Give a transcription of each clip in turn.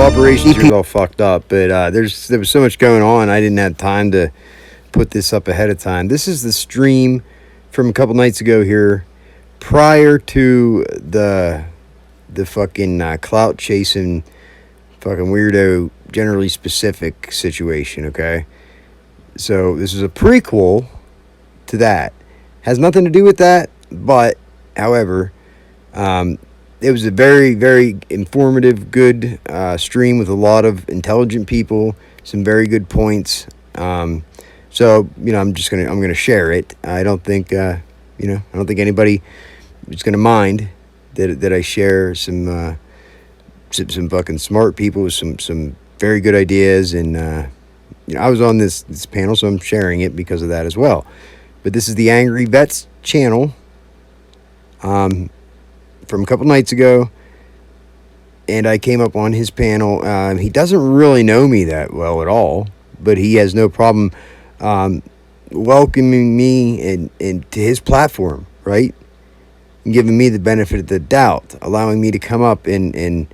operations here is all fucked up, but there was so much going on, I didn't have time to put this up ahead of time. This is the stream from a couple nights ago here, prior to the fucking clout chasing, fucking weirdo, generally specific situation. Okay, so this is a prequel to that. Has nothing to do with that, but however, it was a very, very informative, good stream with a lot of intelligent people, some very good points. So I'm gonna share it. I don't think I don't think anybody is gonna mind that I share some fucking smart people with some very good ideas, and I was on this panel, so I'm sharing it because of that as well. But this is the Angry Vets channel. From a couple nights ago, and I came up on his panel. He doesn't really know me that well at all, but he has no problem welcoming me and to his platform, right? And giving me the benefit of the doubt, allowing me to come up and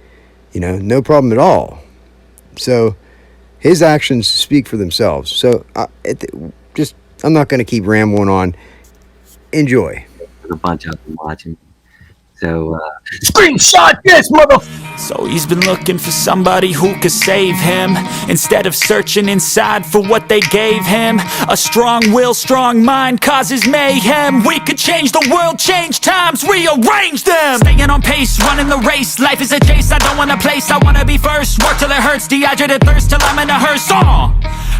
no problem at all. So his actions speak for themselves. So I'm not going to keep rambling on. Enjoy. A bunch of them watching. So, screenshot this, mother. So he's been looking for somebody who could save him, instead of searching inside for what they gave him. A strong will, strong mind causes mayhem. We could change the world, change times, rearrange them. Staying on pace, running the race. Life is a chase, I don't want a place, I wanna be first. Work till it hurts, dehydrated thirst till I'm in a hearse.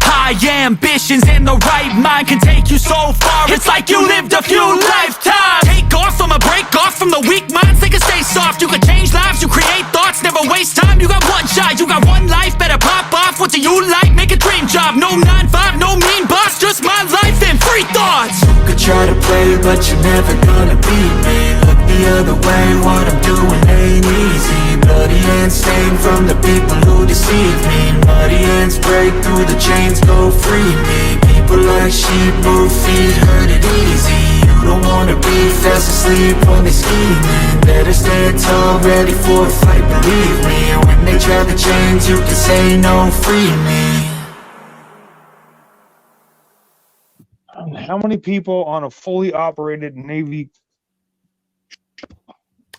High ambitions and the right mind can take you so far. It's like you lived a few lifetimes. Take off from a break off from the weak minds. They can stay soft. You can change lives. You create thoughts. Never waste time. You got one shot. You got one life. Better pop off. What do you like? Make a dream job. No 9-5. No mean boss. Just my life and free thoughts. You could try to play, but you're never gonna beat me. Look the other way. What I'm doing ain't easy. Bloody hands stained from the people who deceive me. Muddy hands break through the chains. Go free me. People like sheep move feet, hurt it easy. You don't wanna be fast asleep when they scheming. Better stand tall, ready for a fight, believe me. And when they try the chains, you can say no, free me. How many people on a fully operated Navy?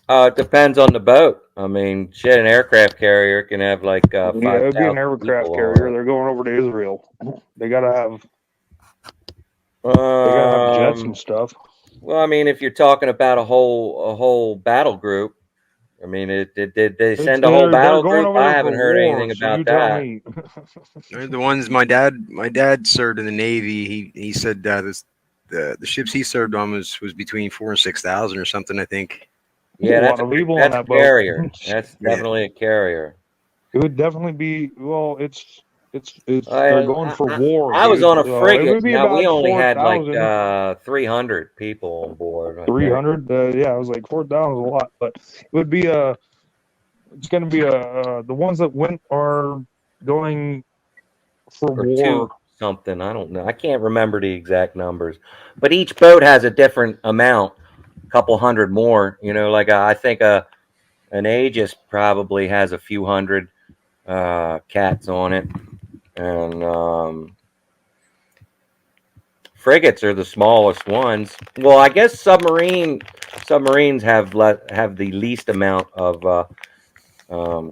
it depends on the boat. I mean, shit, an aircraft carrier can have like 5,000 Yeah, it'd be an aircraft carrier. They're going over to Israel. They gotta have jets and stuff. Well, I mean, if you're talking about a whole battle group, I mean, did they send a whole battle group? I haven't heard anything about that. The ones my dad served in the Navy. He said the ships he served on was between 4,000 and 6,000 or something, I think. Yeah, that's a carrier. That's definitely a carrier. It would definitely be. Well, it's they're going for war. I was on a frigate. Now we only had like 300 people on board. 300? Yeah, it was like 4,000 is a lot, but it would be it's going to be the ones that went are going for war. Something, I don't know. I can't remember the exact numbers, but each boat has a different amount. A couple hundred more, like I think an Aegis probably has a few hundred cats on it, and frigates are the smallest ones. Well, I guess submarines have the least amount of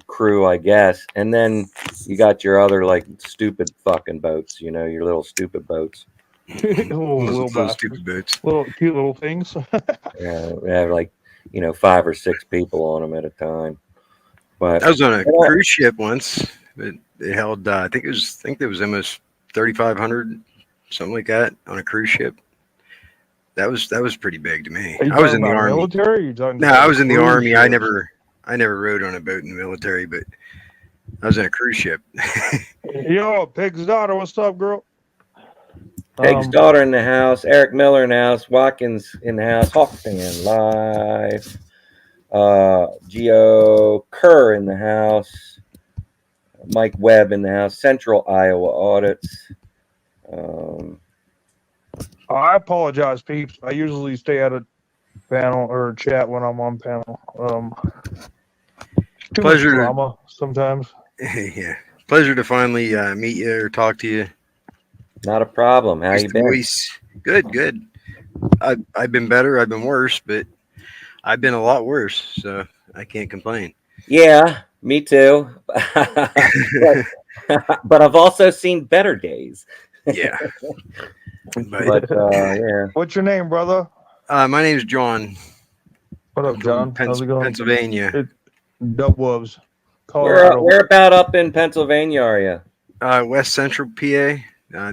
crew, I guess, and then you got your other like stupid fucking boats, your little stupid boats. little stupid boats. Little cute little things. Yeah, we have like 5 or 6 people on them at a time. But I was on a cruise ship once. But they held I think there was almost 3,500, something like that, on a cruise ship. That was pretty big to me. I was in the Army. Military? No, I was in the Army. Ship? I never rode on a boat in the military, but I was in a cruise ship. Yo, Pig's daughter, what's up, girl? Peg's daughter in the house, Eric Miller in the house, Watkins in the house, Hawk fan live, Geo Kerr in the house, Mike Webb in the house, Central Iowa Audits. I apologize, peeps. I usually stay at a panel or chat when I'm on panel. Pleasure drama sometimes. Yeah, pleasure to finally meet you or talk to you. Not a problem. How Voice you to been? voice. Good, good. I've been better. I've been worse, but I've been a lot worse, so I can't complain. Yeah, me too. but but I've also seen better days. Yeah, but But yeah, What's your name, brother? my name's John. What I'm up, from John? How's it going? Pennsylvania, It Dub Wolves, where Colorado. where about up in Pennsylvania are you? West Central PA.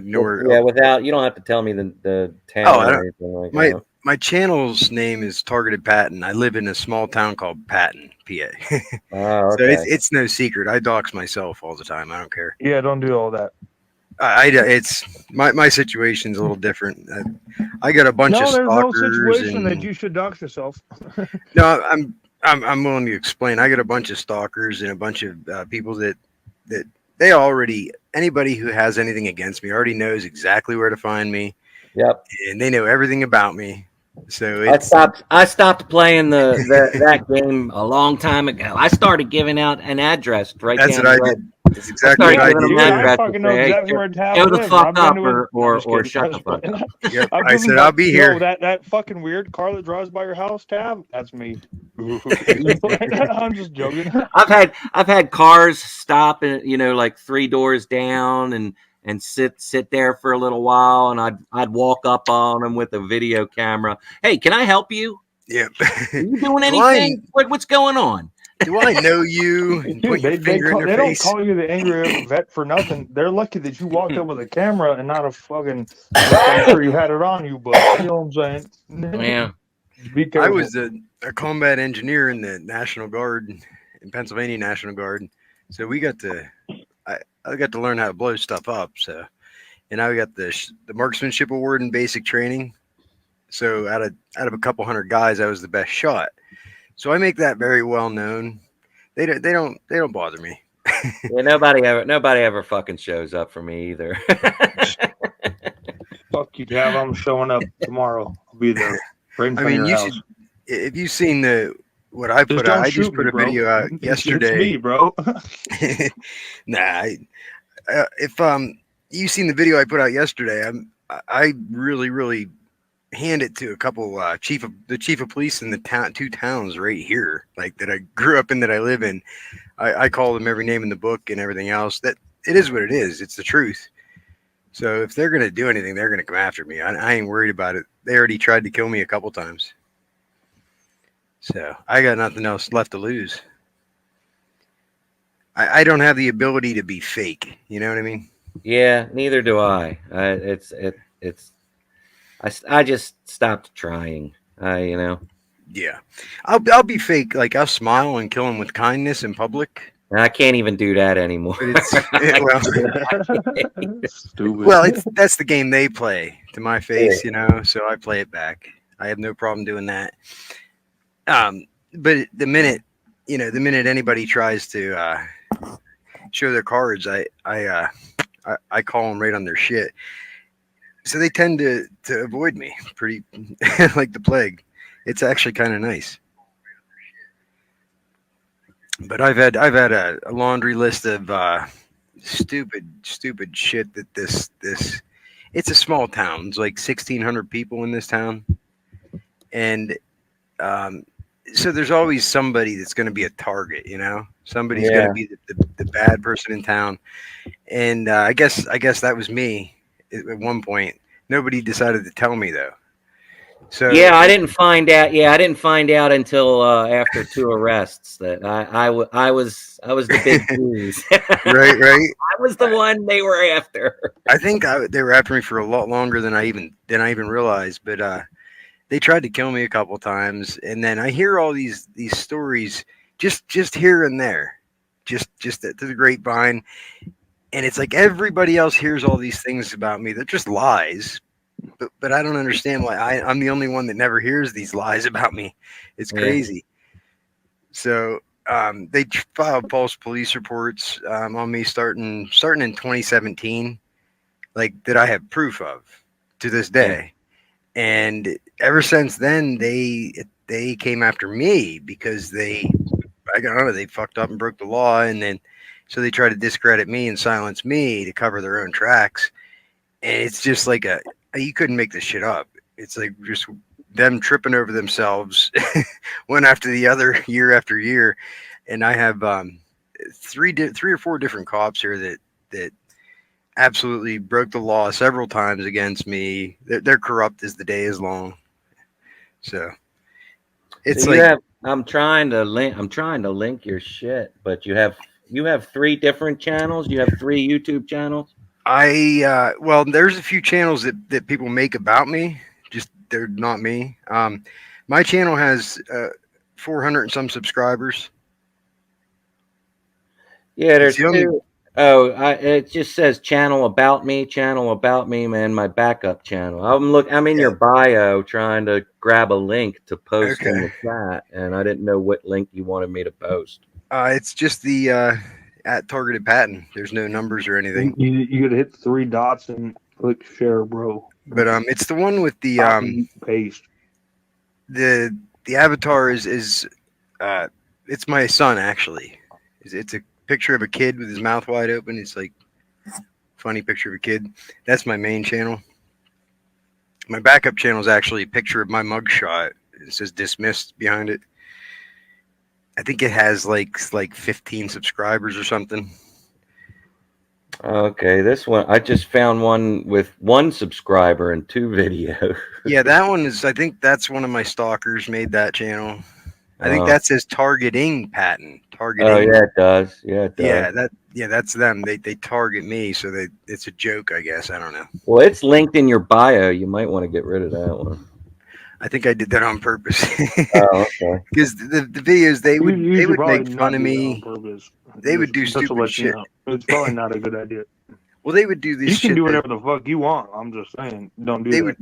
Nowhere. Yeah, without you don't have to tell me the Oh, town I or don't. anything like My that. my channel's name is Targeted Patton. I live in a small town called Patton, PA. Oh, So okay. it's no secret. I dox myself all the time. I don't care. Yeah, don't do all that. It's my situation's a little different. I got a bunch of No, there's no stalkers, situation that and you should dox yourself. no, I'm willing to explain. I got a bunch of stalkers and a bunch of people that they already anybody who has anything against me already knows exactly where to find me, Yep. and they know everything about me. So I it's stopped. I stopped playing that game a long time ago. I started giving out an address right that's down what the I road. did. That's I exactly what started Yeah, I giving them did dude, I too. addresses. fucking know Say, hey, exactly where Tav go the lives. fuck I've been up, to his. No, I'm or just kidding. shut I'm the just fuck playing. up. Yep. I've I driven said by. I'll be Yo, here. that fucking weird car that drives by your house, Tav. That's me. I'm just joking. I've had cars stop and like 3 doors down and sit there for a little while, and I'd walk up on them with a video camera. Hey, can I help you? Yep. Are you doing do I anything? What's going on? do I know you? And Dude, point your finger in their they don't face. call you the angry vet for nothing. They're lucky that you walked up with a camera and not a fucking. Which I'm sure you had it on you, but you know what I'm saying. Yeah. Be I careful. was a combat engineer in the National Guard, in Pennsylvania National Guard. So I got to learn how to blow stuff up. So and I got the marksmanship award in basic training. So out of a couple hundred guys, I was the best shot. So I make that very well known. They don't bother me. Yeah, nobody ever fucking shows up for me either. Fuck you, Tav. I'm showing up tomorrow. I'll be there right in I front of mean, your you house. should if you've seen the what I Just put out. don't I just shoot put me, a bro. video out It's me, yesterday. bro. Nah, if you seen the video I put out yesterday, I really hand it to a couple chief of police in the two towns right here, like that I grew up in, that I live in. I call them every name in the book and everything else. That it is what it is. It's the truth. So if they're gonna do anything, they're gonna come after me. I ain't worried about it. They already tried to kill me a couple times. So I got nothing else left to lose. I don't have the ability to be fake. You know what I mean? Yeah, neither do I. It's I just stopped trying. Yeah, I'll be fake. Like I'll smile and kill them with kindness in public. I can't even do that anymore. But well, Stupid. well, that's the game they play to my face, So I play it back. I have no problem doing that. But the minute anybody tries to show their cards, I call them right on their shit. So they tend to avoid me pretty like the plague. It's actually kind of nice. But I've had a laundry list of stupid shit that this it's a small town. It's like 1,600 people in this town, and um, so there's always somebody that's going to be a target. Somebody's going to Yeah. be the bad person in town, and I guess that was me at one point. Nobody decided to tell me though. So Yeah, I didn't find out. Yeah, I didn't find out until after 2 arrests that I was the big news. right. I was the one they were after. I think they were after me for a lot longer than I even realized. But they tried to kill me a couple times, and then I hear all these stories just here and there, just to the grapevine, and it's like everybody else hears all these things about me. They're just lies, but I don't understand why I'm the only one that never hears these lies about me. It's Yeah. crazy. So they filed false police reports on me starting in 2017, like that I have proof of to this day. And ever since then, they came after me because I don't know, they fucked up and broke the law, and then So they try to discredit me and silence me to cover their own tracks. And it's just like you couldn't make this shit up. It's like just them tripping over themselves one after the other, year after year. And I have three or four different cops here that absolutely broke the law several times against me. They're corrupt as the day is long. So it's So like I'm trying to link your shit, but you have 3 different channels. You have 3 YouTube channels. well, there's a few channels that people make about me. Just they're not me. My channel has 400 and some subscribers. Yeah, there's the only- 2. Oh, it just says channel about me, man. My backup channel. I'm in your bio trying to grab a link to post in the chat, and I didn't know what link you wanted me to post. It's just the at targeted patent. There's no numbers or anything. You gotta hit 3 dots and click share, bro. But it's the one with the Copy, paste. the avatar is it's my son actually. It's a picture of a kid with his mouth wide open. It's like funny picture of a kid. That's my main channel. My backup channel is actually a picture of my mugshot. It says dismissed behind it. I think it has like 15 subscribers or something. Okay, this one I just found one with 1 subscriber and 2 videos. Yeah, that one is. I think that's one of my stalkers made that channel. I think that says targeting patent. Targeting. Oh yeah, it does. Yeah, it does. Yeah, that's them. They target me, so it's a joke, I guess. I don't know. Well, it's linked in your bio. You might want to get rid of that one. I think I did that on purpose. Oh, okay. Because the videos they would make fun of me. They would do Just to stupid let you shit. know. It's probably not a good idea. Well, they would do this. You shit can do that- whatever the fuck you want. I'm just saying, don't do They that.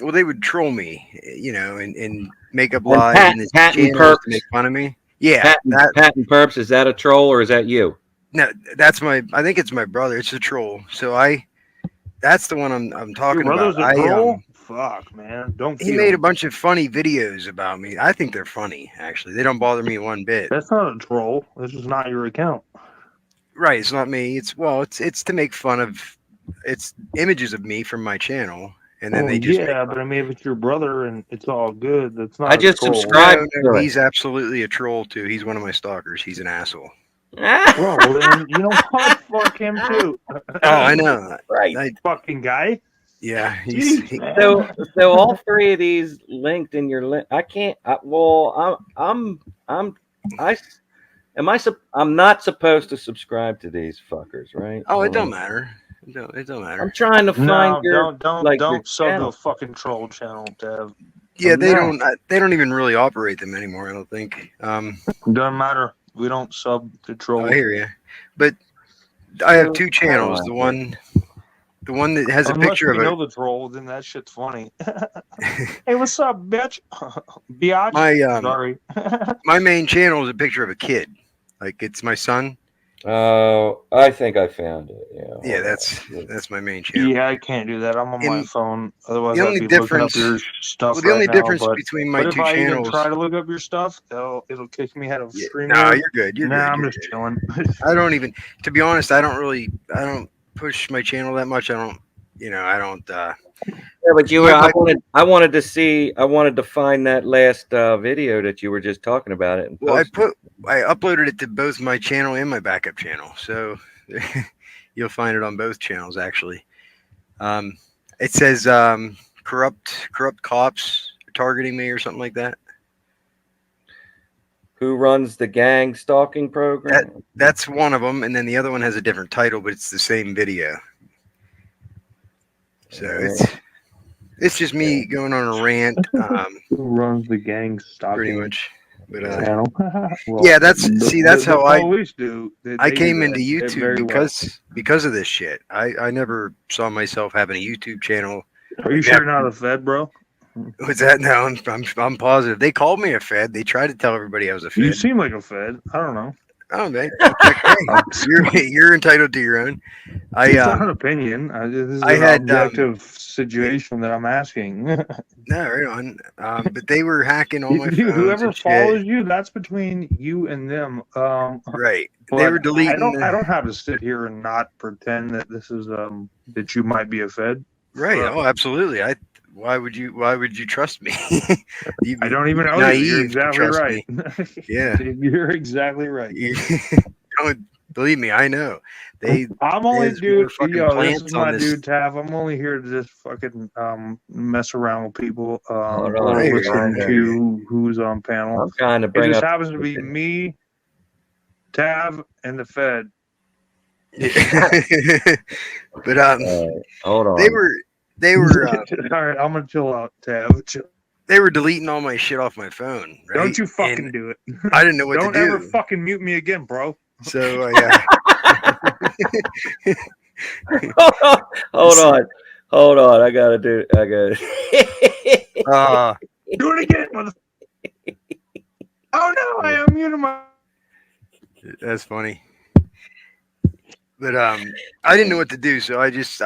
Well, they would troll me, and make up And lies in this patent channels to perps. make fun of me. Yeah, Patent perps. Is that a troll or is that you? no, I think it's my brother. It's a troll. So that's the one I'm talking Your brother's about. a troll? Fuck, man. Don't He feed made a him. bunch of funny videos about me. I think they're funny, actually. They don't bother me one bit. That's not a troll. This is not your account. Right, it's not me. It's to make fun of. It's images of me from my channel, and then they just yeah, but I mean, if it's your brother and it's all good, that's not. I just a troll. subscribed. No, to it. he's absolutely a troll too. He's one of my stalkers. He's an asshole. Well, then you know what? Fuck him too. Oh, I know. Right. Fucking guy. Yeah, Jeez, man. So all 3 of these linked in your link. I can't. I'm not supposed to subscribe to these fuckers, right? Oh, it don't matter. It don't matter. I'm trying to find your don't your sub to channel. a fucking troll channel, Dev. Yeah, they No. They don't even really operate them anymore. I don't think. Doesn't matter. We don't sub to trolls. I hear you, but I have 2 channels. The one that has a Unless picture we of know the troll, then that shit's funny. Hey, what's up, bitch? Biatch. Sorry. my main channel is a picture of a kid. Like it's my son. Oh, I think I found it. Yeah, that's my main channel. Yeah, I can't do that. I'm on my And phone. Otherwise, the I'd only be looking up difference- your stuff. Well, the only right difference now, between my but 2 if I even channels. try to look up your stuff, it'll kick me out of Yeah, stream. no, you're good. You're good. I'm You're just good. chilling. I don't even. To be honest, I don't push my channel that much. I don't. Yeah, but I wanted to find that last video that you were just talking about it. And Well, post I uploaded it to both my channel and my backup channel, so you'll find it on both channels actually. It says corrupt cops are targeting me or something like that. Who runs the gang stalking program? That's one of them, and then the other one has a different title, but it's the same video. So it's just me going on a rant, Who runs the gang stalking pretty much. But channel? Well, yeah, that's how I always do. I came into Very YouTube well. because of this shit. I never saw myself having a YouTube channel. Are you sure you're not a Fed, bro? What's that? No, I'm positive. They called me a Fed. They tried to tell everybody I was a Fed. You seem like a Fed. I don't know. Oh, man. You're entitled to your own. It's not an opinion. This is I an had, objective situation that I'm asking. no, right on. But they were hacking all my Dude, phones whoever and shit. follows you, that's between you and them. Right. They But were deleting. I don't have to sit here and not pretend that this is that you might be a Fed. Right. Oh, absolutely. Why would you trust me? You'd I be don't even know naive you. You're to exactly trust right. me. Yeah. You're exactly right. Don't believe me. I know. I'm only there's more dude. fucking Yo, this plants is on my this. dude Tav. I'm only here to just fucking mess around with people. Hold Or on, listen Grinder. to who's on panel. I'm trying to It bring just up. happens to be me, Tav, and the Fed. But Hold on. they were All right, I'm gonna chill out, Tav. they were deleting all my shit off my phone. Right? Don't you fucking And do it. I didn't know what Don't to do. ever fucking mute me again, bro. So Hold on. I gotta do. Do it again, mother. Oh no, I unmuted my. that's funny. But I didn't know what to do, so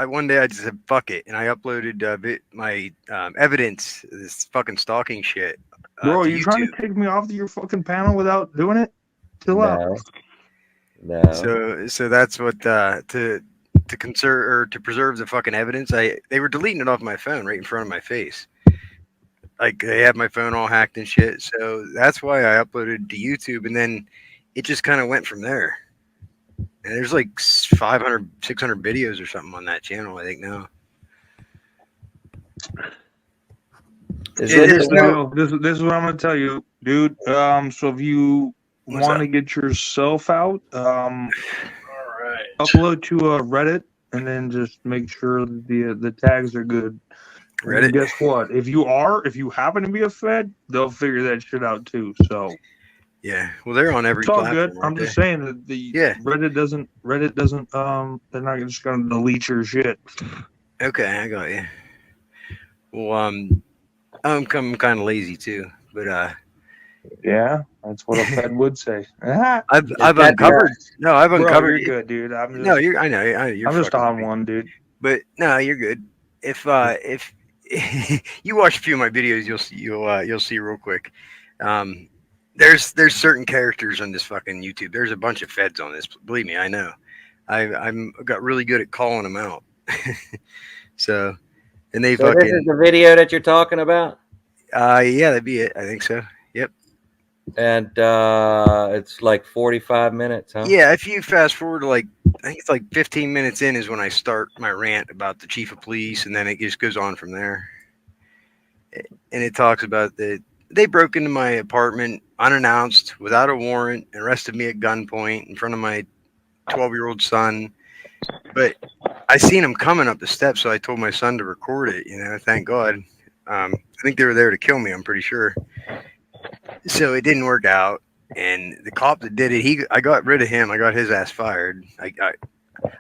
one day I just said fuck it, and I uploaded my evidence, this fucking stalking shit. Bro, to you trying to YouTube. kick me off your fucking panel without doing it? Chill out. No. So that's what to conserve or to preserve the fucking evidence. They were deleting it off my phone right in front of my face. Like they had my phone all hacked and shit. So that's why I uploaded to YouTube, and then it just kind of went from there. And there's like 500, 600 videos or something on that channel, I think now. This is what I'm gonna tell you, dude. So if you What's want up? to get yourself out, All right. upload to Reddit, and then just make sure that the tags are good. Reddit? And guess what? If you happen to be a Fed, they'll figure that shit out too. So Yeah. Well, they're on every it's all platform. good. aren't I'm just they? saying that Reddit doesn't they're not just gonna delete your shit. Okay, I got you. Well, I'm kind of lazy too, but Yeah, that's what a Fed would say. I've that uncovered. No, I've Bro, uncovered. you're good, dude. I No, I know. You're I'm just fucking on right. one, dude. But no, you're good. If you watch a few of my videos, you'll see real quick. There's certain characters on this fucking YouTube. There's a bunch of feds on this. Believe me, I know. I'm got really good at calling them out. So, and they So this is the video that you're talking about, yeah, that'd be it. I think so. Yep. and it's like 45 minutes, huh? Yeah, if you fast forward to I think it's like 15 minutes in is when I start my rant about the chief of police, and then it just goes on from there. And it talks about they broke into my apartment unannounced, without a warrant, and arrested me at gunpoint in front of my 12-year-old son. But I seen him coming up the steps, so I told my son to record it. Thank God. I think they were there to kill me. I'm pretty sure. So it didn't work out. And the cop that did it, I got rid of him. I got his ass fired.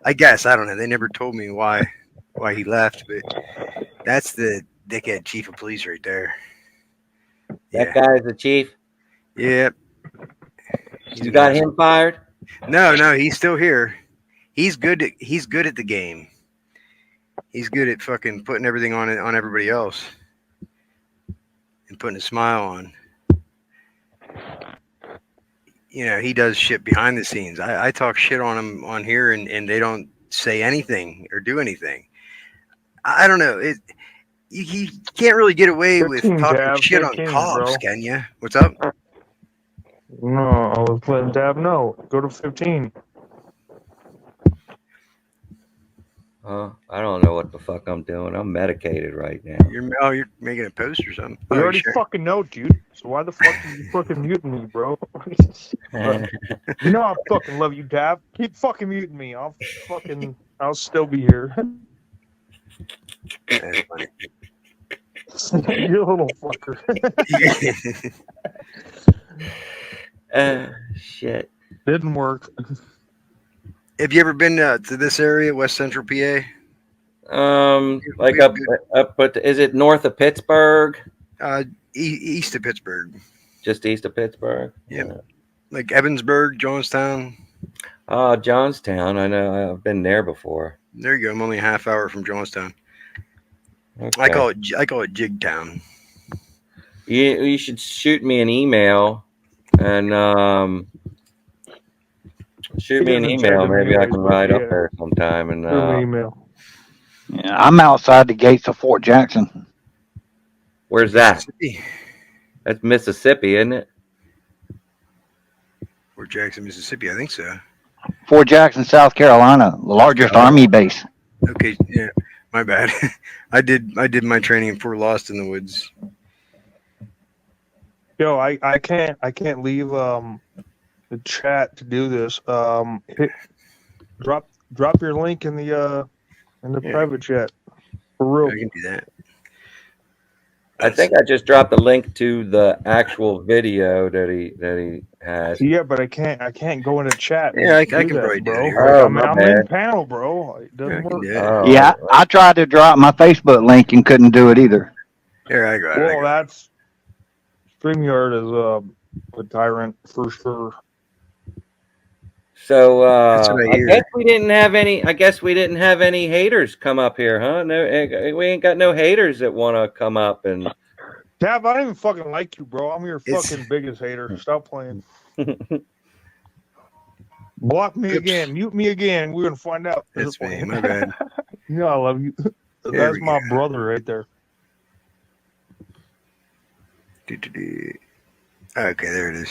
I guess, I don't know. They never told me why he left, but that's the dickhead chief of police right there. That guy's the chief. Yep. You got him fired? No, he's still here. He's good at the game. He's good at fucking putting everything on everybody else and putting a smile on. He does shit behind the scenes. I talk shit on him on here, and they don't say anything or do anything. I don't know. You can't really get away with talking shit on cops, can you? What's up? No, I was letting Tab know. Go to 15. I don't know what the fuck I'm doing. I'm medicated right now. You're making a post or something. You already fucking know, dude. So why the fuck are you fucking muting me, bro? You know I fucking love you, Tab. Keep fucking muting me. I'll still be here. That's funny. You little fucker. Shit. Didn't work. Have you ever been to this area, West Central PA? Like up, but is it north of Pittsburgh? East of Pittsburgh. Just east of Pittsburgh. Yep. Yeah. Like Evansburg, Johnstown. Johnstown. I know. I've been there before. There you go. I'm only a half hour from Johnstown. Okay. I call it Jigtown. You should shoot me an email and shoot me an email. Maybe I can ride up there sometime. And Shoot me an email. Yeah, I'm outside the gates of Fort Jackson. where's that? Mississippi. That's Mississippi, isn't it? Or Jackson, Mississippi. I think so. Fort Jackson, South Carolina, the largest Army base. Okay, yeah, my bad. I did my training in Fort Lost in the Woods. Yo, I can't leave the chat to do this. Drop your link in the private chat. For real. I can do that. I think I just dropped a link to the actual video that he has. Yeah, but I can't go into chat. Yeah, I can that, probably do bro. it here. Oh, I'm my in bad. panel, bro. It doesn't Yeah, I can work. do it. Oh, Yeah, I tried to drop my Facebook link and couldn't do it either. Here, I got it. Well, that's StreamYard is a tyrant for sure. So That's what I I hear. guess we didn't have any. I guess we didn't have any haters come up here, huh? No, we ain't got no haters that want to come up and. Tab, I don't even fucking like you, bro. I'm your It's- fucking biggest hater. Stop playing. Block me Oops. again. Mute me again. We're gonna find out. That's me. My bad. You know I love you. That's we my go. brother right there. Okay, there it is.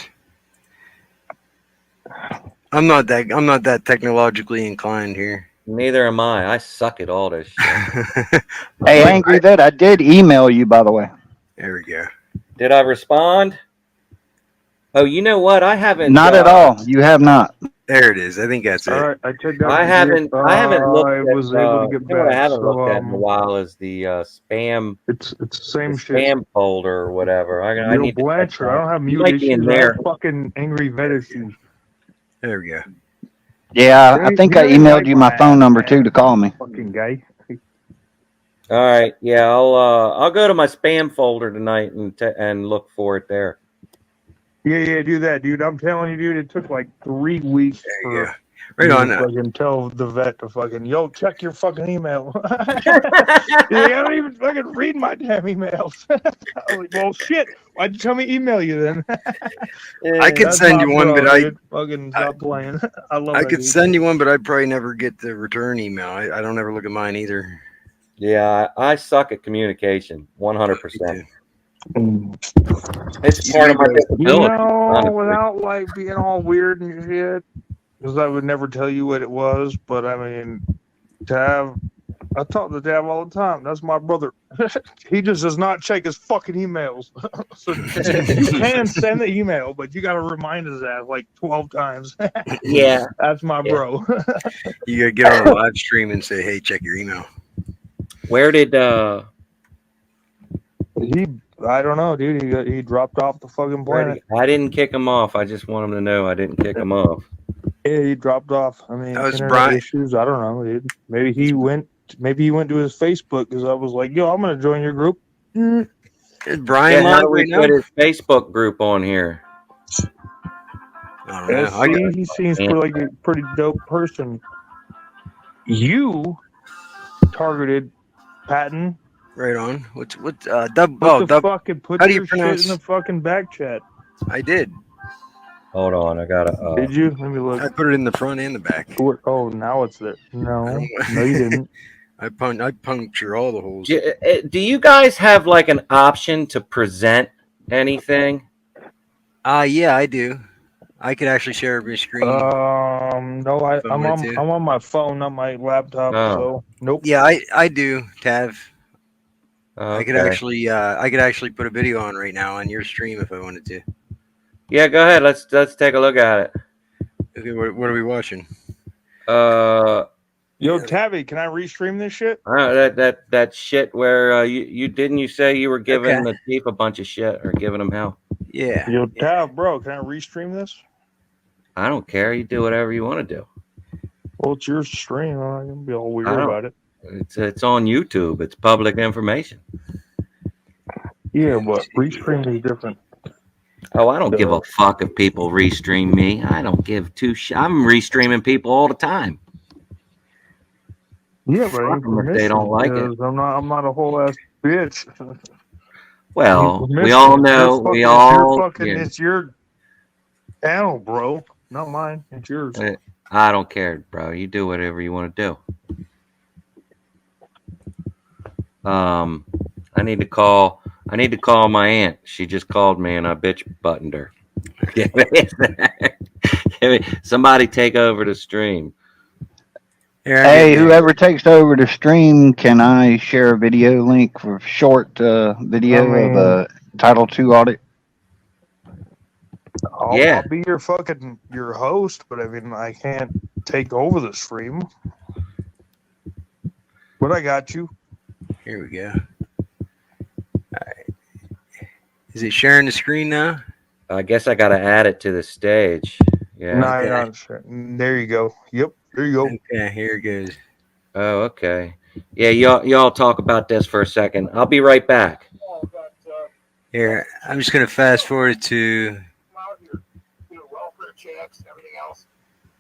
I'm not that technologically inclined here. Neither am I. I suck at all this shit. Hey, Angry Vet, I did email you, by the way. There we go. Did I respond? Oh, you know what? I haven't. Not at all. You have not. There it is. I think that's it. All right, I checked out. I haven't looked. I At, was able to get you know what I back. haven't So, looked at in a while is the spam. it's the same the shit. spam folder or whatever. I Yo, need to check Blanchard, I that. don't have You mute might be in issues. I there. have fucking Angry Vet issues. There we go. Yeah, I think I You ain't emailed like you my my phone ass, number man. too to call me. Fucking guy. All right, yeah, I'll go to my spam folder tonight and look for it there. Yeah, do that, dude. I'm telling you, dude, it took like 3 weeks There you for go. Right on. fucking tell the vet to fucking, yo, check your fucking email. I don't even fucking read my damn emails. I was like, well, shit. Why'd you tell me email you then? I could That's send my you one, bro, but dude. Fucking stop playing. I love I that, could dude. send you one, but I'd probably never get the return email. I don't ever look at mine either. Yeah, I suck at communication, 100%. Mm. It's part of my You disability. know, honestly. without like being all weird and shit, because I would never tell you what it was. But I mean, I talk to Tab all the time. That's my brother. He just does not check his fucking emails. So you can send the email, but you got to remind his ass like 12 times. Yeah. That's my bro. You gotta get on a live stream and say, "Hey, check your email." Where did I don't know, dude. He dropped off the fucking planet. I didn't kick him off. I just want him to know I didn't kick him off. Yeah, he dropped off. I mean, That was internet Brian. issues. I don't know, dude. Maybe he went to his Facebook because I was like, yo, I'm gonna join your group. Is Brian Yeah, how live do we right now? put his Facebook group on here? I don't know. I See, got he seems like a pretty dope person. You targeted Patton. right on. What's Put how do you your pronounce- shit in the fucking back chat. I did. Hold on, I gotta. Did you? Let me look. I put it in the front and the back. Oh, now it's there. No, no, you didn't. I puncture all the holes. Do you guys have like an option to present anything? Yeah, I do. I could actually share my screen. No, If I I'm wanted to. on my phone, not my laptop. Oh. So nope. Yeah, I do, Tav. I could Okay. actually put a video on right now on your stream if I wanted to. Yeah, go ahead. Let's take a look at it. Okay, what are we watching? Yo, Tabby, can I restream this shit? That shit where you didn't you say you were giving Okay. the chief a bunch of shit or giving him hell? Yeah. Yo, Tab, bro, can I restream this? I don't care. You do whatever you want to do. Well, it's your stream. I'm not gonna be all weird I don't- about it. It's on YouTube. It's public information. Yeah, but restream is different. Oh, I don't give a fuck if people restream me. I don't give two shit. I'm restreaming people all the time. Yeah, but I Fuck need 'em if they permission don't like it. because I'm not a whole ass bitch. I need Well, we permission. all know. Yeah. It's your channel, bro. Not mine. It's yours. I don't care, bro. You do whatever you want to do. I need to call my aunt. She just called me and I bitch buttoned her. Somebody take over the stream. Here, Hey, whoever takes over the stream, can I share a video link for short video of a Title II audit? Yeah. I'll be your host, but I mean I can't take over the stream. But I got you. Here we go. All right. Is it sharing the screen now? I guess I got to add it to the stage. Yeah. No, you're not sure. There you go. Yep. There you go. Okay, here it goes. Oh, okay. Yeah, y'all talk about this for a second. I'll be right back. Here, I'm just gonna fast forward to. Welfare checks and everything else.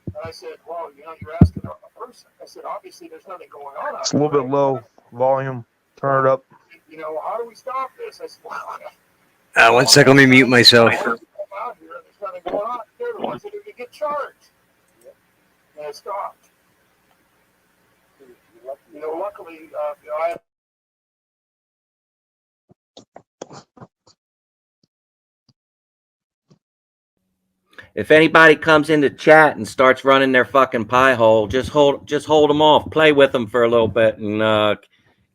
And I said, well, you're asking a person. I said, obviously, there's nothing going on. It's a little bit low volume. Turn it up. How do we stop this? I said, well, 1 second, let me mute myself. out here, there's nothing going on. They're the ones that are going to get charged. And it stopped. Luckily, I. If anybody comes into chat and starts running their fucking pie hole, just hold them off. Play with them for a little bit and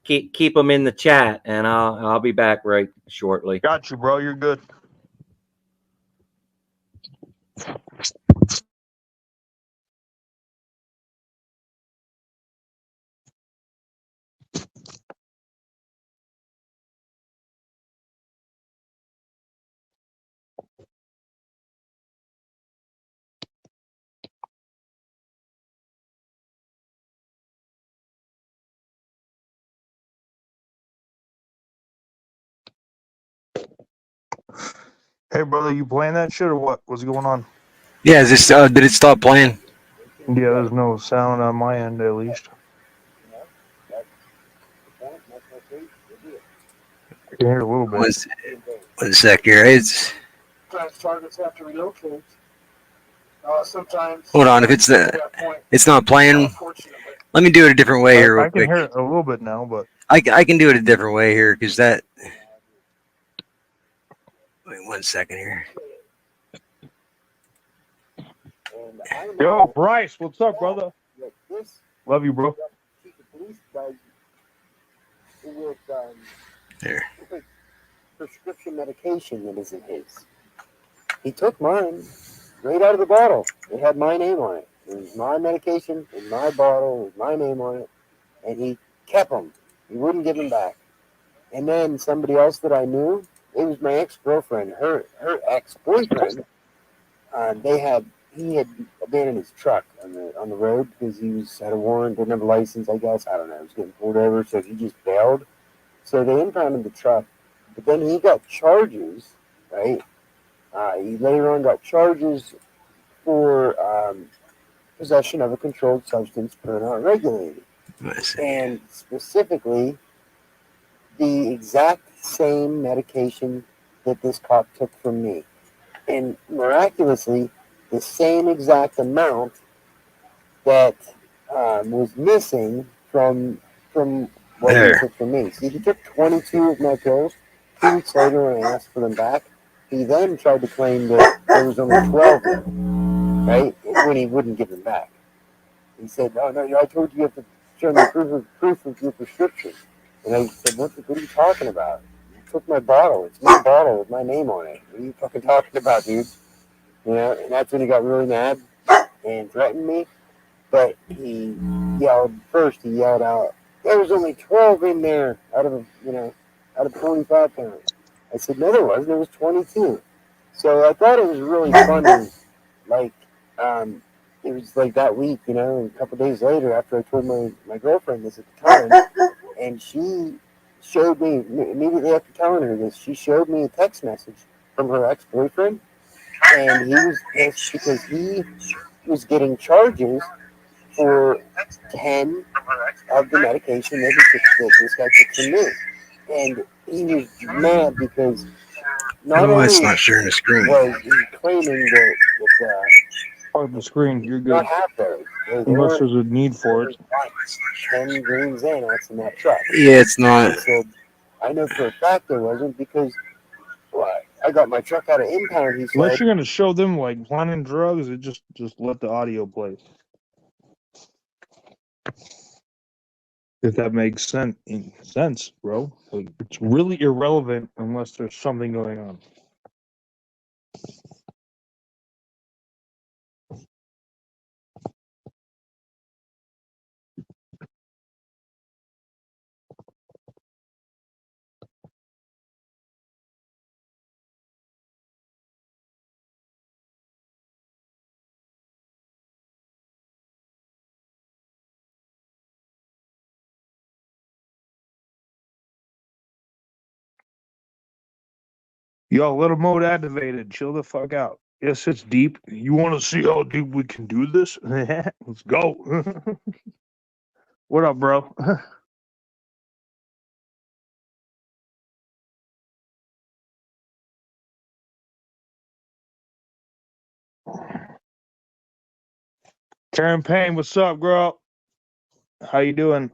keep them in the chat. And I'll be back right shortly. Got you, bro. You're good. Hey, brother, you playing that shit or what? What's going on? Yeah, is this did it stop playing? Yeah, there's no sound on my end, at least. I can hear a little bit. One sec here. It's. Sometimes targets have to relocate. Sometimes. Hold on, if it's not playing. Let me do it a different way here. I can hear it a little bit now, but I can do it a different way here because that. Wait 1 second here. yo, Bryce, what's up, brother? Love you, bro. There. Prescription medication that isn't his. He took mine right out of the bottle. It had my name on it. It was my medication in my bottle with my name on it, and he kept them. He wouldn't give them back. And then somebody else that I knew, it was my ex-girlfriend, her ex-boyfriend. He had abandoned his truck on the road because he had a warrant, didn't have a license, I guess. I don't know. He was getting pulled over, so he just bailed. So they impounded the truck. But then he got charges, right? He later on got charges for possession of a controlled substance per not regulated. And specifically, the exact same medication that this cop took from me. And miraculously, the same exact amount that was missing from what he took from me. See, he took 22 of my pills. 2 weeks later, when I asked for them back, he then tried to claim that there was only 12 there, right? When he wouldn't give them back. He said, no, I told you have to show me proof of your prescription. And I said, what are you talking about? You took my bottle. It's my bottle with my name on it. What are you fucking talking about, dude? And that's when he got really mad and threatened me. But he yelled out, there was only 12 in there out of 45 pounds. I said, no, there wasn't. There was 22. So I thought it was really funny. Like, it was like that week, a couple days later after I told my girlfriend this at the time, and she showed me, immediately after telling her this, she showed me a text message from her ex-boyfriend, and he was pissed because he was getting charges for 10 of the medication that this guy took from me. And he was mad because not only it's not sharing the screen. was he claiming that Part of the screen, you're good. not have those. Unless there's a need for it. 10 green Xanax in that truck. Yeah, it's not. He said, I know for a fact there wasn't because I got my truck out of impound, he said. Unless you're gonna show them like planting drugs, it just let the audio play. If that makes sense, bro. Like, it's really irrelevant unless there's something going on. Yo, little mode activated. Chill the fuck out. Yes, it's deep. You want to see how deep we can do this? Let's go. What up, bro? Karen Payne, what's up, girl? How you doing?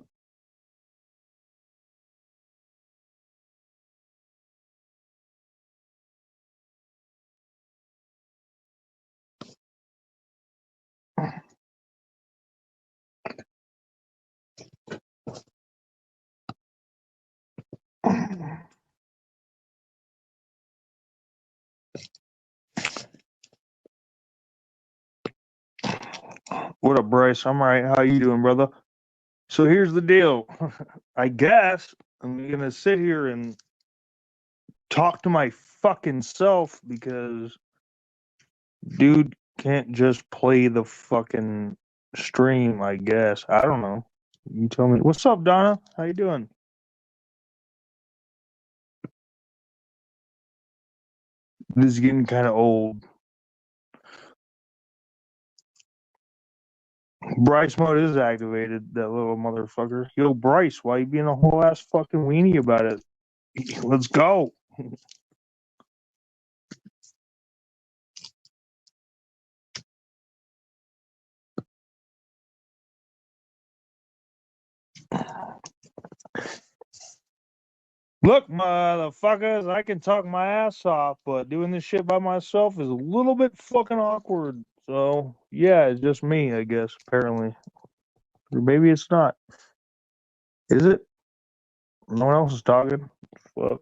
What up, Bryce? I'm all right. How you doing, brother? So here's the deal. I guess I'm gonna sit here and talk to my fucking self because dude can't just play the fucking stream, I guess. I don't know. You tell me. What's up, Donna? How you doing? This is getting kind of old. Bryce mode is activated, that little motherfucker. Yo, Bryce, why you being a whole ass fucking weenie about it? Let's go. Look, motherfuckers, I can talk my ass off, but doing this shit by myself is a little bit fucking awkward. So, yeah, it's just me, I guess, apparently. Or maybe it's not. Is it? No one else is talking? Fuck.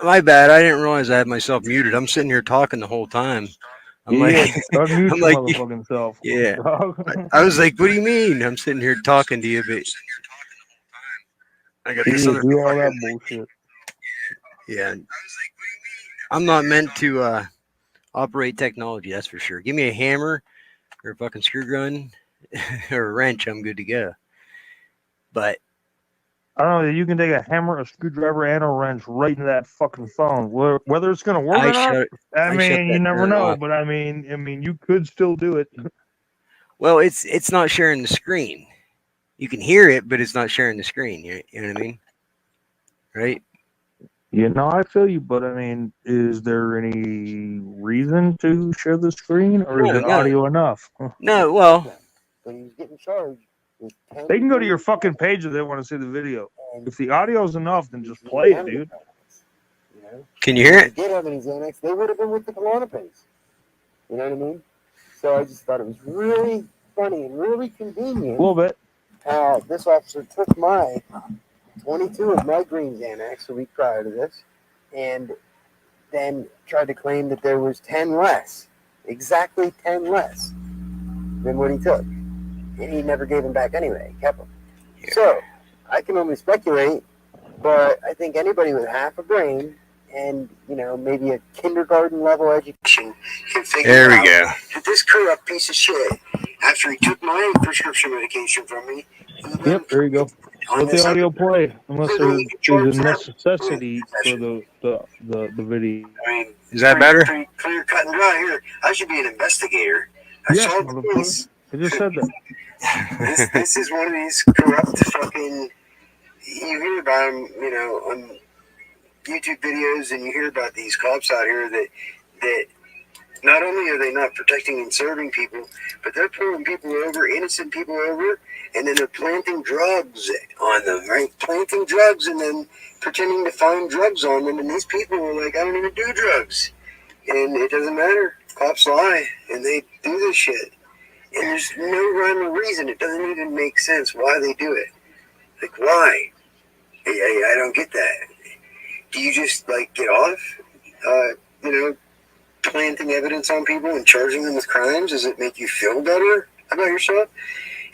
My bad. I didn't realize I had myself muted. I'm sitting here talking the whole time. I'm Yeah, like, unmute I'm your like, motherfucking self. yeah. I was like, what do you mean? I'm sitting here talking to you, but I got this Yeah, other. do all that bullshit. Yeah. I'm not meant to operate technology, that's for sure. Give me a hammer or a fucking screw gun or a wrench, I'm good to go. But I don't know. You can take a hammer, a screwdriver, and a wrench right into that fucking phone. Whether it's gonna work or not, I mean, you never know. But I mean, you could still do it. Well, it's not sharing the screen. You can hear it, but it's not sharing the screen. You know what I mean? Right? You know, I feel you, but I mean, is there any reason to share the screen, or is it audio enough? No, well, So he was getting charged with 10 they can go to your fucking page if they want to see the video. If the audio is enough, then just play it, dude. You know? Can you hear it? If they did have any Xanax, they would have been with the Klonopins. You know what I mean? So I just thought it was really funny and really convenient. A little bit. This officer took my 22 of my green Xanax a week prior to this, and then tried to claim that there was 10 less, exactly 10 less than what he took. And he never gave them back anyway, kept them. Yeah. So I can only speculate, but I think anybody with half a brain and, you know, maybe a kindergarten level education can figure out that this corrupt piece of shit, after he took my prescription medication from me, yep, there you go. on Let the this audio other. play, unless So then there you can is charge a them necessity for possession. the video. I mean, Is that better? Pretty clear cut and dry here. I should be an investigator. I Yes, solved the motherfucker. case. I just said that. This is one of these corrupt fucking. You hear about them, you know, on YouTube videos, and you hear about these cops out here that not only are they not protecting and serving people, but they're pulling people over, innocent people over, and then they're planting drugs on them, right? Planting drugs and then pretending to find drugs on them, and these people are like, I don't even do drugs. And it doesn't matter. Cops lie, and they do this shit. And there's no rhyme or reason. It doesn't even make sense why they do it. Like, why? I don't get that. Do you just, like, get off, you know, planting evidence on people and charging them with crimes? Does it make you feel better about yourself?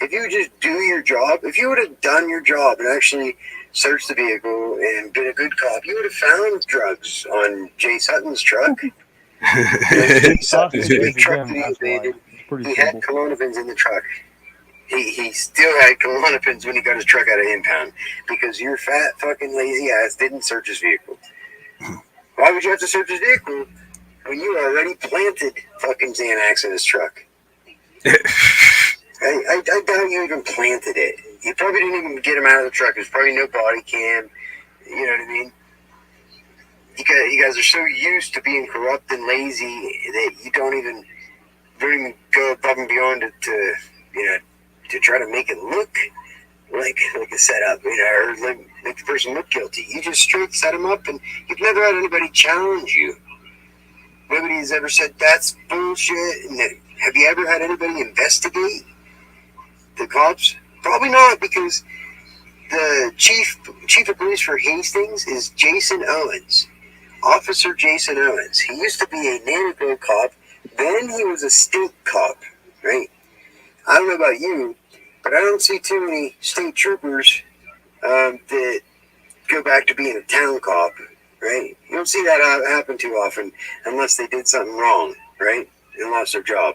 If you would just do your job, if you would have done your job and actually searched the vehicle and been a good cop, you would have found drugs on Jay Sutton's truck. Jay Sutton's big truck that he invaded, he had Klonopins in the truck. He still had Klonopins when he got his truck out of impound because your fat fucking lazy ass didn't search his vehicle. Why would you have to search his vehicle when you already planted fucking Xanax in his truck? I doubt you even planted it. You probably didn't even get him out of the truck. There's probably no body cam. You know what I mean? You guys are so used to being corrupt and lazy that you don't even go above and beyond to you know, to try to make it look like a setup, you know, or like make the person look guilty. You just straight set them up, and you've never had anybody challenge you. Nobody's ever said that's bullshit. And have you ever had anybody investigate the cops? Probably not, because the chief of police for Hastings is Jason Owens, Officer Jason Owens. He used to be a Nanago cop, then he was a state cop, right? I don't know about you, but I don't see too many state troopers that go back to being a town cop, right? You don't see that happen too often unless they did something wrong, right? And lost their job.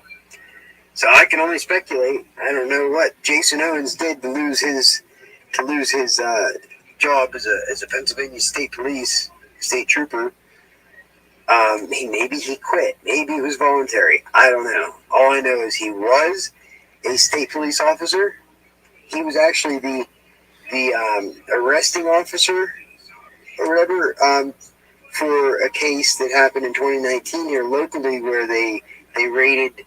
So I can only speculate. I don't know what Jason Owens did to lose his job as a Pennsylvania State Police state trooper. Maybe he quit. Maybe it was voluntary. I don't know. All I know is he was a state police officer. He was actually the arresting officer or whatever for a case that happened in 2019 here locally, where they raided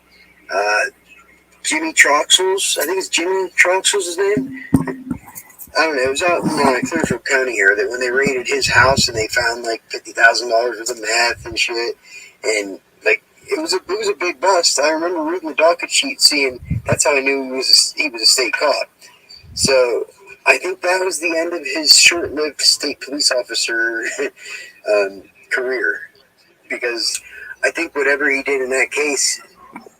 Jimmy Troxel's. I think it's Jimmy Troxel's his name. I don't know. It was out in Clearfield County here that when they raided his house and they found like $50,000 worth of meth and shit, and like it was a big bust. I remember reading the docket sheet, seeing that's how I knew he was a state cop. So I think that was the end of his short-lived state police officer career, because I think whatever he did in that case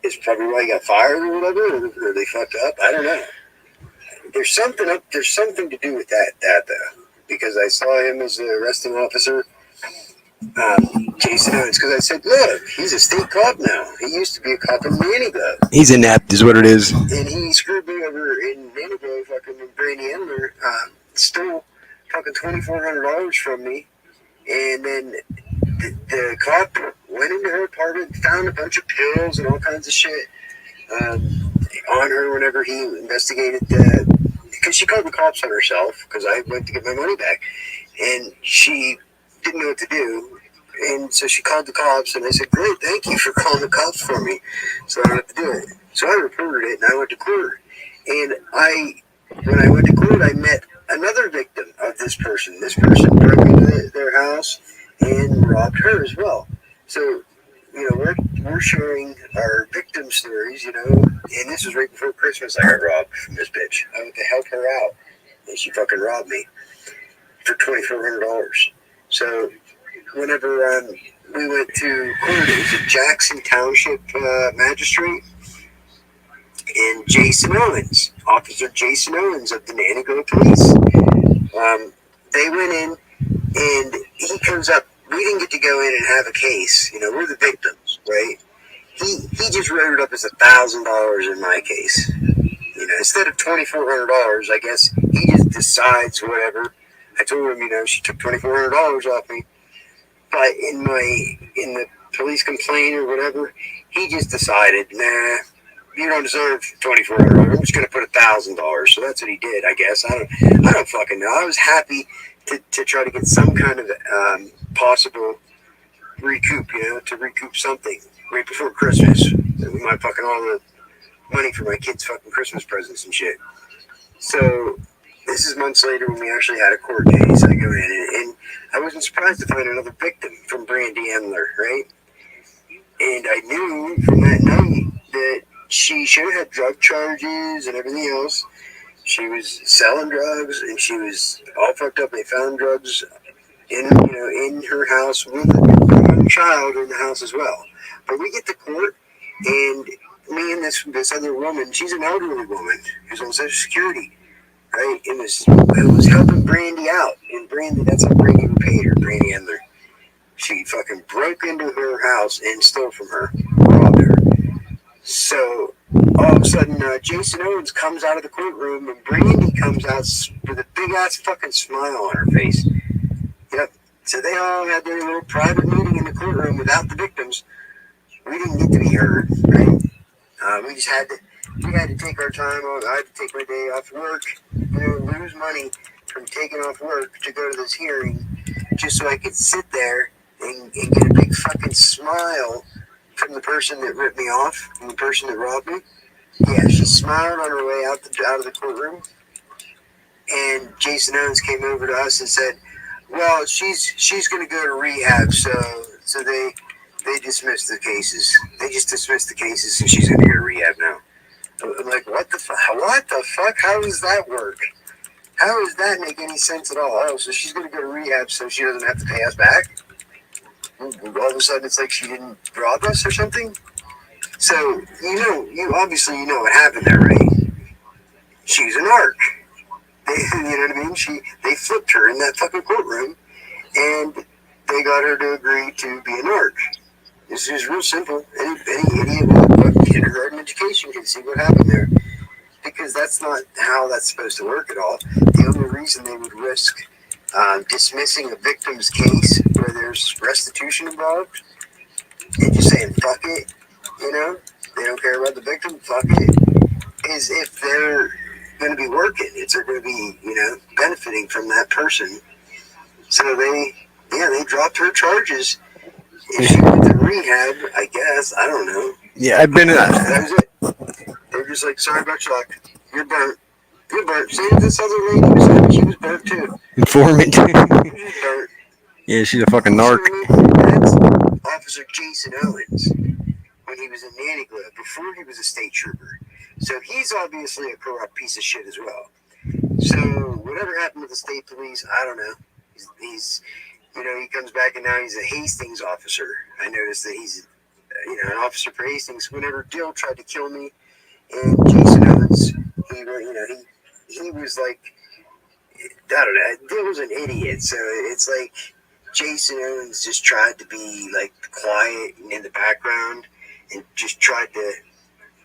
is probably why he got fired or whatever, or they fucked up. I don't know. There's something to do with that though, because I saw him as the arresting officer, Jason Owens, because I said, look, he's a state cop now. He used to be a cop in Nanago. He's inept, is what it is. And he screwed me over in Nanago, fucking Brady Endler, stole fucking $2,400 from me, and then the cop went into her apartment, found a bunch of pills and all kinds of shit on her whenever he investigated because she called the cops on herself because I went to get my money back, and she didn't know what to do, and so she called the cops, and they said, great, thank you for calling the cops for me, so I don't have to do it. So I reported it, and I went to court, and when I went to court, I met another victim of this person. This person broke into their house and robbed her as well. So, you know, we're sharing our victim stories, you know, and this was right before Christmas. I got robbed from this bitch. I went to help her out, and she fucking robbed me for $2,400. So whenever we went to court, it was a Jackson Township magistrate, and Jason Owens, Officer Jason Owens of the Nanago Police. They went in, and he comes up. We didn't get to go in and have a case. You know, we're the victims, right? He just wrote it up as $1,000 in my case. You know, instead of $2,400, I guess he just decides whatever. I told him, she took $2,400 off me. But in the police complaint or whatever, he just decided, nah, you don't deserve $2,400. I'm just going to put $1,000. So that's what he did, I guess. I don't fucking know. I was happy to try to get some kind of possible recoup, to recoup something right before Christmas. My fucking all the money for my kids' fucking Christmas presents and shit. So this is months later when we actually had a court case. I go in and I wasn't surprised to find another victim from Brandy Endler, right? And I knew from that night that she should have had drug charges and everything else. She was selling drugs and she was all fucked up. They found drugs in her house with a young child in the house as well. But we get to court and me and this other woman, she's an elderly woman who's on Social Security, right? It was helping Brandy out, and Brandy, that's how Brandy repaid her, Brandy Endler. She fucking broke into her house and stole from her, robbed her. So all of a sudden, Jason Owens comes out of the courtroom, and Brandy comes out with a big ass fucking smile on her face. Yep. So they all had their little private meeting in the courtroom without the victims. We didn't get to be heard, right? We just had to take our time off. I had to take my day off work, lose money from taking off work to go to this hearing just so I could sit there and get a big fucking smile from the person that ripped me off, from the person that robbed me. Yeah, she smiled on her way out of the courtroom. And Jason Owens came over to us and said, well, she's going to go to rehab, so they dismissed the cases. They just dismissed the cases, and she's going to go to rehab now. I'm like, what the fuck? What the fuck? How does that work? How does that make any sense at all? Oh, so she's going to go to rehab so she doesn't have to pay us back? All of a sudden, it's like she didn't rob us or something? So, you obviously know what happened there, right? She was a narc. You know what I mean? They flipped her in that fucking courtroom, and they got her to agree to be a narc. This is real simple. Any idiot with kindergarten education can see what happened there. Because that's not how that's supposed to work at all. The only reason they would risk dismissing a victim's case where there's restitution involved and just saying, fuck it, they don't care about the victim, fuck it, is if they're going to be working, if they're going to be, benefiting from that person. So they dropped her charges. If she went to rehab, I guess, I don't know. Yeah, I've been. That was it. They're just like, sorry about your luck. You're burnt. You're burnt. Same as this other lady was saying, she was burnt too. Informant. She's burnt. Yeah, she's a fucking narc. That's Officer Jason Owens when he was in Nanny Glove, before he was a state trooper. So he's obviously a corrupt piece of shit as well. So whatever happened to the state police, I don't know. He's he comes back and now he's a Hastings officer. I noticed that he's an officer for Hastings. Whenever Dill tried to kill me, and Jason Owens, he was like, I don't know, Dill was an idiot. So it's like Jason Owens just tried to be like quiet and in the background, and just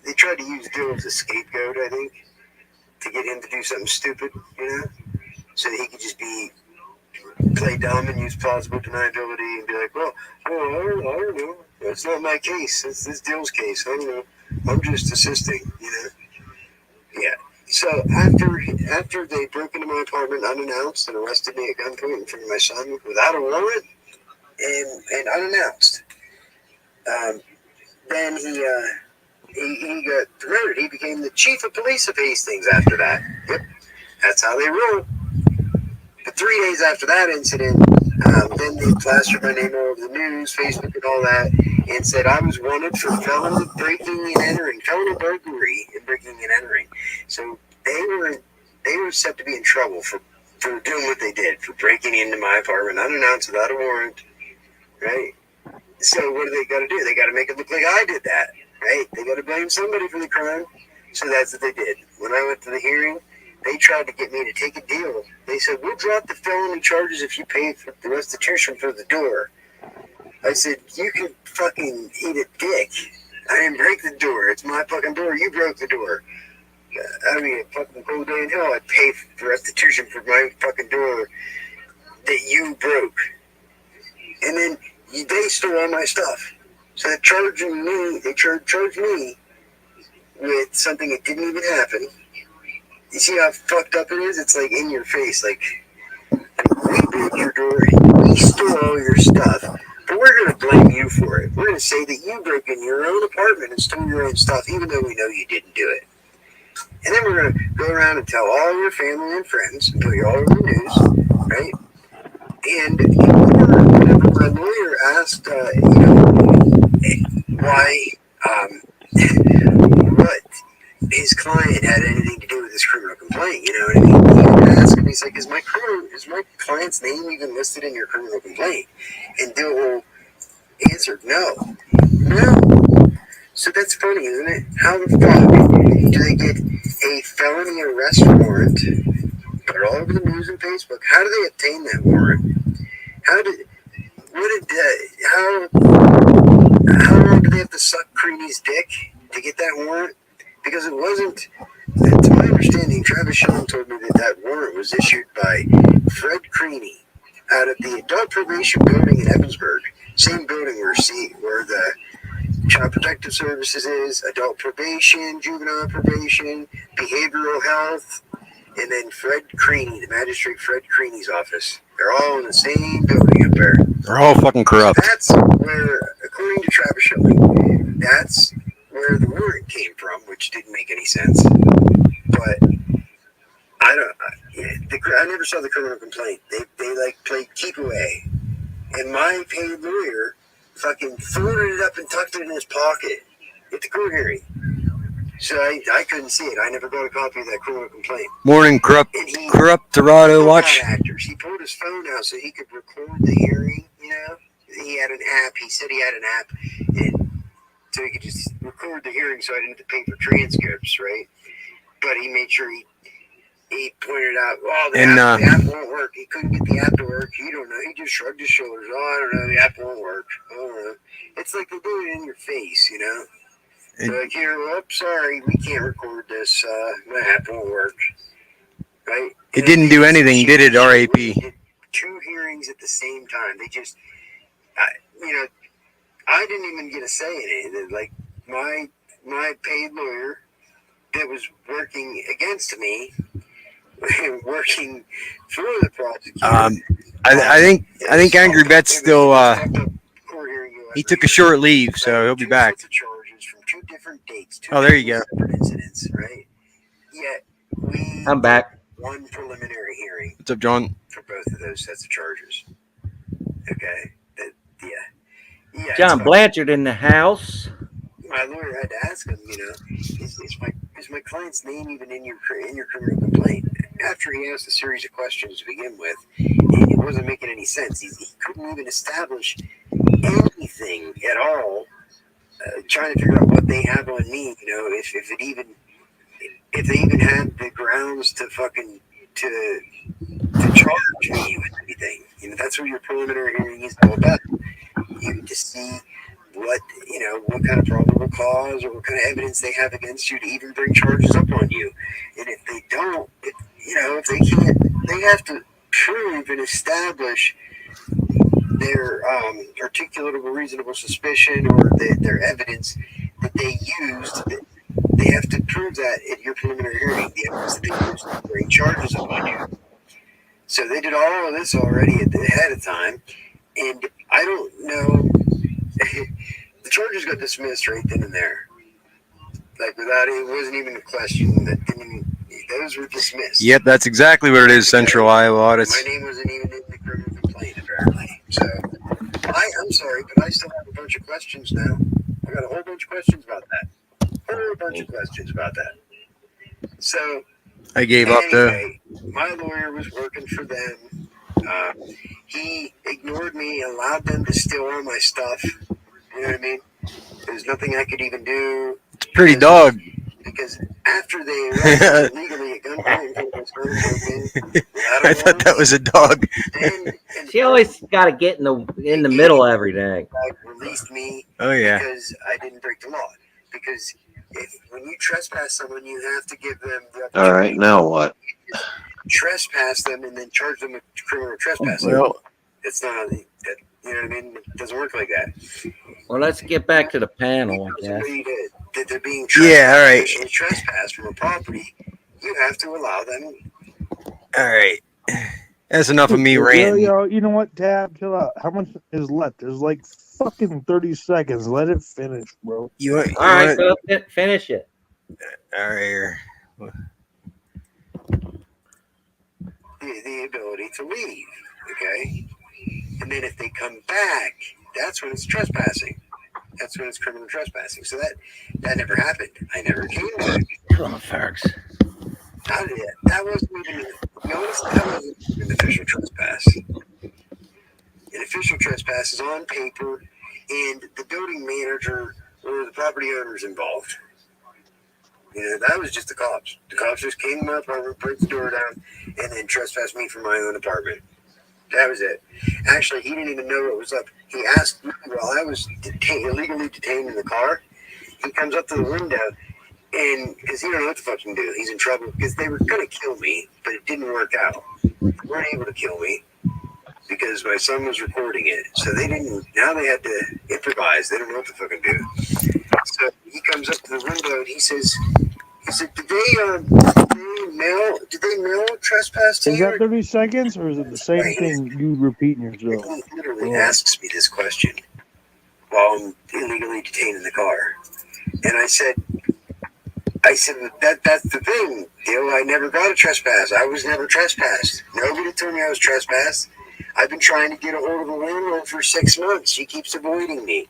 they tried to use Dill as a scapegoat, I think, to get him to do something stupid, so that he could just play dumb and use plausible deniability and be like, well, I don't know. It's not my case. It's Dill's case. I don't know. I'm just assisting, Yeah. So after they broke into my apartment unannounced and arrested me at gunpoint in front of my son without a warrant and unannounced, then he got promoted. He became the chief of police of Hastings after that. Yep. That's how they roll. But 3 days after that incident, then they plastered my name all over the news, Facebook and all that, and said I was wanted for felony breaking and entering, felony burglary and breaking and entering. So they were set to be in trouble for doing what they did, for breaking into my apartment unannounced without a warrant, right? So what do they got to do? They got to make it look like I did that, right? They got to blame somebody for the crime. So that's what they did. When I went to the hearing, they tried to get me to take a deal. They said, we'll drop the felony charges if you pay for the restitution for the door. I said, you can fucking eat a dick. I didn't break the door. It's my fucking door. You broke the door. I mean, a fucking cold day in hell, I'd pay for restitution for my fucking door that you broke. And then they stole all my stuff. So they're charging me, charged me with something that didn't even happen. You see how fucked up it is? It's like in your face, like, we broke your door, we stole all your stuff, but we're going to blame you for it. We're going to say that you broke in your own apartment and stole your own stuff, even though we know you didn't do it. And then we're going to go around and tell all your family and friends and put you all over the news, right? And whenever my lawyer asked, why, what his client had anything to do with this criminal complaint, you know what I mean? He would ask him, he's like, is my client's name even listed in your criminal complaint? And Dill answered, no. So that's funny, isn't it? How the fuck do they get a felony arrest warrant, put it all over the news and Facebook? How do they obtain that warrant? How long do they have to suck Creaney's dick to get that warrant? Because it wasn't, to my understanding, Travis Shulman told me that warrant was issued by Fred Creaney out of the adult probation building in Evansburg, same building where the Child Protective Services is, adult probation, juvenile probation, behavioral health, and then Fred Creaney, the magistrate Fred Creaney's office. They're all in the same building up there. They're all fucking corrupt. That's where, according to Travis Shulman, that's where the warrant came from, which didn't make any sense. But I never saw the criminal complaint. They like played keep away, and my paid lawyer fucking folded it up and tucked it in his pocket at the court hearing. So I couldn't see it. I never got a copy of that criminal complaint. Morning, corrupt Dorado watch. Actors. He pulled his phone out so he could record the hearing. You know, he had an app. He said he had an app, and so he could just record the hearing, so I didn't have to pay for transcripts, right? But he made sure he pointed out, the app won't work. He couldn't get the app to work. He don't know. He just shrugged his shoulders. I don't know. The app won't work. I don't know. It's like they do it in your face, you know. They're like, here, sorry, we can't record this. My app won't work. Right? It didn't do anything, did it, RAP? Did 2 hearings at the same time. They just, I didn't even get a say in it. Like, my paid lawyer that was working against me, working for the prosecutor. I think Angry Bet's still. He took a short leave, so he'll be back. From 2 different dates. Oh, there you go. Separate incidents, right? Yet I'm back. One preliminary hearing. What's up, John? For both of those sets of charges. Okay. Yeah. John Blanchard in the house. My lawyer had to ask him, is my client's name even in your criminal complaint? After he asked a series of questions to begin with, and it wasn't making any sense. He couldn't even establish anything at all. Trying to figure out what they have on me, if they even had the grounds to fucking to charge me with anything. That's what your preliminary hearing is all about. You to see what kind of probable cause or what kind of evidence they have against you to even bring charges up on you. And if they don't, if they can't, they have to prove and establish their articulable reasonable suspicion or their evidence that they used. They have to prove that at your preliminary hearing, the evidence that they used to bring charges upon you. So they did all of this already ahead of time, and I don't know. The charges got dismissed right then and there, like without it wasn't even a question. Those were dismissed. Yep, that's exactly what it is. Central Iowa audits. My name wasn't even in the criminal complaint, apparently. So I'm sorry, but I still have a bunch of questions now. I got a whole bunch of questions about that. So I gave up anyway, my lawyer was working for them. He ignored me, allowed them to steal all my stuff. You know what I mean? There's nothing I could even do. It's pretty dog. Because after they arrested me legally at gunpoint and was open, I thought that was a dog. She always got to get in the middle of everything. Released me. Oh yeah. Because I didn't break the law. Because when you trespass someone, you have to give them the opportunity. All right, now what? Trespass them and then charge them with criminal trespassing. Well, It's not, you know what I mean? It doesn't work like that. Well, let's get back to the panel, I guess. That they're being yeah, all right. officially trespassed from a property, you have to allow them. All right. That's enough of me ranting. Yo, you know what, Tab? Chill out. How much is left? There's like fucking 30 seconds. Let it finish, bro. All right, so finish it. All right. Here. The ability to leave, okay? And then if they come back, that's when it's trespassing. That's when it's criminal trespassing. So that never happened. I never came back. Come on, Fergs. That wasn't even, notice that wasn't an official trespass. An official trespass is on paper, and the building manager or the property owner's involved. You know, that was just the cops. The cops just came to my apartment, broke the door down, and then trespassed me from my own apartment. That was it. Actually, he didn't even know what was up. He asked me while I was illegally detained in the car. He comes up to the window, and because he don't know what the fuck he can do, he's in trouble because they were going to kill me, but it didn't work out. They weren't able to kill me because my son was recording it. So they didn't. Now they had to improvise. They don't know what to fucking do. So he comes up to the window and he said, did they mail trespass to Is you? that 30 seconds, or is it the same thing you repeating yourself? He literally asks me this question while I'm illegally detained in the car. And I said, that's the thing, Dale. I never got a trespass. I was never trespassed. Nobody told me I was trespassed. I've been trying to get a hold of the landlord for 6 months. She keeps avoiding me.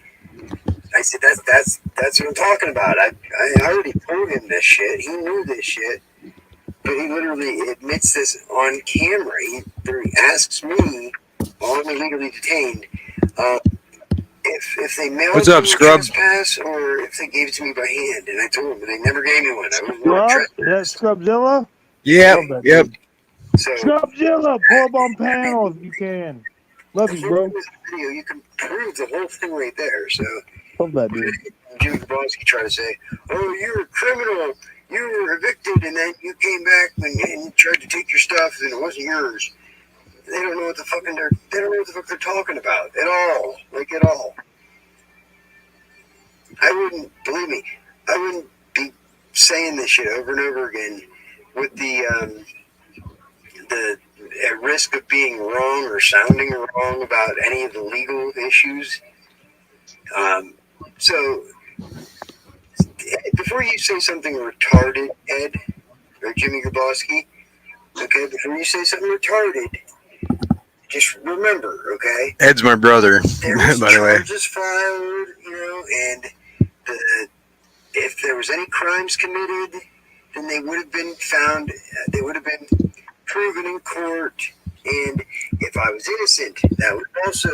I said, that's what I'm talking about. I already told him this shit. He knew this shit. But he literally admits this on camera. He asks me, while I'm illegally detained, if they mailed What's up, me Scrub? a trespass or if they gave it to me by hand. And I told him, but they never gave me one. I was Scrub? not Is that trespassed. Scrubzilla? Yep. Yep. So, Scrubzilla, pull up on panel if you can. Love you, bro. video, you can prove the whole thing right there. So, Love that, dude. Jimmy Grabowski tried to say, "Oh, you're a criminal. You were evicted, and then you came back and tried to take your stuff, and it wasn't yours." They don't know what the fuck they're talking about at all. Like at all. Believe me, I wouldn't be saying this shit over and over again with the at risk of being wrong or sounding wrong about any of the legal issues. So before you say something retarded, Ed or Jimmy Grabowski, okay, before you say something retarded, just remember, okay? Ed's my brother, There was by the way. charges filed, and if there was any crimes committed, then they would have been found. They would have been proven in court, and if I was innocent, that would also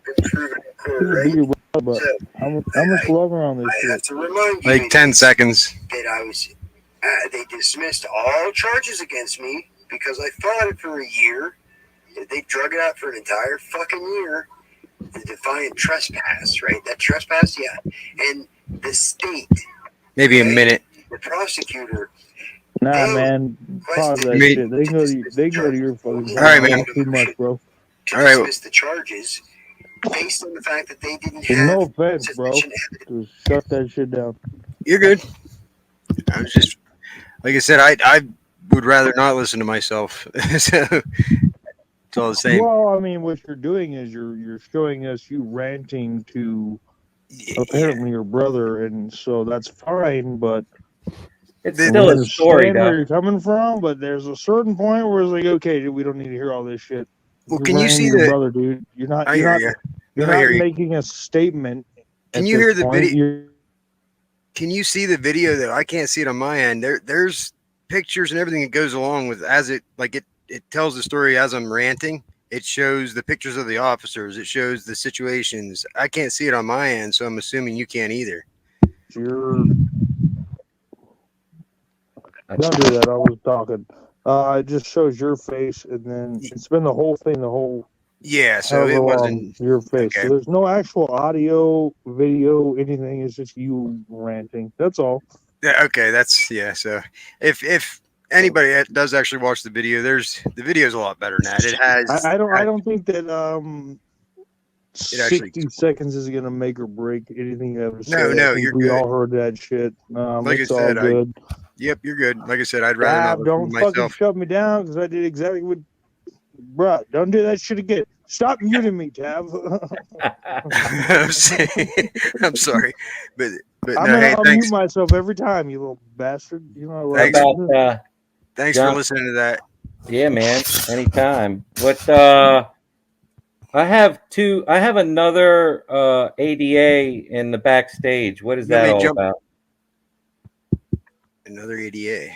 been proven in court, right? But So, how much longer on this I have shit? to remind you Like 10 seconds. that I was. They dismissed all charges against me because I fought it for a year. They drug it out for an entire fucking year. The defiant trespass, right? That trespass, yeah. And the state, Maybe a minute. the prosecutor. Nah, man. Pause that Me- shit. They go to your fucking. All right, man. Too much, bro. To All right. dismiss the charges based on the fact that they didn't And have no offense, bro. sufficient evidence. Just shut that shit down. You're good. I was just, like I said, I would rather not listen to myself. So it's all the same. Well, I mean, what you're doing is you're showing us you ranting to apparently your brother, and so that's fine. But It's I still a understand story, where though. you're coming from. But there's a certain point where it's like, okay, we don't need to hear all this shit. Well, You're can you ranting see your the? brother, dude? You're not. I You're hear not. you. You're I hear not you. making a statement. Can at you this hear the point. video? Can you see the video that I can't see it on my end? There's pictures and everything that goes along with it tells the story as I'm ranting. It shows the pictures of the officers. It shows the situations. I can't see it on my end, so I'm assuming you can't either. Don't do that. I was talking. It just shows your face, and then it's been the whole thing, the whole Yeah, so however it long wasn't your face. okay. So there's no actual audio, video, anything. It's just you ranting. That's all. Yeah, okay, that's yeah. So if anybody that does actually watch the video, the video's a lot better than that. It has I don't think that it actually 60 seconds is gonna make or break anything you ever say. no, I think you're we good. all heard that shit. Like I It's all said, good. yep, you're good. Like I said, I'd rather not Tab, listen to don't fucking myself. shut me down because I did exactly what. Bruh, don't do that shit again. Stop muting me, Tab. I'm sorry, but I'm no, gonna hey, unmute myself every time, you little bastard. You know what? Thanks. About thanks John- for listening to that. yeah, man. Anytime. What I have another ADA in the backstage. What is You want that me to all jump- about? Another ADA.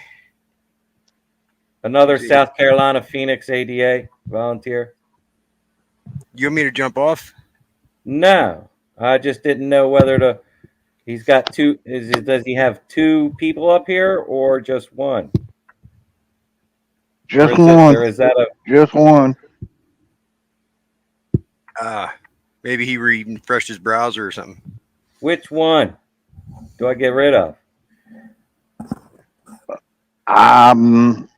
Another Yeah. South Carolina Phoenix ADA volunteer? You want me to jump off? No. I just didn't know whether to he's got two does he have two people up here or just one? Just Or one. is that a Just one. Maybe he refreshed his browser or something. which one do I get rid of? I'm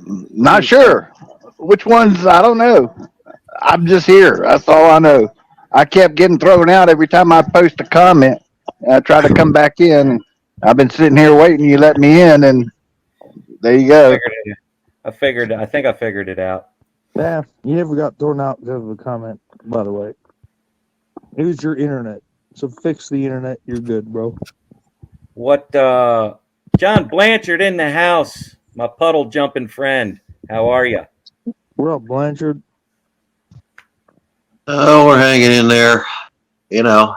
not sure. Which ones? I don't know. I'm just here. That's all I know. I kept getting thrown out every time I post a comment. I try to come back in. I've been sitting here waiting. You let me in, and there you go. I think I figured it out. Yeah, you never got thrown out because of a comment, by the way. It was your internet. So fix the internet. You're good, bro. What John Blanchard in the house, my puddle jumping friend. How are you? What up, Blanchard? Oh, we're hanging in there. You know,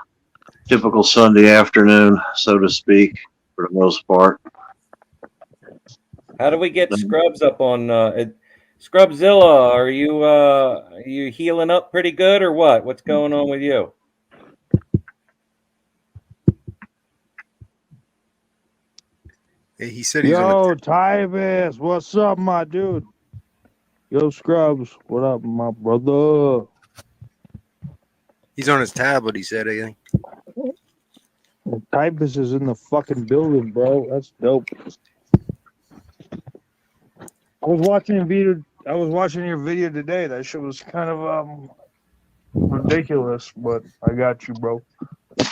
typical Sunday afternoon, so to speak, for the most part. How do we get Scrubs up on Scrubzilla? Are you healing up pretty good or what? What's going on with you? He said he's on Yo, Tybus, what's up, my dude? Yo, Scrubs, what up, my brother? he's on his tablet. He said, I think. Tybus is in the fucking building, bro. That's dope. I was watching your video today. That shit was kind of ridiculous, but I got you, bro. This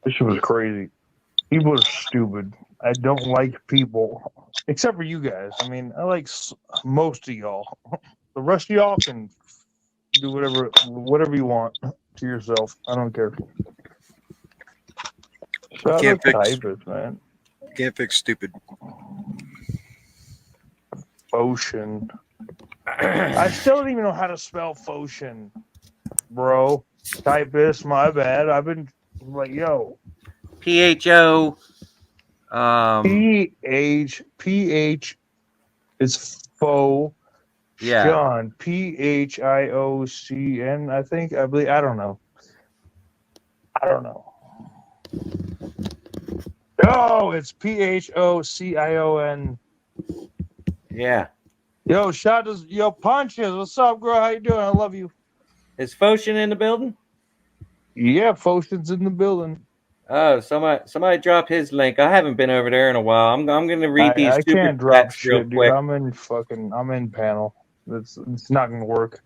shit was crazy. People are stupid. I don't like people, except for you guys. I mean, I like most of y'all. The rest of y'all can do whatever you want to yourself. I don't care. Shout Can't out to fix- Tybus, man. Can't fix stupid. Ocean. I still don't even know how to spell Foshin, bro. Typist, my bad. I've been like, yo. PHO. PH is faux. Yeah. Sean. PHIOCN, I think. I believe. I don't know. Oh, it's PHOCION. Yeah. Yo, shout out to yo Punches. What's up, girl? How you doing? I love you. Is Foshin in the building? Yeah, Foshin's in the building. Oh, somebody drop his link. I haven't been over there in a while. I'm gonna read these I super can't drop chats real shit, quick. dude. I'm in panel. It's not gonna work.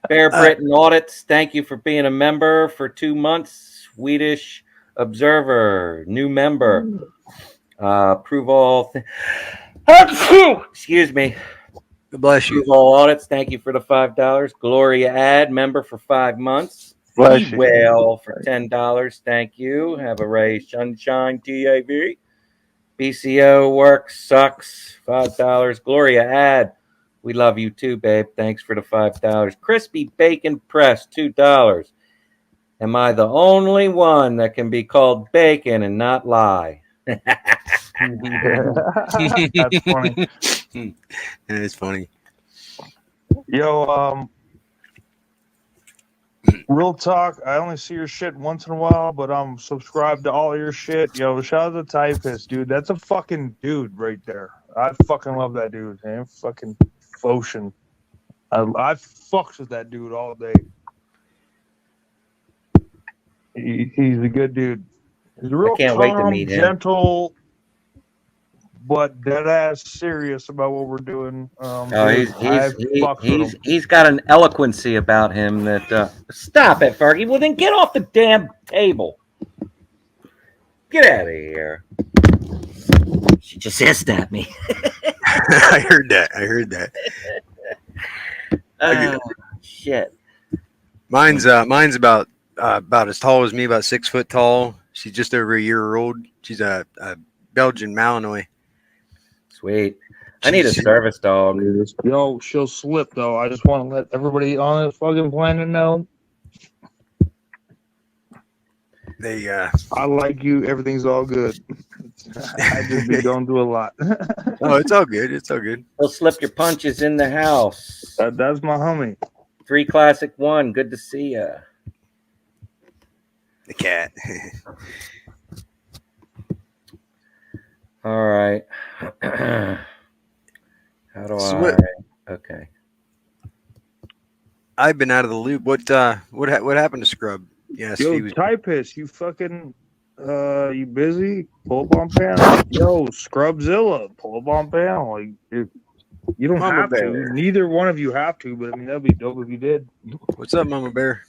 Bear Britain Audits, thank you for being a member for 2 months. Swedish Observer, new member. Approve all. Excuse me. God bless you. Approve all audits. Thank you for the $5. Gloria Ad, member for 5 months. Bless Be you. well for $10. Thank you. Have a ray sunshine TAV. BCO work sucks. $5. Gloria Ad. We love you too, babe. Thanks for the $5. Crispy Bacon Press, $2. Am I the only one that can be called bacon and not lie? That's funny. And it's funny. Yo, real talk. I only see your shit once in a while, but I'm subscribed to all your shit. Yo, shout out to Typist, dude. That's a fucking dude right there. I fucking love that dude, man. Fucking Foshin. I fucked with that dude all day. He's a good dude. He's real can't wait to calm, meet him. gentle, but dead ass serious about what we're doing. Oh, Dude, I fucks with him. he's got an eloquency about him that. Stop it, Fergie. Well, then get off the damn table. Get out of here. She just hissed at me. I heard that. Shit. Mine's about as tall as me, about 6 foot tall. She's just over a year old. She's a Belgian Malinois. Sweet. I need a service dog. Yo, she'll slip though. I just want to let everybody on this fucking planet know. They I like you. Everything's all good. I just be going through a lot. oh, it's all good. It's all good. He'll slip your punches in the house. That's my homie. 3 Classic 1. Good to see ya. The cat. All right. How do So Okay. I've been out of the loop. What happened to Scrub? Yes, Yo, he was. Typus, you fucking you busy? Pull up on panel. Yo, Scrubzilla, pull up on panel. Like you don't Mama have Bear. to. Neither one of you have to, but I mean that'd be dope if you did. What's up, Mama Bear?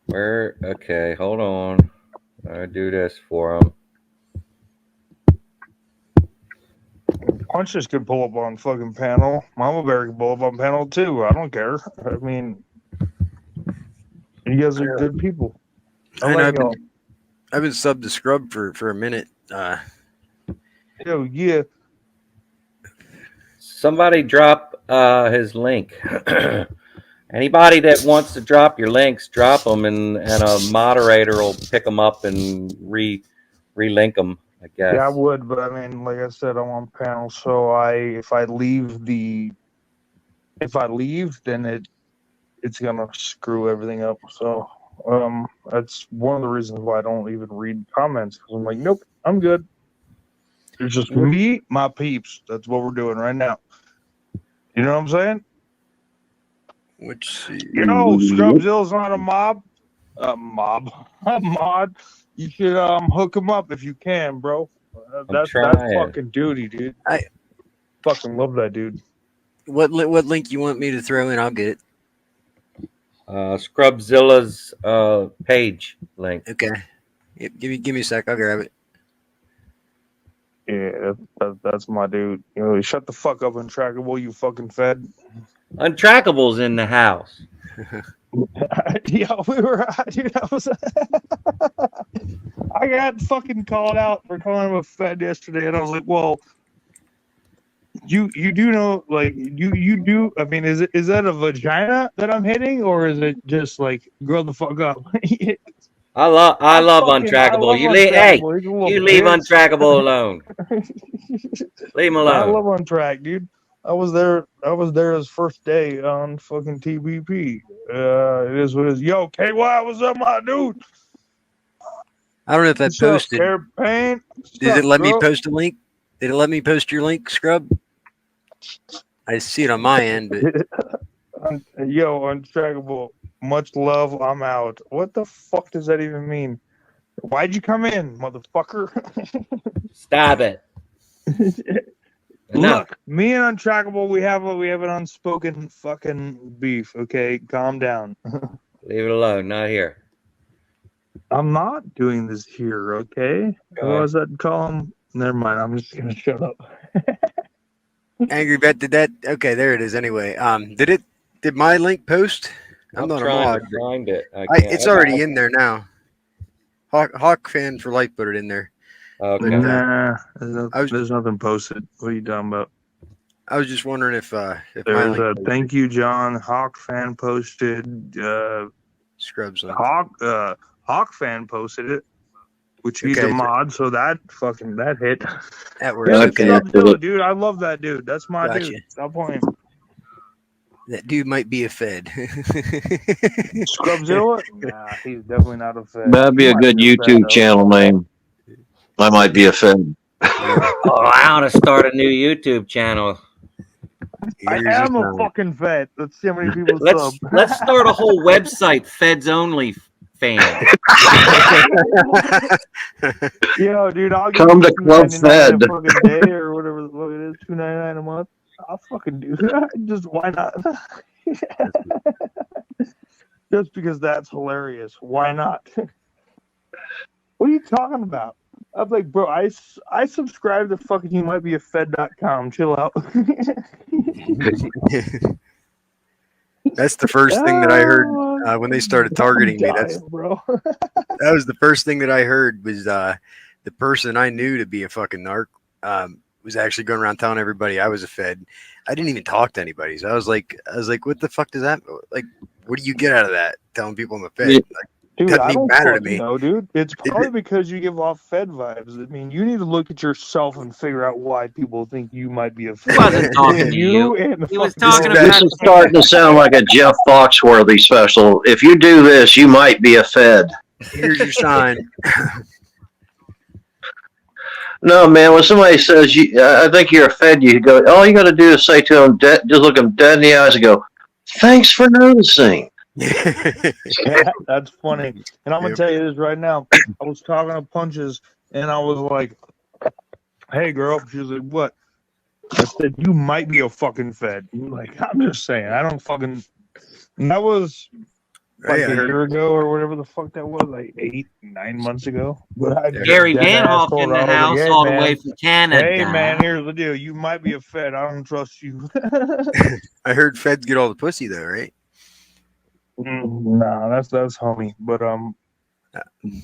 Where? Okay, hold on. I do this for him. Punches could pull up on fucking panel. Mama Bear can pull up on panel too. I don't care. I mean, you guys are good people. I know like y'all. I've been subbed to Scrub for a minute. Yo, yeah. Somebody drop his link. Anybody that wants to drop your links, drop them, and a moderator will pick them up and relink them. I guess. Yeah, I would, but I mean, like I said, I'm on panel, so if I leave, then it's gonna screw everything up. So that's one of the reasons why I don't even read comments, because I'm like, nope, I'm good. It's just me, my peeps. That's what we're doing right now. You know what I'm saying? Which Scrubzilla's not a mob. A mod. You should hook him up if you can, bro. That's fucking duty, dude. I fucking love that dude. What link you want me to throw in? I'll get it. Scrubzilla's page link. Okay. Yep, give me a sec. I'll grab it. Yeah, that's my dude. You know, shut the fuck up, Untrackable, you fucking fed. Untrackable's in the house. Yeah, dude, I got fucking called out for calling him a fed yesterday, and I was like, well, you do know, like, you do, I mean, is that a vagina that I'm hitting, or is it just like, grow the fuck up? I love Untrackable. You leave Untrackable alone. Leave him alone. I love Untrack, dude. I was there his first day on fucking TBP. It is what it is. Yo, KY, what's up, my dude? I don't know if that posted. Did it let me post a link? Did it let me post your link, Scrub? I see it on my end, but yo, Untrackable. Much love. I'm out. What the fuck does that even mean? Why'd you come in, motherfucker? Stop it. Look, me and Untrackable, we have an unspoken fucking beef. Okay, calm down. Leave it alone. Not here. I'm not doing this here. Okay. Otherwise, I'd call him. Never mind. I'm just gonna shut up. Angry Bet did that. Okay, there it is. Anyway, did my link post? I'm not a mod. To find it. It's already in there now. Hawk fan for life put it in there. Okay. Nah, there's nothing posted. What are you talking about? I was just wondering if there's a thank you, John. Hawk fan posted. Scrubs. Hawk fan posted it, which he's a mod, so that hit. That works. Yeah, okay. Dude, I love that dude. That's my dude. Stop playing. That dude might be a fed. Scrubzilla? Nah, he's definitely not a fed. That'd be a good YouTube channel name. I might be a fed. Oh, I want to start a new YouTube channel. I Here's your am a sign. fucking Fed. Let's see how many people Let's sub. start a whole website, Feds Only fans. Yo, dude, I'll give Come you to Club $2.99 Fed. a fucking day or whatever the fuck it is, $2.99 a month. I'll fucking do that. Just why not? Just because that's hilarious. Why not? What are you talking about? I'm like, bro, I subscribe to fucking you might be a Fed.com. Chill out. That's the first thing that I heard when they started I'm targeting me. dying, bro. That was the first thing that I heard was the person I knew to be a fucking narc was actually going around telling everybody I was a Fed. I didn't even talk to anybody. So I was like, what the fuck does that like? What do you get out of that? Telling people I'm a Fed? Yeah. Like, Dude, doesn't I even don't matter to fucking me. know, dude. It's probably because you give off Fed vibes. I mean, you need to look at yourself and figure out why people think you might be a He Fed. wasn't talking to you you. and the He was fucking talking world. This about is starting to sound like a Jeff Foxworthy special. If you do this, you might be a Fed. Here's your sign. No, man. When somebody says, "I think you're a Fed," you go, all you got to do is say to them, just look them dead in the eyes and go, "Thanks for noticing." Yeah, that's funny. And I'm gonna Yep. tell you this right now. I was talking to Punches, and I was like, "Hey, girl." She was like, "What?" I said, "You might be a fucking Fed." Like, I'm just saying, I don't fucking. And that was like Hey, I a heard year ago or whatever the fuck that was, like 8-9 months ago. But I Gary dead Van ass Hoff told in her, the I was like, house "Hey, all the man, way from Canada. hey, man, here's the deal. You might be a Fed. I don't trust you." I heard Feds get all the pussy though, right? Nah, that's homie. But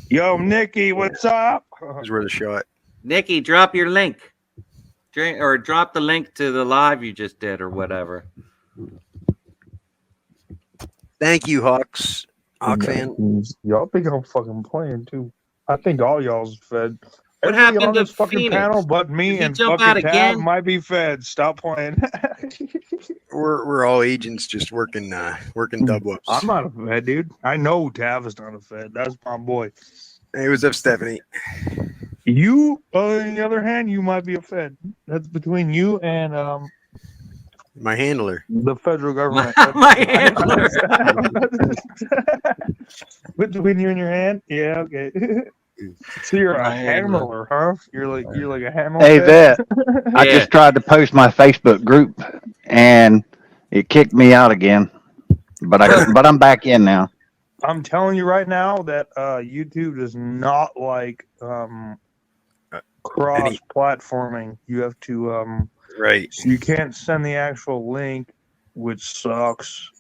yo, Nikki, what's up? Is worth a shot. Nikki, drop your link. Or drop the link to the live you just did or whatever. Thank you, Hawks. Hawk fan. Y'all think I'm fucking playing too. I think all y'all's Fed. What Everybody happened on to this fucking Phoenix? panel but me Did he and jump fucking out Tab again? might be Fed. Stop playing. We're all agents just working double ups. I'm not a Fed, dude. I know Tav is not a Fed. That's my boy. Hey, what's up, Stephanie? You, on the other hand, you might be a Fed. That's between you and My handler. the federal government. My handler. Between you and your hand? Yeah, okay. So you're My a handler. handler, huh? You're like a handler. Hey, Fed? Vet, I Yeah. just tried to post my Facebook group and it kicked me out again. But I'm back in now. I'm telling you right now that YouTube does not like cross-platforming. You have to Right. so you can't send the actual link, which sucks.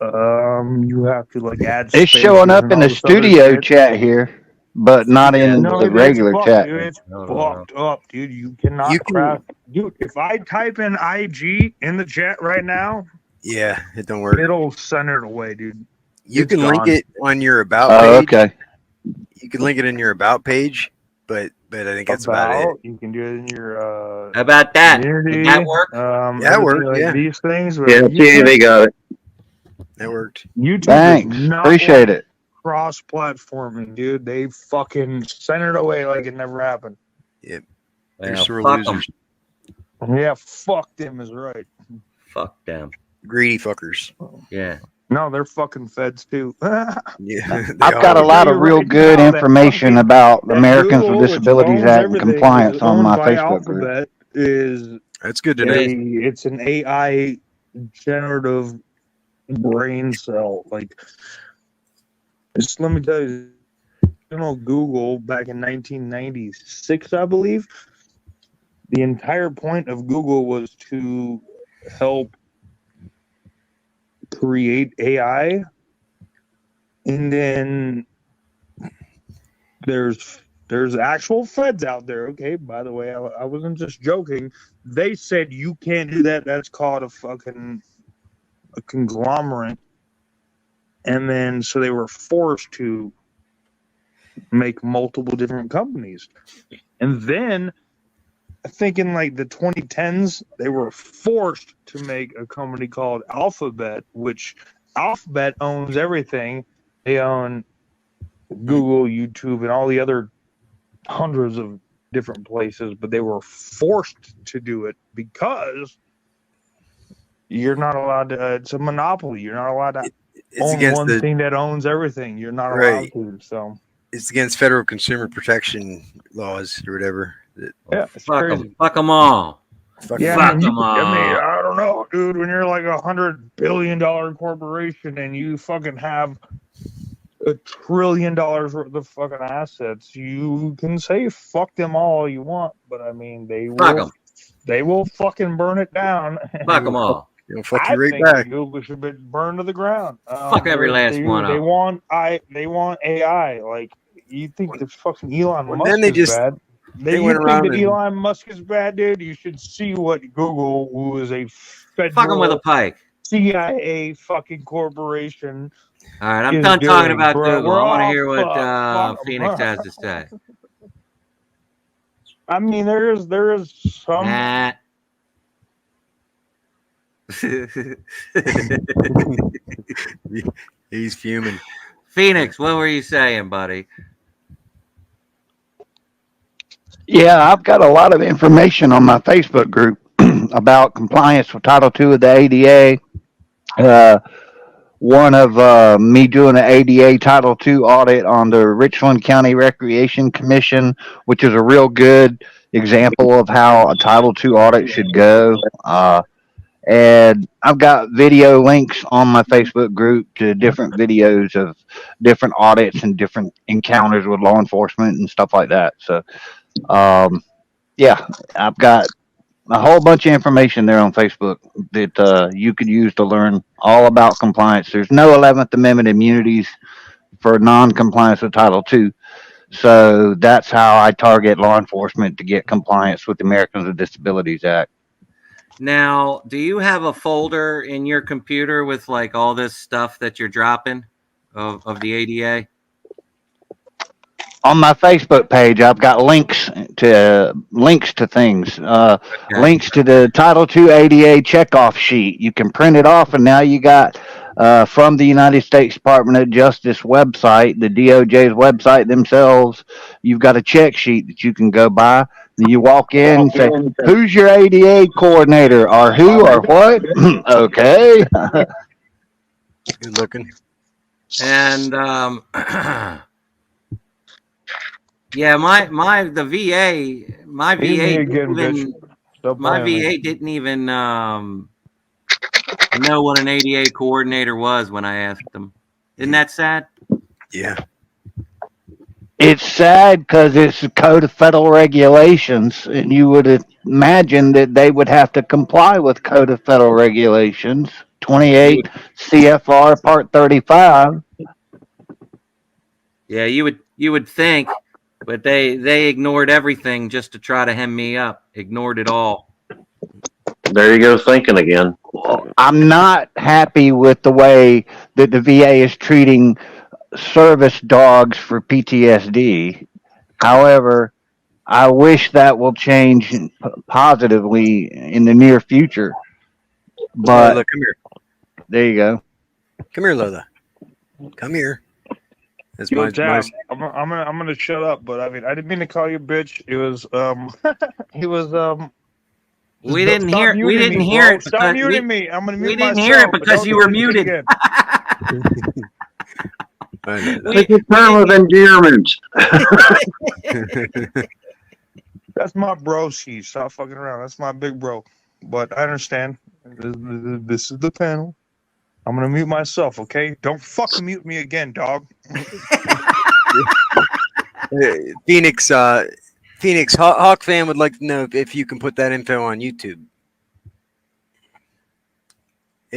You have to like add. It's showing spaces up and in all the this other studio shit. chat here, but not in No, the it's regular fucked, chat. dude. It's No. fucked up, dude. You cannot You can- craft. Dude, if I type in IG in the chat right now, Yeah, it don't work. it'll send it away, dude. You it's can link gone. it on your about Oh, page. okay. You can link it in your about page, but I think that's about it. You can do it in your How about that? community. Did that work? Yeah, it everything worked, like yeah. these things. But Yeah, TV got it. That worked. YouTube Thanks. does not Appreciate like it. cross-platforming, dude. They fucking send it away like it never happened. They're Well, sore fuck 'em. losers. Yeah, fuck them is right. Fuck them. Greedy fuckers. Yeah. No, they're fucking feds too. Yeah, they I've got are. a lot tell of you real right good now that information fucking- about that Americans Google, with which Disabilities owns Act and everything, compliance is on owned my by Facebook group. Alphabet. Is That's good to know. it's an AI generative brain cell. Like, just let me tell you, Google back in 1996, I believe. The entire point of Google was to help create AI, and then there's actual feds out there. Okay, by the way, I wasn't just joking. They said you can't do that. That's called a conglomerate. And then so they were forced to make multiple different companies. And then I think in like the 2010s, they were forced to make a company called Alphabet, which Alphabet owns everything. They own Google, YouTube, and all the other hundreds of different places, but they were forced to do it because you're not allowed to. It's a monopoly. You're not allowed to It's own against one the thing that owns everything. You're not right. allowed to. So It's against federal consumer protection laws or whatever. yeah, it's Fuck crazy. them. Fuck them all. Fucking Yeah, Fuck man. them I mean, all. I don't know, dude. When you're like $100 billion corporation and you fucking have $1 trillion worth of fucking assets, you can say fuck them all you want, but I mean, Fuck them. they will fucking burn it down. Fuck them all. It'll fuck I you right think back. Google should be burned to the ground. Fuck every last one They of 'em. want they want AI. Like you think the fucking Elon Well, Musk then they is just bad? they You went think around that and Elon Musk is bad, dude? You should see what Google, who is a Fuck them with a federal pike. CIA fucking corporation, All right, I'm is done talking doing, about bro. Google. We're I want to all hear what fucked. Fuck 'em. Phoenix has to say. I mean, there is some. Nah. he's fuming. Phoenix, what were you saying, buddy? Yeah, I've got a lot of information on my Facebook group about compliance with Title II of the ADA. One of me doing an ADA Title II audit on the Richland County Recreation Commission, which is a real good example of how a Title II audit should go. And I've got video links on my Facebook group to different videos of different audits and different encounters with law enforcement and stuff like that. So, yeah, I've got a whole bunch of information there on Facebook that you could use to learn all about compliance. There's no 11th Amendment immunities for non-compliance with Title II. So that's how I target law enforcement to get compliance with the Americans with Disabilities Act. Now, do you have a folder in your computer with like all this stuff that you're dropping of the ADA? On my Facebook page, I've got links to things, links to the Title II ADA checkoff sheet. You can print it off, and now you got from the United States Department of Justice website, the DOJ's website themselves. You've got a check sheet that you can go by. And you walk in and say, "Who's your ADA coordinator?" or "Who?" or "What?" Okay. Good looking. And yeah, the VA, my VA again, bitch. Stop my playing me. VA didn't even know what an ADA coordinator was when I asked them. Isn't that sad? Yeah. It's sad because it's a code of federal regulations, and you would imagine that they would have to comply with code of federal regulations, 28 CFR Part 35. Yeah, you would think, but they ignored everything just to try to hem me up. Ignored it all. There you go, thinking again. I'm not happy with the way that the VA is treating service dogs for PTSD. However, I wish that will change positively in the near future. But Lola, come here. there you go. Come here, Lola. Come here. That's Yo, my Tab, I'm gonna shut up, but I mean, I didn't mean to call you bitch. It was he was We didn't stop hear it. We muting didn't me, hear bro. it. Stop because muting me. I'm gonna mute we didn't myself. hear it but because don't you do were it muted. again. Take a term of endearment. That's my broski. Stop fucking around. That's my big bro. But I understand. This is the panel. I'm gonna mute myself, okay? Don't fucking mute me again, dog. Phoenix, Hawk fan would like to know if you can put that info on YouTube.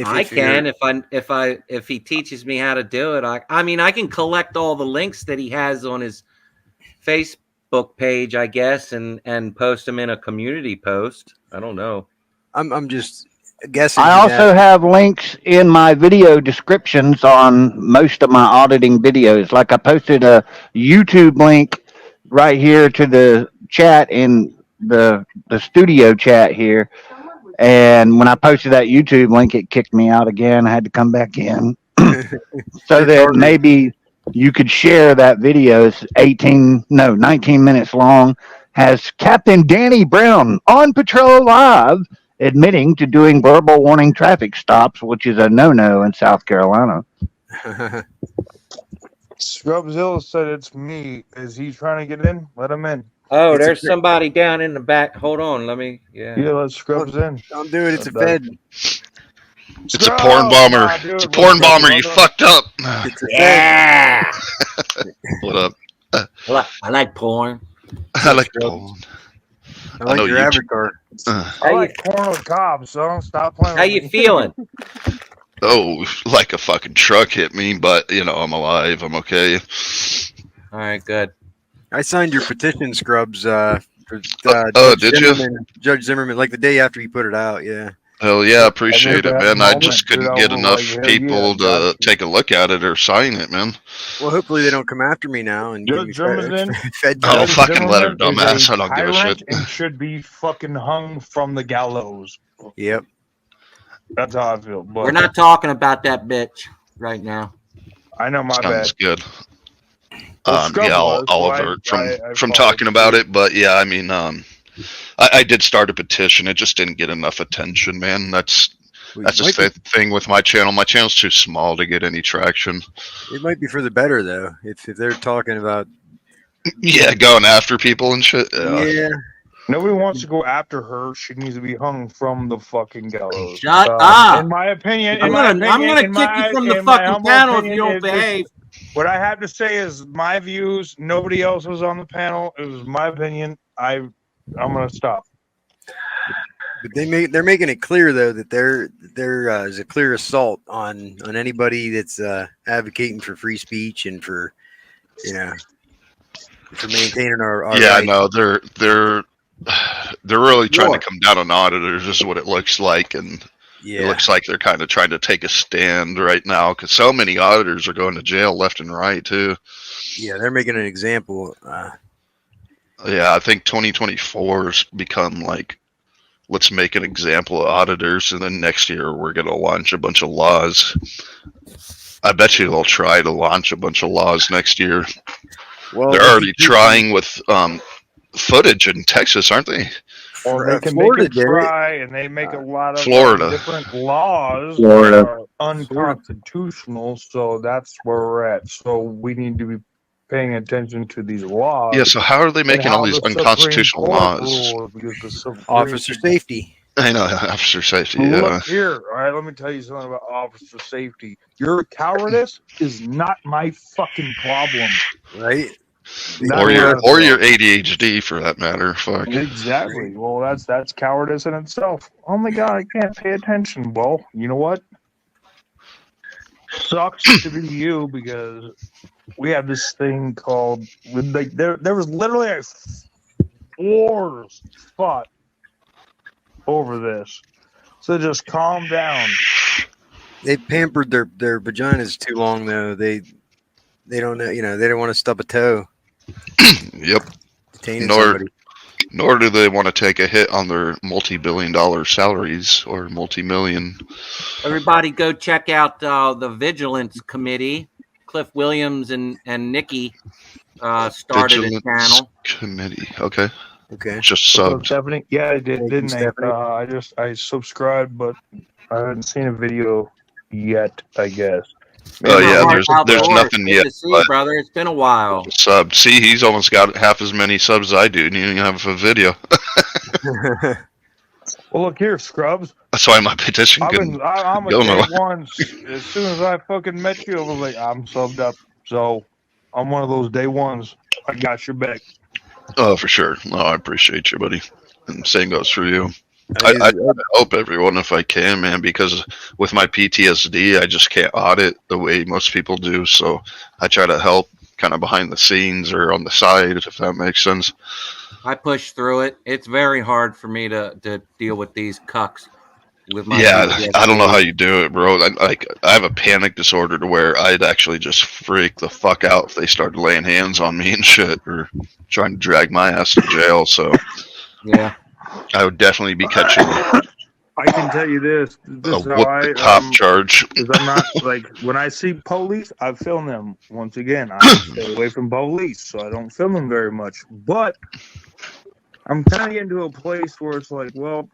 I can if he teaches me how to do it. I mean I can collect all the links that he has on his Facebook page, I guess, and post them in a community post. I don't know. I'm just guessing. I also have links in my video descriptions on most of my auditing videos. Like I posted a YouTube link right here to the chat in the studio chat here. And when I posted that YouTube link, it kicked me out again. I had to come back in. So that maybe you could share that video. It's 19 minutes long. Has Captain Danny Brown on patrol live admitting to doing verbal warning traffic stops, which is a no-no in South Carolina. Scrubzilla said it's me. Is he trying to get in? Let him in. Oh, It's a there's Fed. somebody down in the back. Hold on, let me. Yeah. Yeah, let Scrubs in. Don't do it. It's a Fed. It's a porn bomber. It's a porn bomber. You fucked up. It's a Yeah. What up? I like porn. I like porn. I like know your you- avatar. I like corn with cob, so stop playing. How with you me. feeling? Oh, like a fucking truck hit me, but you know I'm alive. I'm okay. All right, good. I signed your petition, Scrubs, for Did you? Judge Zimmerman, like the day after you put it out. Yeah. Hell yeah, appreciate it, that man. I moment, just dude, couldn't I get was enough like, hell people yeah, to got you. take a look at it or sign it, man. Well, hopefully they don't come after me now and give me Judge Zimmerman. fed Oh, Judge fucking let her, Zimmerman is dumbass. a I don't give a tyrant shit. and should be fucking hung from the gallows. Yep. That's how I feel. But We're not talking about that bitch right now. I know my bad. Sounds good. Well, Scrub Yeah, I'll was, so avert I from followed talking about suit. it, but yeah, I mean, I did start a petition. It just didn't get enough attention, man. That's just the thing with my channel. My channel's too small to get any traction. It might be for the better though, if they're talking about Yeah, going after people and shit. yeah. Nobody wants to go after her. She needs to be hung from the fucking gallows. Shut up. In my opinion, I'm gonna kick you from the fucking panel if you don't behave. What I have to say is my views. Nobody else was on the panel. It was my opinion. I'm gonna stop. But they're making it clear though that there is a clear assault on anybody that's advocating for free speech and for for maintaining our Yeah, rights. no, they're really trying to come down on auditors. Is what it looks like, and Yeah. it looks like they're kind of trying to take a stand right now because so many auditors are going to jail left and right too. Yeah, they're making an example. Yeah, I think 2024 has become like, let's make an example of auditors, and then next year we're going to launch a bunch of laws. I bet you they'll try to launch a bunch of laws next year. Well, They're already trying with footage in Texas, aren't they? Well, they can Florida make it did it. try, and they make a lot of Florida. different laws Florida. that are unconstitutional. So that's where we're at. So we need to be paying attention to these laws. Yeah, so how are they and making all how these the Supreme unconstitutional Court laws? rules, because the Supreme Officer safety. I know, officer safety, yeah. Look here, all right. Let me tell you something about officer safety. Your cowardice is not my fucking problem. Right? Or your ADHD for that matter. Fuck. Exactly. Well, that's cowardice in itself. Oh my god, I can't pay attention. Well, you know what? Sucks to be you because we have this thing called like there was literally a wars fought over this. So just calm down. They pampered their vaginas too long though. They don't know, they don't want to stub a toe. Yep. Detaining somebody. Nor do they want to take a hit on their multi-billion-dollar salaries or multi-million. Everybody go check out the Vigilance Committee. Cliff Williams and Nikki started a channel. Committee. Okay. Okay. Just So subbed. Stephanie, yeah, I did, Thank you, didn't Stephanie. I subscribed, but I haven't seen a video yet. I guess. Oh yeah, Mark there's Outdoors, nothing good yet. to see you, brother. It's been a while. Sub. See, he's almost got half as many subs as I do, and he didn't have a video. Well, look here, Scrubs. That's why my petition can I'm a go day nowhere. one. As soon as I fucking met you, I was like, I'm subbed up. So I'm one of those day ones. I got your back. Oh, for sure. No, I appreciate you, buddy. And same goes for you. I help everyone if I can, man, because with my PTSD, I just can't audit the way most people do. So I try to help kind of behind the scenes or on the side, if that makes sense. I push through it. It's very hard for me to deal with these cucks. With my Yeah, PTSD. I don't know how you do it, bro. I have a panic disorder to where I'd actually just freak the fuck out if they started laying hands on me and shit or trying to drag my ass to jail. So yeah, I would definitely be catching I can tell you this. This a is how whoop I the cop charge. Because I'm not like when I see police, I film them. Once again, I stay away from police, so I don't film them very much. But I'm kind of getting to a place where it's like, well,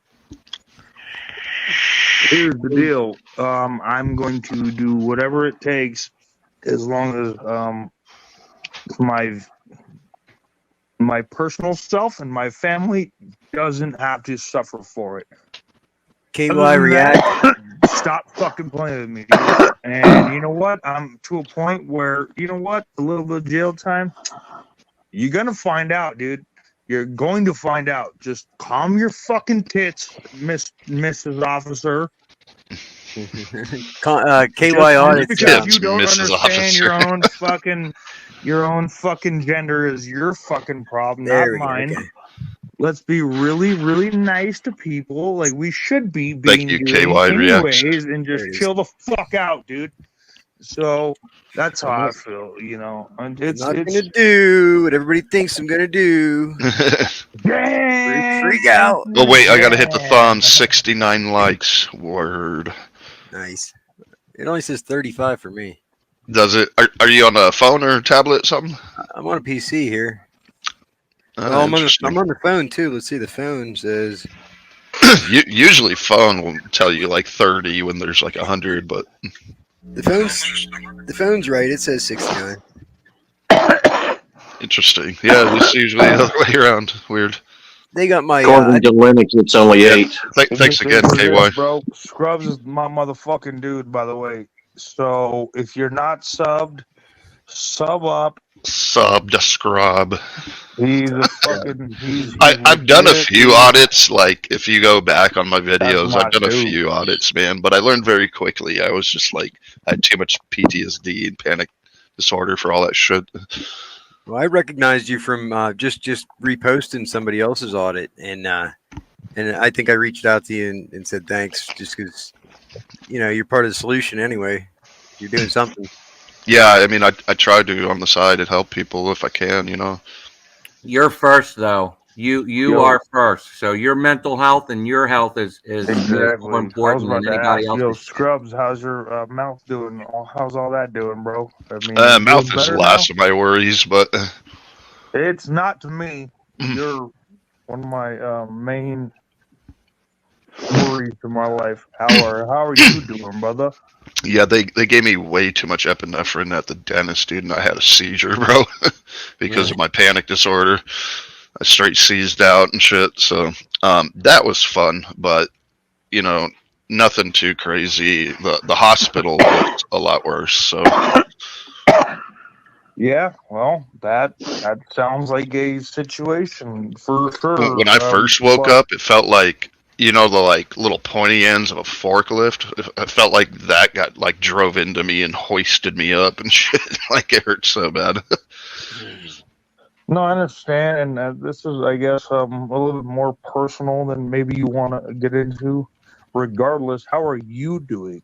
Here's the deal. I'm going to do whatever it takes, as long as my personal self and my family doesn't have to suffer for it. KY Other than React. that, stop fucking playing with me, dude. And you know what? I'm to a point where, you know what? A little bit of jail time. You're gonna find out, dude. You're going to find out. Just calm your fucking tits, Mrs. Officer. KY Just Audit because Tits, you don't Mrs. understand Officer. your own fucking gender is your fucking problem, There not we go. mine. Okay. Let's be really, really nice to people, like we should be Thank being you, doing KY anyways, Reacts. and There just it is. chill the fuck out, dude. So that's how I'm I not- feel, you know. And I'm it's not gonna do what everybody thinks I'm gonna do. Freak out. Oh wait, I gotta hit the thumb. 69 likes. Word. Nice. It only says 35 for me. Does it? Are you on a phone or tablet? Something? I'm on a PC here. Oh, Well, I'm interesting. on the phone too. Let's see. The phone says Usually, phone will tell you like 30 when there's like 100, but the phone's right. It says 69. interesting. Yeah, it's usually the other way around. Weird. They got my. According to Linux, it's only Yeah. 8. Thanks again, What it is, KY. bro. Scrubs is my motherfucking dude, by the way. So if you're not subbed, sub up. Sub to scrub. He's a fucking. He's I've done a legit, few dude. audits. Like if you go back on my videos, my I've done a dude. few audits, man. But I learned very quickly. I was just like, I had too much PTSD and panic disorder for all that shit. Well, I recognized you from just reposting somebody else's audit, and I think I reached out to you and said thanks, just because you're part of the solution anyway. You're doing something. Yeah, I mean, I try to on the side and help people if I can. You're first, though. You are first. So your mental health and your health is Exactly. more important than anybody else's. Scrubs, how's your mouth doing? How's all that doing, bro? I mean, Mouth feeling is the better last of my worries, but now? It's not to me. You're one of my main worries in my life. How are you doing, brother? yeah, they gave me way too much epinephrine at the dentist, dude, and I had a seizure, bro, because of my panic disorder. I straight seized out and shit. So that was fun, but nothing too crazy. The hospital was a lot worse. So Yeah, well, that sounds like a situation for sure. when I first woke up, it felt like the like little pointy ends of a forklift. It felt like that got like drove into me and hoisted me up and shit. Like it hurt so bad. No, I understand, and this is, I guess, a little bit more personal than maybe you want to get into. Regardless, how are you doing?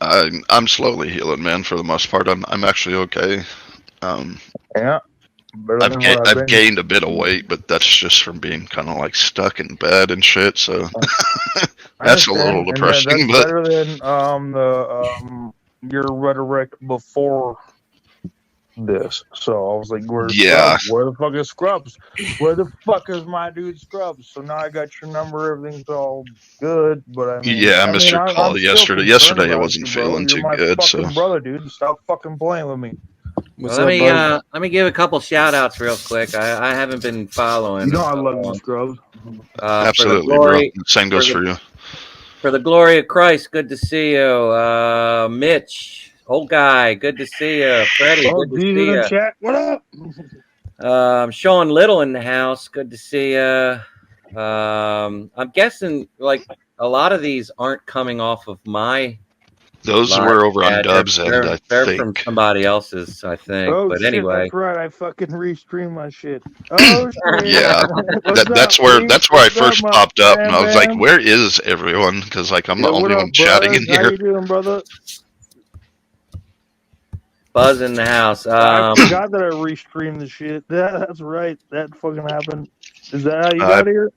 I'm slowly healing, man. For the most part, I'm actually okay. Yeah, I've gained a bit of weight, but that's just from being kind of like stuck in bed and shit. So that's a little depressing. That's better than your rhetoric before this. So I was like, where's Scrubs? Where the fuck is Scrubs? Where the fuck is my dude Scrubs? So now I got your number, everything's all good, but I mean, I missed your call yesterday. Yesterday I wasn't feeling too good. So brother, dude, stop fucking playing with me. Let me give a couple shout outs real quick. I haven't been following. You know I love you, Scrubs. Absolutely, bro. Same goes for you. For the glory of Christ, good to see you. Mitch, old guy, good to see you. Freddie, good to see you. Chat. What up? Sean Little in the house, good to see you. I'm guessing like a lot of these aren't coming off of my. Those were over on Dub's end, I they're think. from somebody else's, I think. Oh, but shit, anyway, that's right. I fucking restream my shit. Oh shit. Yeah, that's where I first popped up, and I was like, "Where is everyone?" Because like I'm the only one chatting in here. How you doing, brother? Buzz in the house. I forgot that I restreamed the shit. That's right. That fucking happened. Is that how you got here?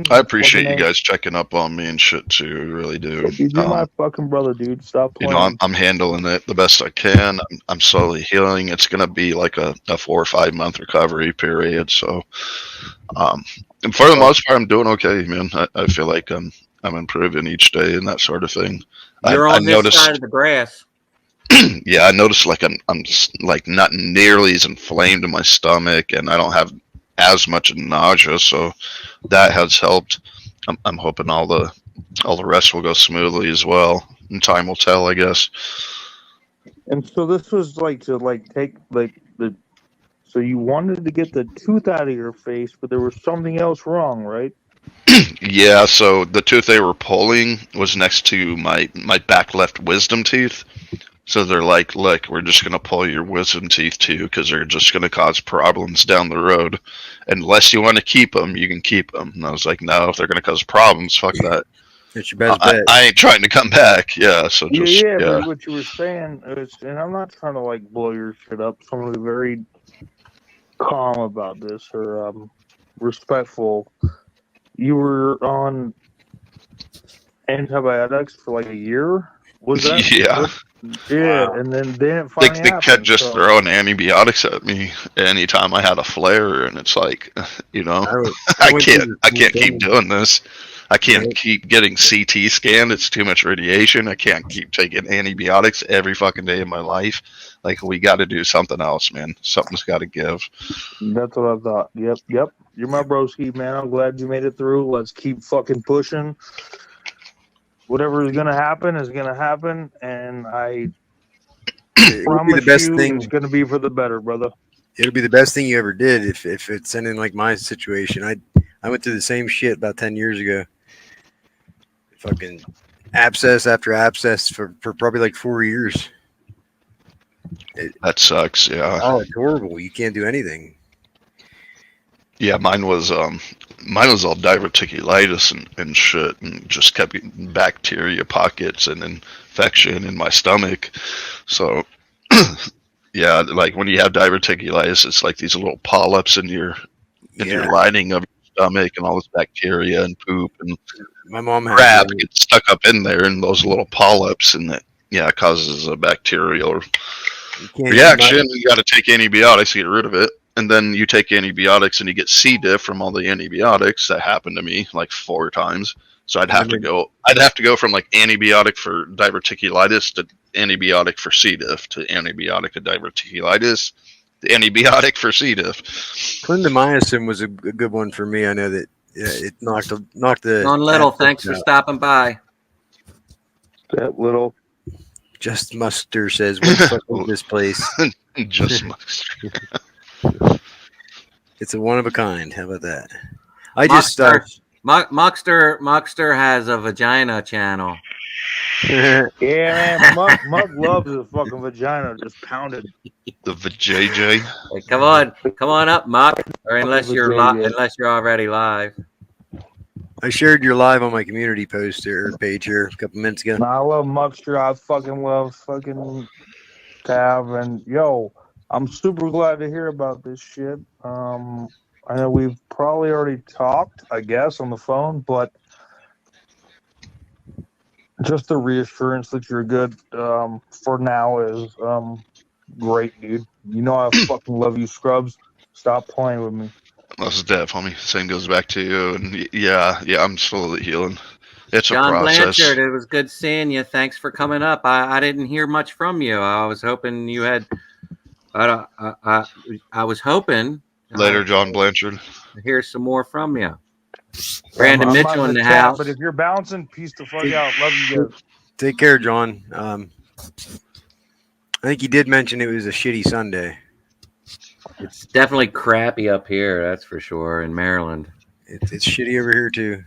I appreciate you guys checking up on me and shit too. I really do. You're my fucking brother, dude. Stop playing. I'm handling it the best I can. I'm slowly healing. It's gonna be like a 4 or 5 month recovery period. So, and for the most part, I'm doing okay, man. I feel like I'm I'm improving each day and that sort of thing. You're I on this noticed, side of the grass. yeah, I noticed like I'm like not nearly as inflamed in my stomach, and I don't have as much nausea, so that has helped. I'm hoping all the rest will go smoothly as well, and time will tell, I guess. And so this was like to like take like the. So you wanted to get the tooth out of your face, but there was something else wrong, right? Yeah, so the tooth they were pulling was next to my back left wisdom teeth. So they're like, look, we're just gonna pull your wisdom teeth too, because they're just gonna cause problems down the road. Unless you want to keep them, you can keep them. And I was like, no, if they're gonna cause problems, fuck that. That's your best bet. I ain't trying to come back. Yeah, so just Yeah, yeah. but what you were saying is, and I'm not trying to like blow your shit up. So I'm gonna be very calm about this or respectful. You were on antibiotics for like a year. Was that? Yeah. Yeah, Wow. and then it They finally kept happened. just So throwing antibiotics at me anytime I had a flare, and it's like, you know, I went through the I same can't keep thing. doing this. I can't Right. keep getting CT scanned. It's too much radiation. I can't keep taking antibiotics every fucking day of my life. Like, we got to do something else, man. Something's got to give. that's what I thought. Yep. You're my broski, man. I'm glad you made it through. Let's keep fucking pushing. Whatever is gonna happen is gonna happen, and I It'll be the promise best you it's thing. gonna be for the better, brother. It'll be the best thing you ever did if it's anything like my situation. I went through the same shit about 10 years ago. Fucking abscess after abscess for probably like 4 years. That sucks. Yeah. Oh, it's horrible. You can't do anything. Yeah, mine was all diverticulitis and shit, and just kept getting bacteria pockets and infection in my stomach. So, yeah, like when you have diverticulitis, it's like these little polyps in your Yeah. lining of your stomach, and all this bacteria and poop and My mom had crap gets stuck up in there, and those little polyps, and it causes a bacterial you can't reaction. You got to take antibiotics to get rid of it. And then you take antibiotics and you get C. diff from all the antibiotics. That happened to me like 4 times. So I'd have to go from like antibiotic for diverticulitis to antibiotic for C. diff to antibiotic to diverticulitis to antibiotic for C. diff. clindamycin was a good one for me. I know that it knocked the. John Little, abscess thanks for out. stopping by. That little. Just Muster says, "What the fuck is this place?" Just It's a one of a kind. How about that? Muckster has a vagina channel. Yeah, man. Muck loves his fucking vagina just pounded. the VJJ. Hey, come on up, Muck. Or unless you're already live. I shared your live on my community post or page here a couple minutes ago. I love Muckster. I fucking love fucking Tav, and yo, I'm super glad to hear about this shit. I know we've probably already talked, I guess, on the phone, but just the reassurance that you're good for now is great, dude. You know I fucking love you, Scrubs. Stop playing with me. That's Dev, homie. Same goes back to you. And yeah, I'm slowly healing. It's John a process. Blanchard, it was good seeing you. Thanks for coming up. I didn't hear much from you. I was hoping you had. I was hoping Later, John Blanchard. to hear some more from you. Brandon Mitchell in the chat, house. but if you're bouncing, peace the fuck out. Love you guys. Take care, John. I think he did mention it was a shitty Sunday. It's definitely crappy up here, that's for sure, in Maryland. It's shitty over here too.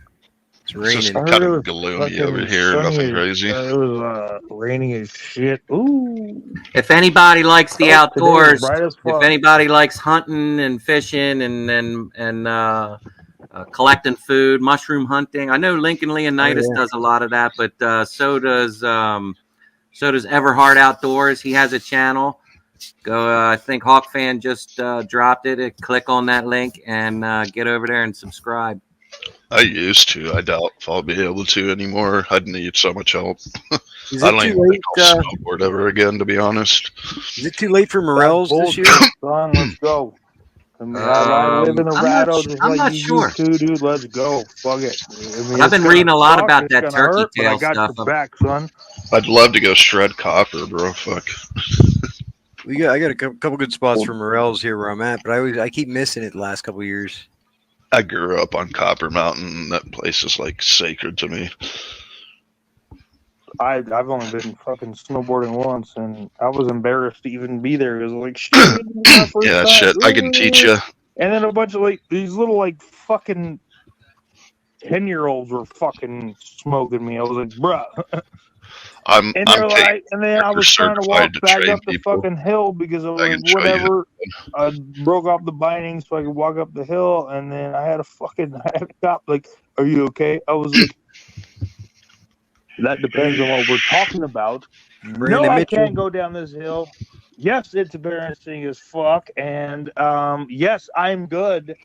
It's raining. Just kind of gloomy over here. Nothing crazy. It was raining as shit. Ooh. If anybody likes the outdoors, bright as fuck. if anybody likes hunting and fishing and collecting food, mushroom hunting, I know Lincoln Leonidas does a lot of that, but so does Everhard Outdoors. He has a channel. Go, I think Hawk Fan just dropped it. Click on that link and get over there and subscribe. I used to. I doubt if I'll be able to anymore. I'd need so much help. Is I it don't too even late? think I'll snowboard ever again, to be honest. Is it too late for Morels this year? Son, let's go. I mean, I live in a rattle just I'm like not you sure. do too, dude. Let's go. Fuck it. I mean, I've been it's reading a lot gonna about suck, that it's gonna turkey hurt, but I tail got stuff. your back, son. I'd love to go shred copper, bro. Fuck. I got a couple good spots for morels here where I'm at, but I keep missing it the last couple of years. I grew up on Copper Mountain. That place is like sacred to me. I've only been fucking snowboarding once, and I was embarrassed to even be there. It was like, shit, this is my first Yeah, time. shit. I can teach you. And then a bunch of like these little like fucking 10-year-olds were fucking smoking me. I was like, bruh. I'm And they're like, and then I was trying to walk certified to back train up the people. fucking hill because I was I like, can show you. whatever. I broke off the binding so I could walk up the hill, and then I had a cop like, "Are you okay?" I was like, "That depends on what we're talking about." Brandon No, I Mitchell. can't go down this hill. Yes, it's embarrassing as fuck, and yes, I'm good.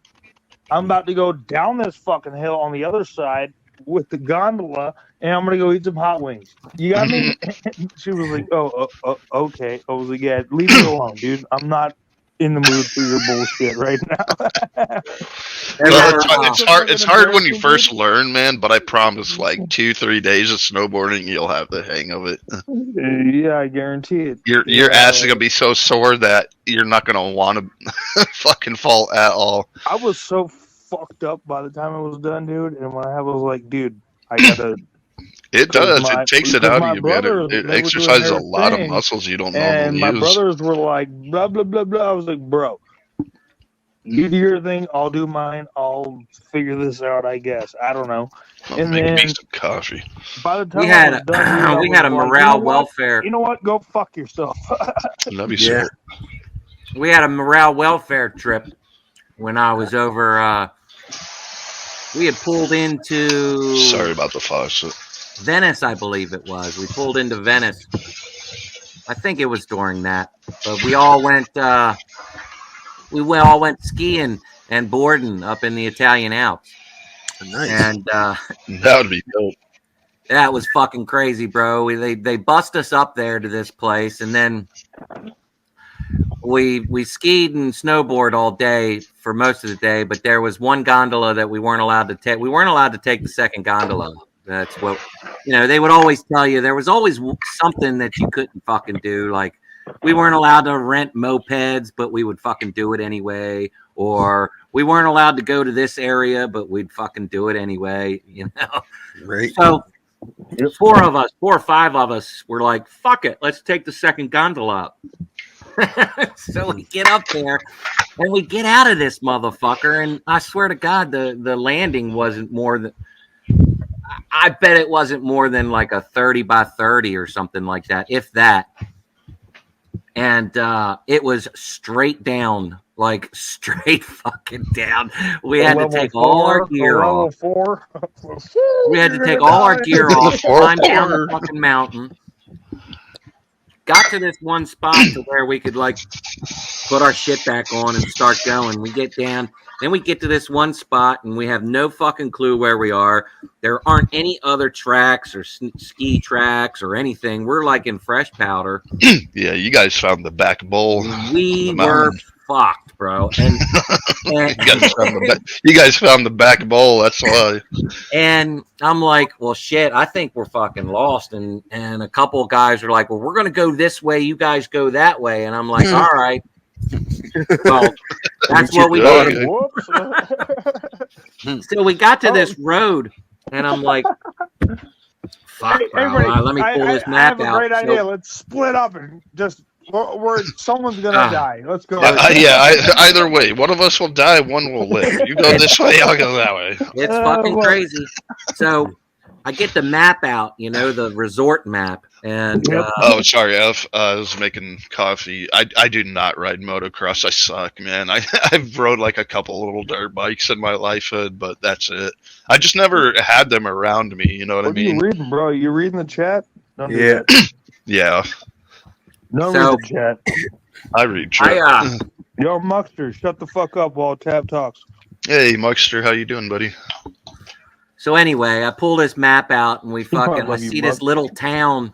I'm about to go down this fucking hill on the other side with the gondola, and I'm gonna go eat some hot wings. You got me? She was like, "Oh, okay." I was like, "Yeah, leave me alone, dude. I'm not in the mood for your bullshit right now." Well, it's hard. It's hard when you first learn, man. But I promise, like 2-3 days of snowboarding, you'll have the hang of it. Yeah, I guarantee it. Your ass is gonna be so sore that you're not gonna want to fucking fall at all. I was so fucked up by the time I was done, dude. And when I was like, dude, I gotta. It does. It takes it out of you, man. It exercises a lot of muscles you don't normally and my use. brothers were like, blah blah blah blah. I was like, bro, you do your thing, I'll do mine. I'll figure this out, I guess. I don't know. And then me some coffee. By the time We had I was done, dude, we had a morale welfare. You know what? Go fuck yourself. That'd be sick. We had a morale welfare trip when I was over. We had pulled into. Sorry about the faucet. Venice, I believe it was. We pulled into Venice. I think it was during that, but we all went. We all went skiing and boarding up in the Italian Alps. Nice. And that would be dope. That was fucking crazy, bro. They bust us up there to this place, and then we skied and snowboard all day for most of the day. But there was one gondola that we weren't allowed to take. We weren't allowed to take the second gondola. That's what they would always tell you. There was always something that you couldn't fucking do. Like we weren't allowed to rent mopeds, but we would fucking do it anyway. Or we weren't allowed to go to this area, but we'd fucking do it anyway. Right. So 4 or 5 of us were like, fuck it, let's take the second gondola up. So we get up there and we get out of this motherfucker, and I swear to God, the landing wasn't more than, I bet it wasn't more than like a 30 by 30 or something like that, if that. And it was straight down, like straight fucking down. We had to take all our gear off. We had to take all our gear off, climb down the fucking mountain. Got to this one spot to where we could like put our shit back on and start going. We get down, then we get to this one spot and we have no fucking clue where we are. There aren't any other tracks or ski tracks or anything. We're like in fresh powder. Yeah, you guys found the back bowl. We were fucked, bro. And you guys found the back bowl. That's why. And I'm like, well, shit, I think we're fucking lost. And a couple of guys are like, well, we're going to go this way. You guys go that way. And I'm like, all right. Well, that's what we did. So we got to this road, and I'm like, fuck, bro. Let me pull this map out. I have a great idea. Let's split up and just... someone's gonna die. Let's go. Either way, one of us will die, one will live. You go this way, I'll go that way. It's fucking crazy. So I get the map out, the resort map, and oh, sorry, I was making coffee. I do not ride motocross. I suck, man. I've rode like a couple little dirt bikes in my lifehood, but that's it. I just never had them around me. You know what I mean? What are you reading, bro? You reading the chat? Yeah. Yeah. No, read the chat. I read chat. Yo, Muckster, shut the fuck up while Tab talks. Hey, Muckster, how you doing, buddy? So anyway, I pull this map out and we fucking I see this little town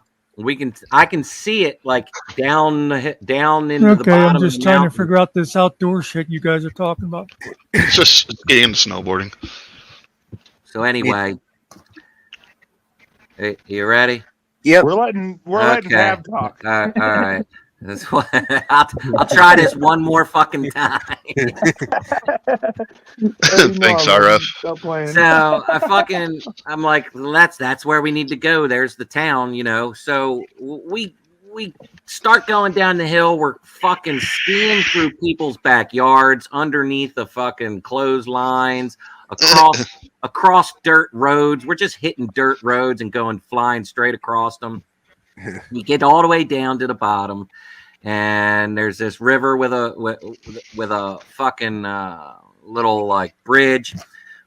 I can see it like down into the Okay, bottom I'm of just the trying to mountain. figure out this outdoor shit you guys are talking about. It's just skiing and snowboarding. So anyway, you ready? Yep. We're letting Okay. Tab talk. All right. That's what I'll try this one more fucking time. Thanks, RF. Stop playing. So I'm like, that's where we need to go. There's the town, you know. So we start going down the hill. We're fucking skiing through people's backyards, underneath the fucking clotheslines, across dirt roads. We're just hitting dirt roads and going flying straight across them. We get all the way down to the bottom, and there's this river with a fucking little like bridge.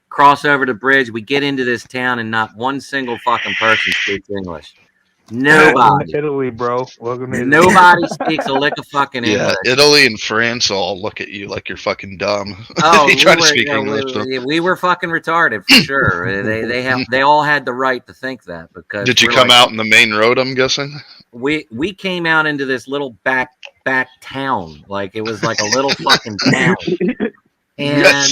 Cross over the bridge. We get into this town, and not one single fucking person speaks English. Nobody. Welcome to Italy, bro. Welcome to Italy. Nobody speaks a lick of fucking English. Yeah, Italy and France all look at you like you're fucking dumb. Oh, they try to speak English. We were fucking retarded for sure. They all had the right to think that because. Did you come out in the main road? I'm guessing. We came out into this little back town, like it was like a little fucking town. And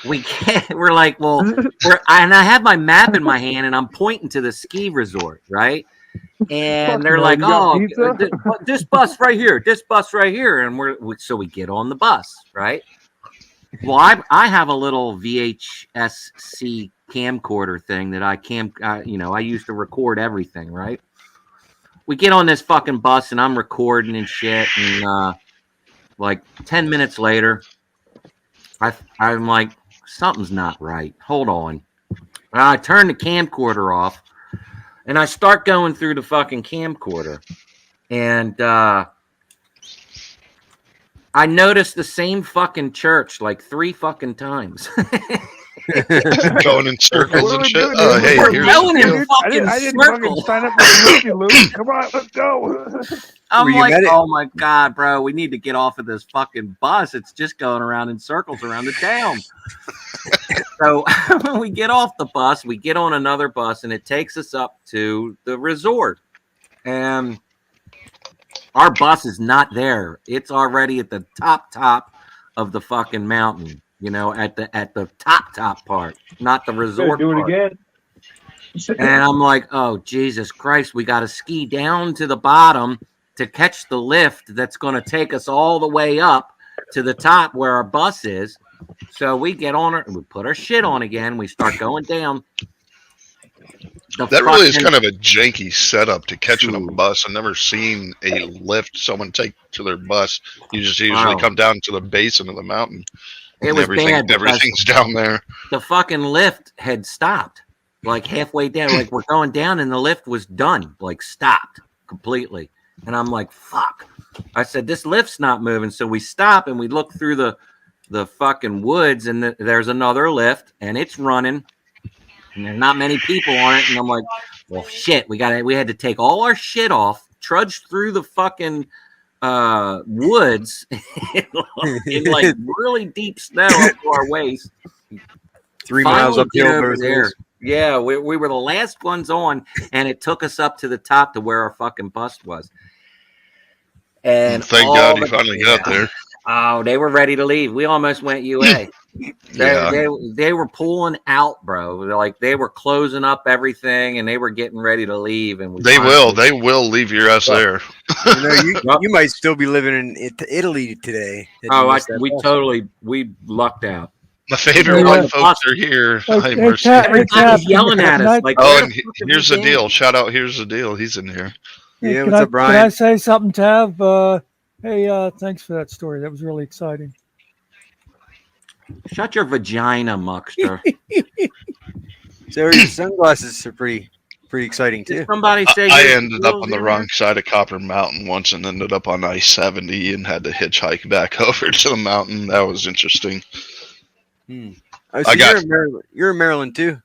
we're like, well, and I have my map in my hand, and I'm pointing to the ski resort, right? And they're like, oh, this bus right here, and so we get on the bus, right? Well, I have a little VHS-C camcorder thing that I used to record everything, right? We get on this fucking bus, and I'm recording and shit, and like 10 minutes later, I'm like, something's not right. Hold on. I turn the camcorder off, and I start going through the fucking camcorder. And I noticed the same fucking church like 3 fucking times. Going in circles and shit. Hey, we're going in fucking I didn't fucking sign up for the movie, Luke. Come on, let's go. I'm like, oh my God, bro, we need to get off of this fucking bus. It's just going around in circles around the town. So when we get off the bus, we get on another bus, and it takes us up to the resort. And our bus is not there. It's already at the top of the fucking mountain. You know, at the top part, not the resort. Do it again. And I'm like, oh Jesus Christ, we got to ski down to the bottom to catch the lift that's going to take us all the way up to the top where our bus is. So we get on it, and we put our shit on again. We start going down. That really is kind of a janky setup to catch on a bus. I've never seen a lift someone take to their bus. You just usually come down to the basin of the mountain. It was bad. Everything's down there. The fucking lift had stopped, like halfway down. Like we're going down, and the lift was done, like stopped completely. And I'm like, fuck. I said, this lift's not moving. So we stop, and we look through the fucking woods, and there's another lift, and it's running. And there's not many people on it. And I'm like, well, shit. We had to take all our shit off, trudge through the fucking woods in like really deep snow up to our waist. 3 miles uphill both there. Yeah, we were the last ones on, and it took us up to the top to where our fucking bus was. And thank God you finally got there. Oh, they were ready to leave. We almost went UA. They were pulling out, bro. Like they were closing up everything, and they were getting ready to leave. And they will leave your ass there. You might still be living in Italy today. We lucked out. My favorite white folks are here. Everybody's yelling at us. Like, and here's the deal. Shout out. Here's the deal. He's in here. Yeah, what's up, Brian? Can I say something, Tav? Hey, thanks for that story. That was really exciting. Shut your vagina, muckster. So your sunglasses are pretty exciting too. Did somebody say I ended up on the wrong side of Copper Mountain once, and ended up on I-70 and had to hitchhike back over to the mountain. That was interesting. Oh, so you're in Maryland too,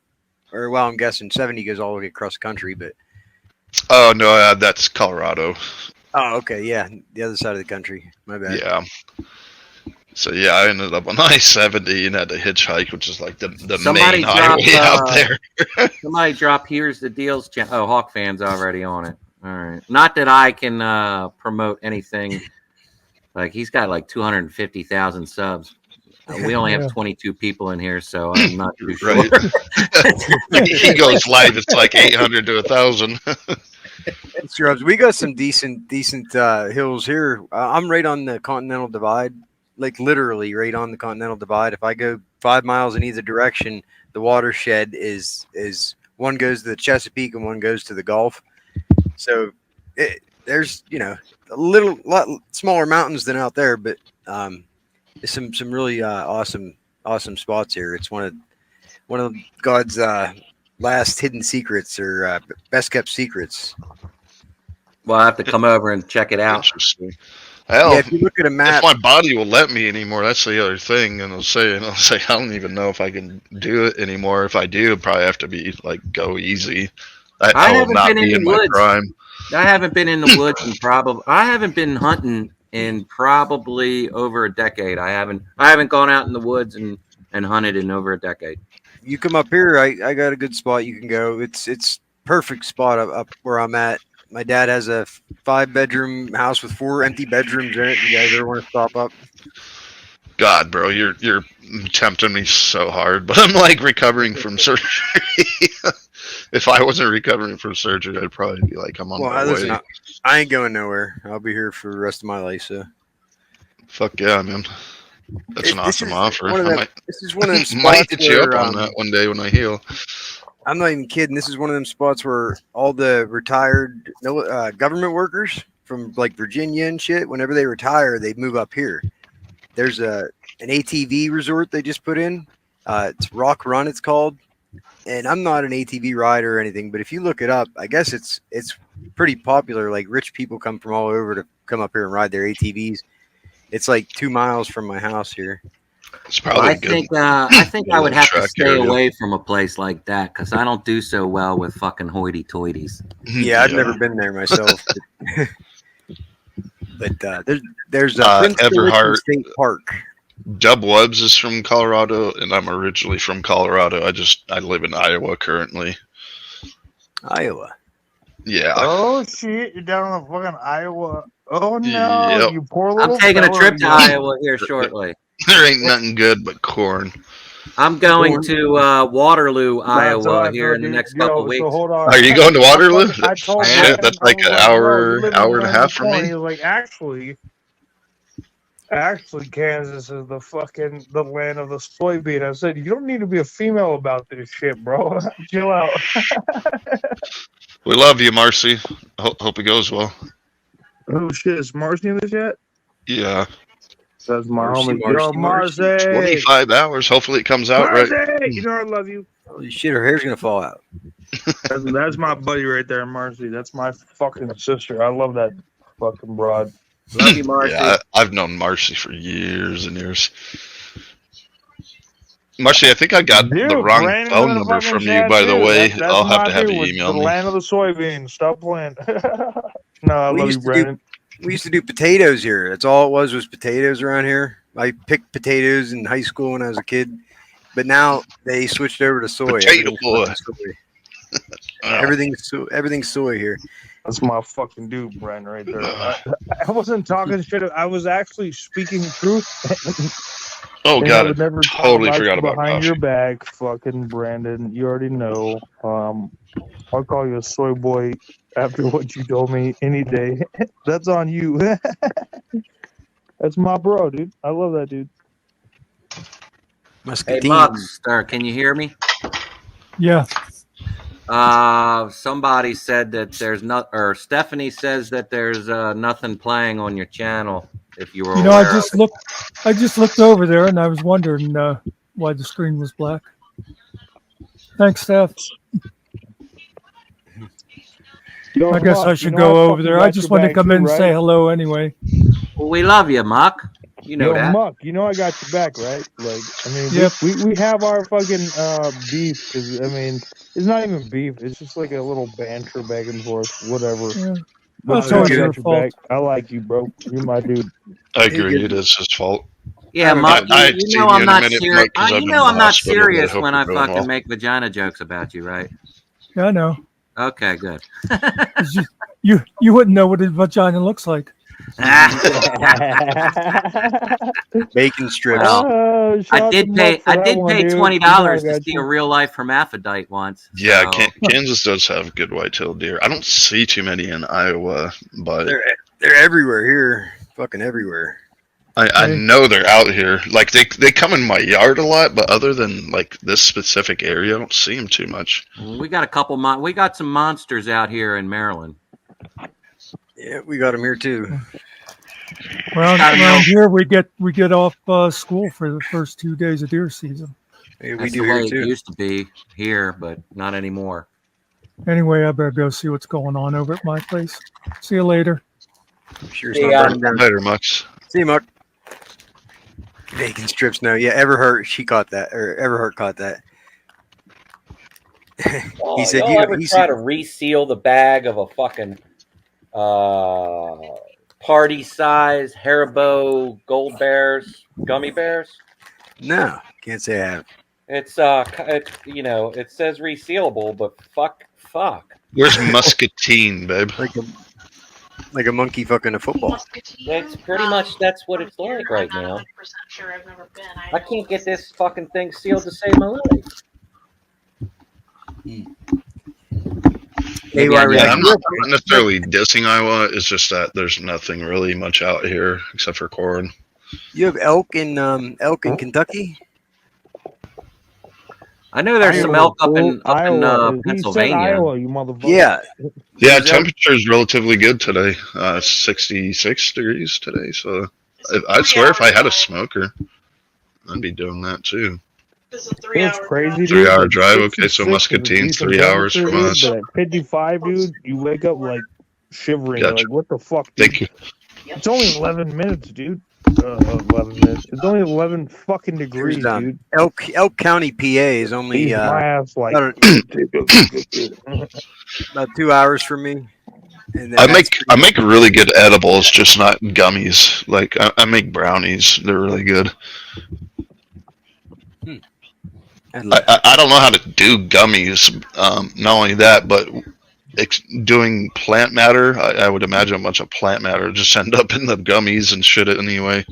or well, I'm guessing 70 goes all the way across the country, but. Oh no, that's Colorado. Oh, okay, yeah, the other side of the country. My bad. Yeah. So yeah, I ended up on I-70 and had to hitchhike, which is like the main highway out there. Somebody drop "Here's the Deals." Oh, Hawk fans already on it. All right. Not that I can promote anything. Like he's got like 250,000 subs. We only have 22 people in here, so I'm not too sure. Right. He goes live. It's like 800 to 1,000. Scrubs, we got some decent hills here. I'm right on the Continental Divide, like literally right on the Continental Divide. If I go 5 miles in either direction, the watershed is one goes to the Chesapeake and one goes to the Gulf. So there's a lot smaller mountains than out there, but there's some really awesome spots here. It's one of God's last hidden secrets or best kept secrets. Well, I have to come over and check it out. Interesting. Hell, yeah, if you look at a map, if my body will let me anymore, that's the other thing. And I'll say, I don't even know if I can do it anymore. If I do, it'd probably have to be like go easy. I will not be in my prime. I haven't been in the woods I haven't been hunting in probably over a decade. I haven't gone out in the woods and hunted in over a decade. You come up here, I got a good spot you can go. It's perfect spot up where I'm at. My dad has a 5-bedroom house with 4 empty bedrooms in it. You guys ever want to stop up? God, bro, you're tempting me so hard, but I'm like recovering from surgery. If I wasn't recovering from surgery, I'd probably be like, I'm on my way. I ain't going nowhere. I'll be here for the rest of my life. So, fuck yeah, man. That's an awesome offer. This is one of them spots might hit you up on that one day when I heal. I'm not even kidding. This is one of them spots where all the retired government workers from like Virginia and shit, whenever they retire, they move up here. There's an ATV resort they just put in. It's Rock Run, it's called. And I'm not an ATV rider or anything, but if you look it up, I guess it's pretty popular. Like rich people come from all over to come up here and ride their ATVs. It's like 2 miles from my house here. It's probably I think I would have to stay away from a place like that because I don't do so well with fucking hoity-toities. Yeah, I've never been there myself. But there's Everhart State Park. Dub Wubbs is from Colorado, and I'm originally from Colorado. I live in Iowa currently. Iowa. Yeah. Oh shit! You're down in the fucking Iowa. Oh no! Yep. You poor little. I'm taking a trip to Iowa here shortly. There ain't nothing good but corn. I'm going to Waterloo, Iowa here in the next couple of weeks. So hold on. Are you going to Waterloo? I told Shit, that's like an hour and a half from me. He was like, actually, Kansas is the land of the soybean. I said, you don't need to be a female about this shit, bro. Chill out. We love you, Marcy. Hope it goes well. Oh shit, is Marcy in this yet? Yeah. That's my homie. Yo, Marcy. 25 hours. Hopefully it comes out Marcy! right. You know I love you. Holy shit, her hair's gonna fall out. That's my buddy right there, Marcy. That's my fucking sister. I love that fucking broad. Love you, Marcy. Yeah, I've known Marcy for years and years. Marcy, I think I got the wrong Brandon phone number from you, by the way. I'll have to have you email me. The land of the soybeans. Stop playing. No, I love you, Brandon. We used to do potatoes here. That's all it was potatoes around here. I picked potatoes in high school when I was a kid, but now they switched over to soy. Potato boy. Everything's soy here. That's my fucking dude, Brandon, right there. I wasn't talking shit. I was actually speaking truth. Oh and god, I would never totally forgot about behind coffee. your back, fucking Brandon. You already know. I'll call you a soy boy after what you told me any day. That's on you. That's my bro, dude. I love that dude. Hey, Mockstar, can you hear me? Yeah. Somebody said that there's not, or Stephanie says that there's nothing playing on your channel. If you were, I just looked over there and I was wondering why the screen was black. Thanks, Steph. I guess I should go over there. I just wanted to come in and say hello anyway. Well, we love you, Muck. You know that. Muck, you know I got your back, right? Like, I mean, yep. we have our fucking beef. Cause, I mean, it's not even beef. It's just like a little banter back and forth, whatever. Yeah. That's always your fault. Back. I like you, bro. You're my dude. I agree. It is his fault. Yeah, Muck, you know I'm not serious. You know I'm not serious when I fucking make vagina jokes about you, right? Yeah, I know. Okay, good. You wouldn't know what a vagina looks like. Bacon strips. Well, shout out I did to pay. Mutt for I that did one, pay dude. $20 You know I to got see you. a real life hermaphrodite once. Yeah, so- Kansas does have good white-tailed deer. I don't see too many in Iowa, but They're everywhere here. Fucking everywhere. I know they're out here. Like they come in my yard a lot, but other than like this specific area, I don't see them too much. We got a couple. We got some monsters out here in Maryland. Yeah, we got them here too. Around here, we get off school for the first 2 days of deer season. Yeah, we That's do the here way too. it used to be here, but not anymore. Anyway, I better go see what's going on over at my place. See you later. Sure, See it's ya. not burning down. Later, Mux. See you, Mark. Bacon strips. No, yeah, she caught that, or Everhart caught that. Oh, He said, y'all "You." ever He try said, to reseal the bag of a fucking party size Haribo Gold Bears gummy bears? "No, can't say I have." It's it says resealable, but fuck. Where's Muscatine, babe? Like a monkey fucking a football. It's pretty much that's what it's like right now. I can't get this fucking thing sealed to save my life. Hey, Yeah, I'm not necessarily dissing Iowa. It's just that there's nothing really much out here except for corn. You have elk in Kentucky? I know there's some elk up in Iowa. He said Pennsylvania. Iowa, you motherfucker. Yeah. Yeah, temperature is relatively good today. 66 degrees today. So I'd swear if I had a smoker, I'd be doing that too. It's crazy, dude. 3 hour Like, drive. Okay, 66 so is a Muscatine's decent 3 hours temperature, from dude, us. But at 55, dude, you wake up like shivering. Gotcha. Like, what the fuck? Dude? Thank you. It's only 11 minutes, dude. 11 minutes. It's only 11 fucking degrees, dude. Elk County, PA is only Leave my ass like about 2 hours from me. And then I make really good edibles, just not gummies. Like I make brownies; they're really good. I don't know how to do gummies. Not only that, but doing plant matter. I would imagine a bunch of plant matter just end up in the gummies and shit it anyway.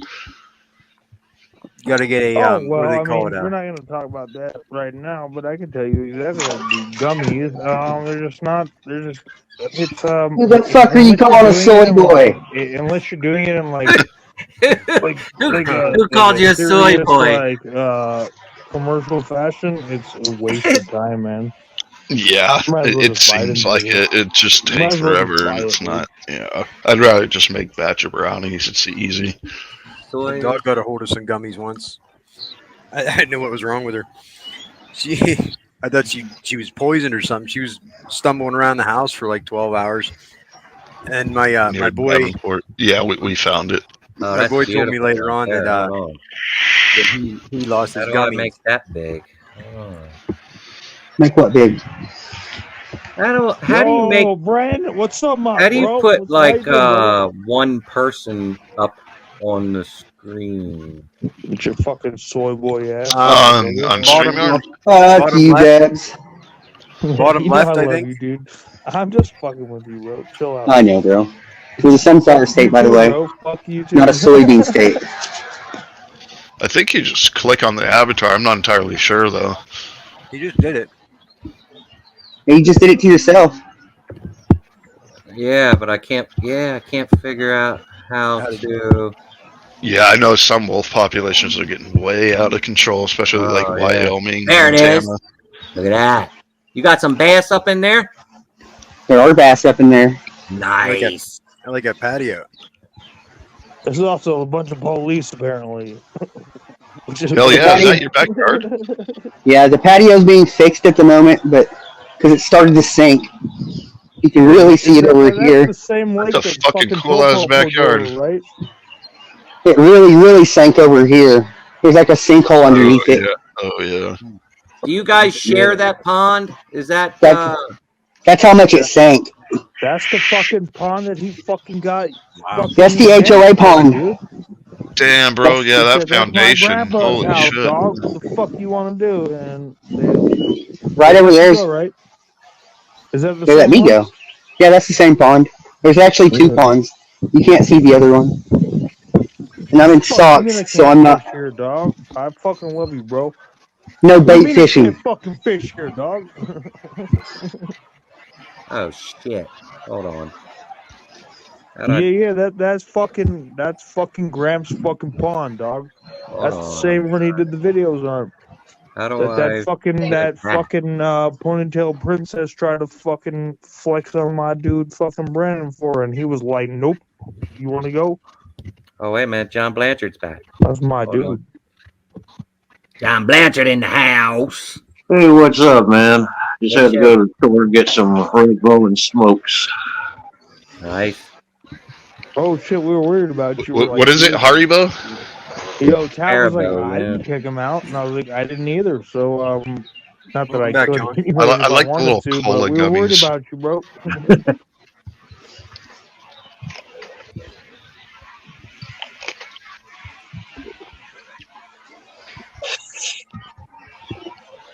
You got to get a well, what do they call it? we're not going to talk about that right now, but I can tell you exactly what the gummies. They're just not. They're just. It's Who the fuck are you calling a soy boy? Unless you're doing it in like Who called you a soy serious, boy? Like commercial fashion, it's a waste of time, man. Yeah, Might as well it just buy seems them, like dude. it just Might takes as well just forever, buy and it's it, not. Yeah, I'd rather just make batch of brownies. It's easy. My dog got a hold of some gummies once. I didn't know what was wrong with her. I thought she was poisoned or something. She was stumbling around the house for like 12 hours. And my boy, Davenport. Yeah, we found it. my boy told me later on that he lost his How do I gummies. make that big? Make what big? How do you make? Brandon, what's up, my How do you bro? put What's like right, one person up on the screen? Get your fucking soy boy ass. On StreamYard? Fuck you, Debs. Bottom You know left, I I love think. you, dude. I'm just fucking with you, bro. Chill out. I know, bro. It was a sunflower state, by the way. Bro, fuck you too. Not a soybean state. I think you just click on the avatar. I'm not entirely sure though. He just did it. You just did it to yourself. Yeah, but I can't. Yeah, I can't figure out how to. Yeah, I know some wolf populations are getting way out of control, especially like Wyoming. There it is. Montana. Look at that. You got some bass up in there? There are bass up in there. Nice. I like a patio. There's also a bunch of police, apparently. Hell yeah, is that your backyard? Yeah, the patio's being fixed at the moment, but because it started to sink. You can really see it over here. The same lake That's a that fucking cool ass backyard. right? It really sank over here. There's like a sinkhole underneath it. Oh yeah. Do you guys share that pond? Is that That's how much it sank. That's the fucking pond that he fucking got. Wow. That's the HOA pond. Dude. Damn, bro. Yeah, that That's foundation. my grandpa's Holy house, shit. dog. What the fuck you want to do? And Right over there. All right. Is that the They same let me one? go. Yeah, that's the same pond. There's actually two ponds. You can't see the other one. And I'm in Fuck, you mean I socks, so can't I'm not. fish here, dog? I fucking love you, bro. No What do you bait mean I can't fishing. fucking fish here, dog? Oh shit! Hold on. Yeah, that's fucking Graham's fucking pond, dog. Hold That's the on. same one he did the videos on. How do That I fucking get back? ponytail princess tried to fucking flex on my dude fucking Brandon for her, and he was like, "Nope, you want to go?" Oh wait a minute, John Blanchard's back. That's my Hold dude. on. John Blanchard in the house. Hey, what's up, man? Just Hey, had to Chef. go to the store and get some Red Bull and smokes. Nice. Oh shit, we were worried about you. What is it, Haribo? Yo, Tab was like, Haribo, I didn't yeah. kick him out, and I was like, I didn't either. So, not that Welcome I back, could John. anyways if I I like the wanted little to, cola but we were worried gummies. about you, bro.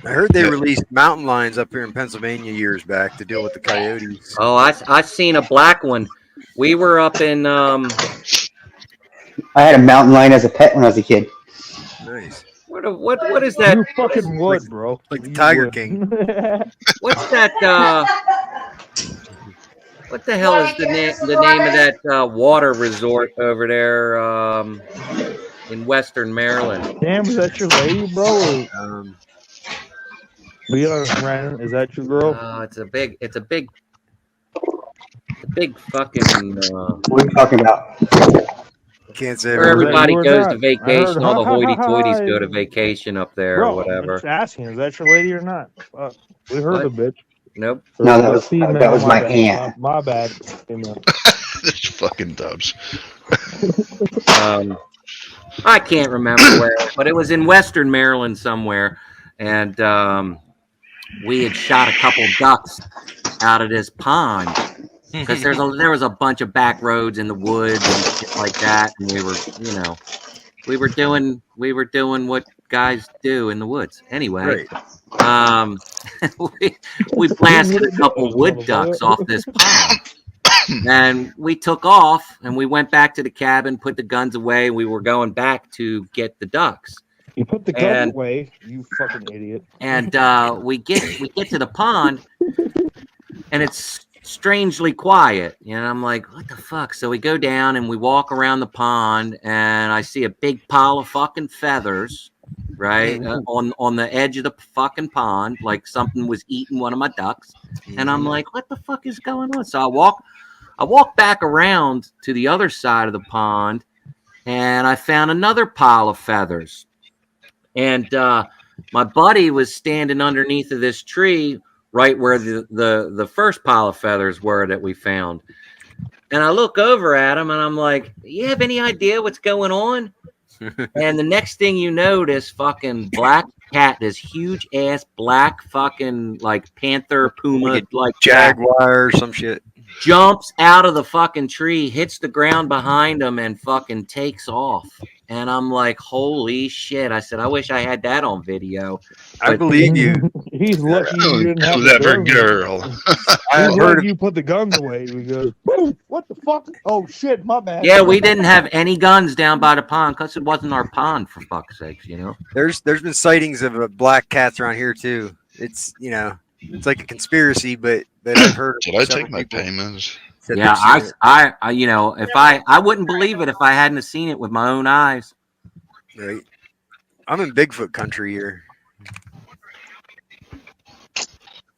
I heard they Yeah. released mountain lions up here in Pennsylvania years back to deal with the coyotes. Oh, I seen a black one. We were up in I had a mountain lion as a pet when I was a kid. Nice. what is that? You fucking would, bro. Like the You Tiger would. King. What's that? What the hell is the name of that water resort over there in Western Maryland? Damn, is that your lady, bro? Or, be honest, Brandon, is that your girl? It's a big fucking What are you talking about? Can't say. where everybody you or goes to not? I heard, vacation. All the hoity-toities go to vacation up there or Bro, I'm whatever. just asking, is that your lady or not? Fuck, we heard What? the bitch. Nope. Or No, the female, that was my bad. aunt. My bad. Female. It's fucking dubs. I can't remember where, but it was in Western Maryland somewhere, and we had shot a couple ducks out of this pond because there was a bunch of back roads in the woods and shit like that, and we were doing what guys do in the woods. Anyway, we blasted a couple wood ducks off this pond. And we took off and we went back to the cabin, put the guns away. We were going back to get the ducks. You put the guns away, you fucking idiot. And we get to the pond and it's strangely quiet. And I'm like, what the fuck? So we go down and we walk around the pond and I see a big pile of fucking feathers, right? On the edge of the fucking pond, like something was eating one of my ducks. And I'm like, what the fuck is going on? So I walk back around to the other side of the pond and I found another pile of feathers. And my buddy was standing underneath of this tree right where the first pile of feathers were that we found. And I look over at him and I'm like, you have any idea what's going on? And the next thing you know, this fucking black cat, this huge ass black fucking like panther, puma, like jaguar or some shit, jumps out of the fucking tree, hits the ground behind him, and fucking takes off. And I'm like, holy shit. I said, I wish I had that on video. I believe you. He's lucky you didn't have Clever the girl. He's lucky you put the guns away. We go, boom, what the fuck? Oh shit, my bad. Yeah, we didn't have any guns down by the pond because it wasn't our pond, for fuck's sakes, you know. There's been sightings of black cats around here too. It's it's like a conspiracy, but I've heard. Did I take my payments? Yeah, I if I wouldn't believe it if I hadn't seen it with my own eyes. Right. I'm in Bigfoot country here.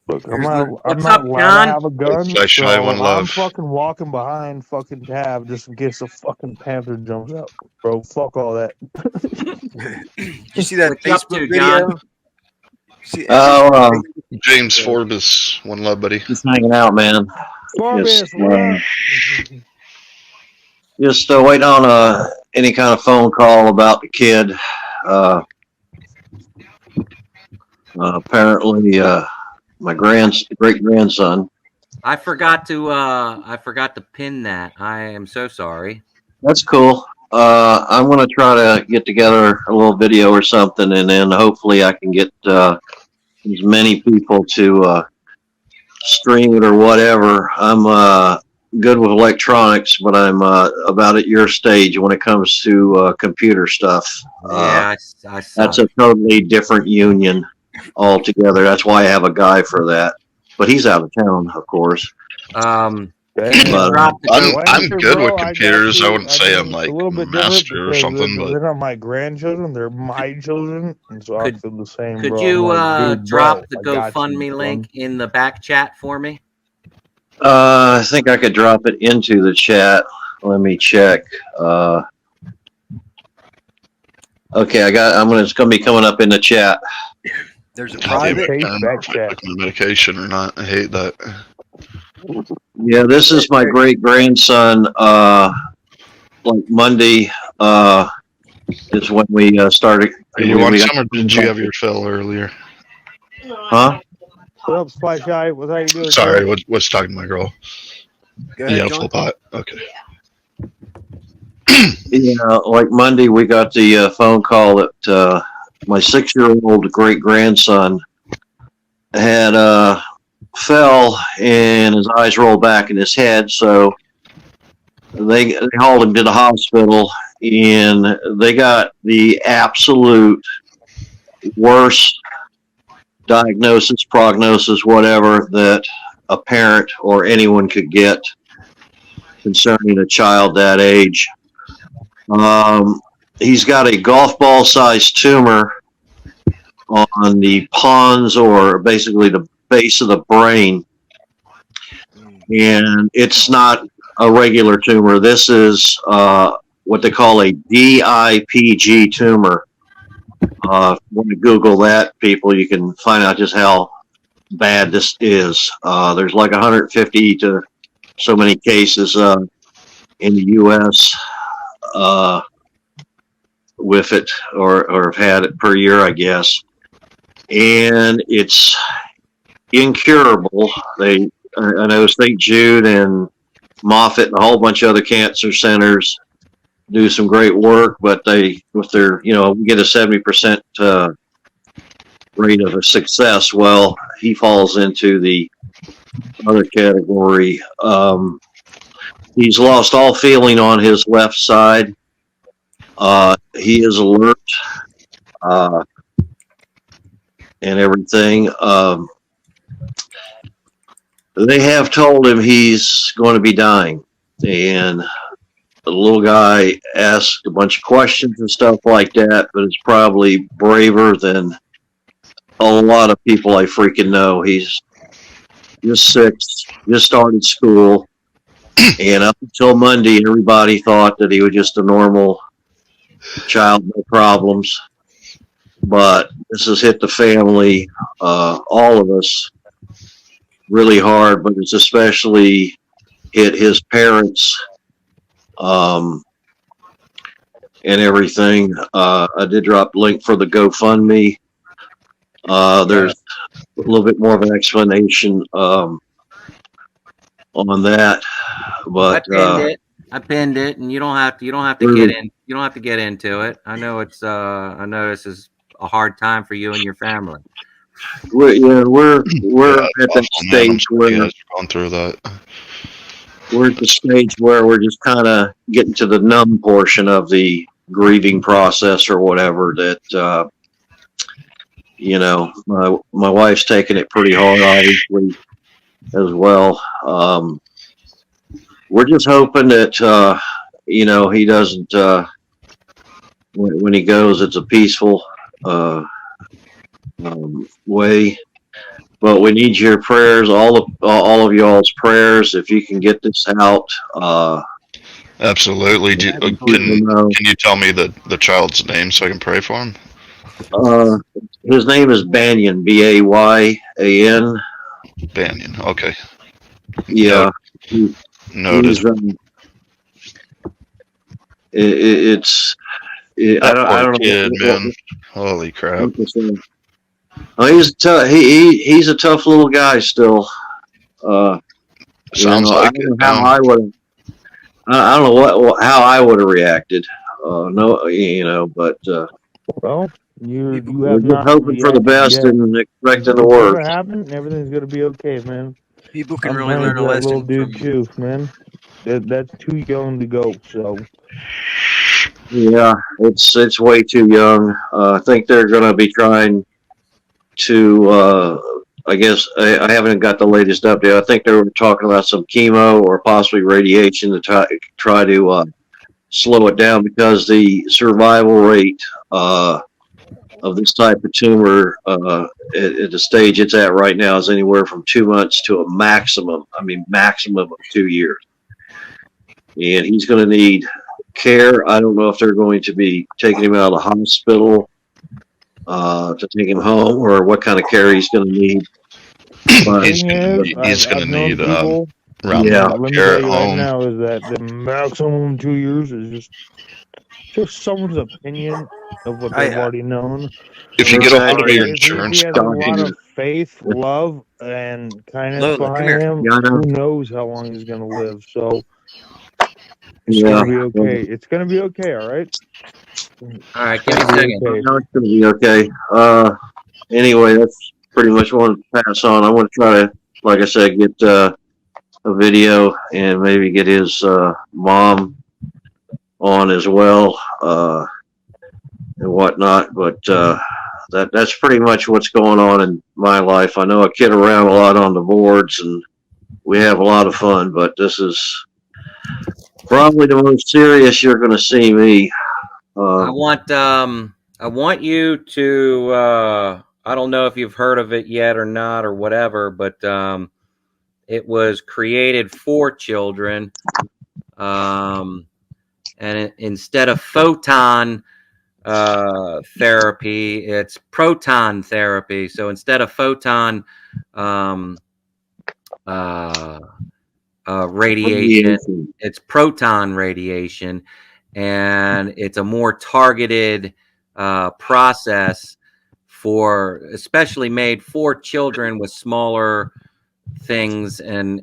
Look, I'm not What's allowed up, to John? have a gun. I shy one I'm love. fucking walking behind fucking Tab just in case a fucking panther jumps out. Bro, fuck all that. You see that What you up Facebook to, video? John? James Forbes, one love, buddy. Just hanging out, man. Forbes, Just waiting on any kind of phone call about the kid. Apparently, my great grandson. I forgot to pin that. I am so sorry. That's cool. I'm gonna try to get together a little video or something, and then hopefully I can get as many people to stream it or whatever. I'm good with electronics, but I'm about at your stage when it comes to computer stuff. Yeah, I That's suck. a totally different union altogether. That's why I have a guy for that. But he's out of town, of course. Can you Damn. drop the I'm Lancer, good bro, with I got computers. I you. wouldn't I say I'm mean, it's a like little bit different master or because something, but they're not my grandchildren; they're my children, and so I could feel the same, could bro. I'm you like, dude, drop bro, the I got you, GoFundMe son. link in the back chat for me? I think I could drop it into the chat. Let me check. Okay, it's gonna be coming up in the chat. There's a copy of Copy it. private. I paste don't know back if I chat. took my medication or not. I hate that. Yeah, this is my great grandson. Like Monday is when we started. Are you We, want we got, some, or did you have your fill earlier? huh? What up, Splash Eye? What's how you doing, Sorry, sir? was talking to my girl. Go You ahead, got a John. full pot? Okay. Yeah, like Monday, we got the phone call that my 6-year-old great grandson had fell and his eyes rolled back in his head. So they hauled him to the hospital, and they got the absolute worst diagnosis, prognosis, whatever that a parent or anyone could get concerning a child that age. He's got a golf ball sized tumor on the pons, or basically the base of the brain, and it's not a regular tumor. This is what they call a DIPG tumor. When you Google that, people, you can find out just how bad this is. There's like 150 to so many cases in the U.S. With it, or have had it per year, I guess. And it's incurable. I know St. Jude and Moffitt and a whole bunch of other cancer centers do some great work, but with their, we get a 70% rate of a success. Well, he falls into the other category. He's lost all feeling on his left side. He is alert and everything. They have told him he's going to be dying, and the little guy asked a bunch of questions and stuff like that, but it's probably braver than a lot of people I freaking know. He's just 6, just started school, and up until Monday, everybody thought that he was just a normal child, no problems. But this has hit the family, all of us, really hard, but it's especially hit his parents and everything. I did drop the link for the GoFundMe. There's a little bit more of an explanation on that, but I pinned it, and you don't have to get in. You don't have to get into it. I know I know this is a hard time for you and your family. we're at that awful, man. I'm stage sorry where you guys are going through that. we're at the stage where we're just kind of getting to the numb portion of the grieving process or whatever. That my wife's taking it pretty hard, obviously, as well. We're just hoping that he doesn't. When he goes, it's a peaceful way. But we need your prayers, all of y'all's prayers, if you can get this out. Absolutely. Can you tell me the child's name so I can pray for him? His name is Banyan, Bayan. Banyan. Okay. Yeah. Noted. I don't know. Kid, man. Holy crap. He's a tough little guy still. Sounds like it. I don't know how I would have reacted. But Well, you we're have just not hoping for the reacted best yet. and expecting the It's worst. gonna happen. Everything's gonna be okay, man. People can I'm really praying learn a for that little lesson dude from. too, man. That's too young to go. So Yeah, it's way too young. I think they're going to be trying to. I guess I haven't got the latest update. I think they were talking about some chemo or possibly radiation to try to slow it down because the survival rate of this type of tumor at the stage it's at right now is anywhere from 2 months to a maximum. I mean, maximum of 2 years. And he's going to need care. I don't know if they're going to be taking him out of the hospital to take him home or what kind of care he's going to need. But He's I've gonna known need people. round the yeah, clock Let me care tell at you right home. now is that the maximum 2 years is just someone's opinion of what they've I already known. If you If get a hold if of your if he insurance has a lot company, of faith, love, and kindness Lola, come behind here. him, yeah, I who know. knows how long he's gonna live? So it's Yeah, gonna be okay. It's gonna be okay. All right. All right, It's give me gonna a be second. I okay. know it's going to be okay. Anyway, that's pretty much what I want to pass on. I want to try to, like I said, get a video and maybe get his mom on as well and whatnot. But that's pretty much what's going on in my life. I know I kid around a lot on the boards and we have a lot of fun, but this is probably the most serious you're going to see me. I want you to I don't know if you've heard of it yet or not or whatever, but it was created for children. And instead of photon therapy, it's proton therapy. So instead of photon um, radiation, it's proton radiation, and it's a more targeted process for, especially made for children with smaller things and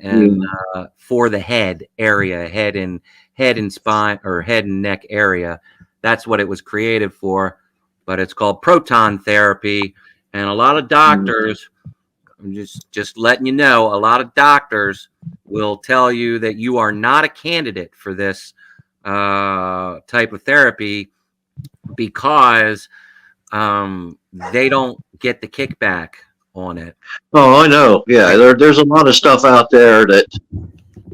for the head area, head and spine or head and neck area. That's what it was created for, but it's called proton therapy. And a lot of doctors, I'm just letting you know, a lot of doctors will tell you that you are not a candidate for this type of therapy because they don't get the kickback on it. Oh, I know. Yeah, there's a lot of stuff out there that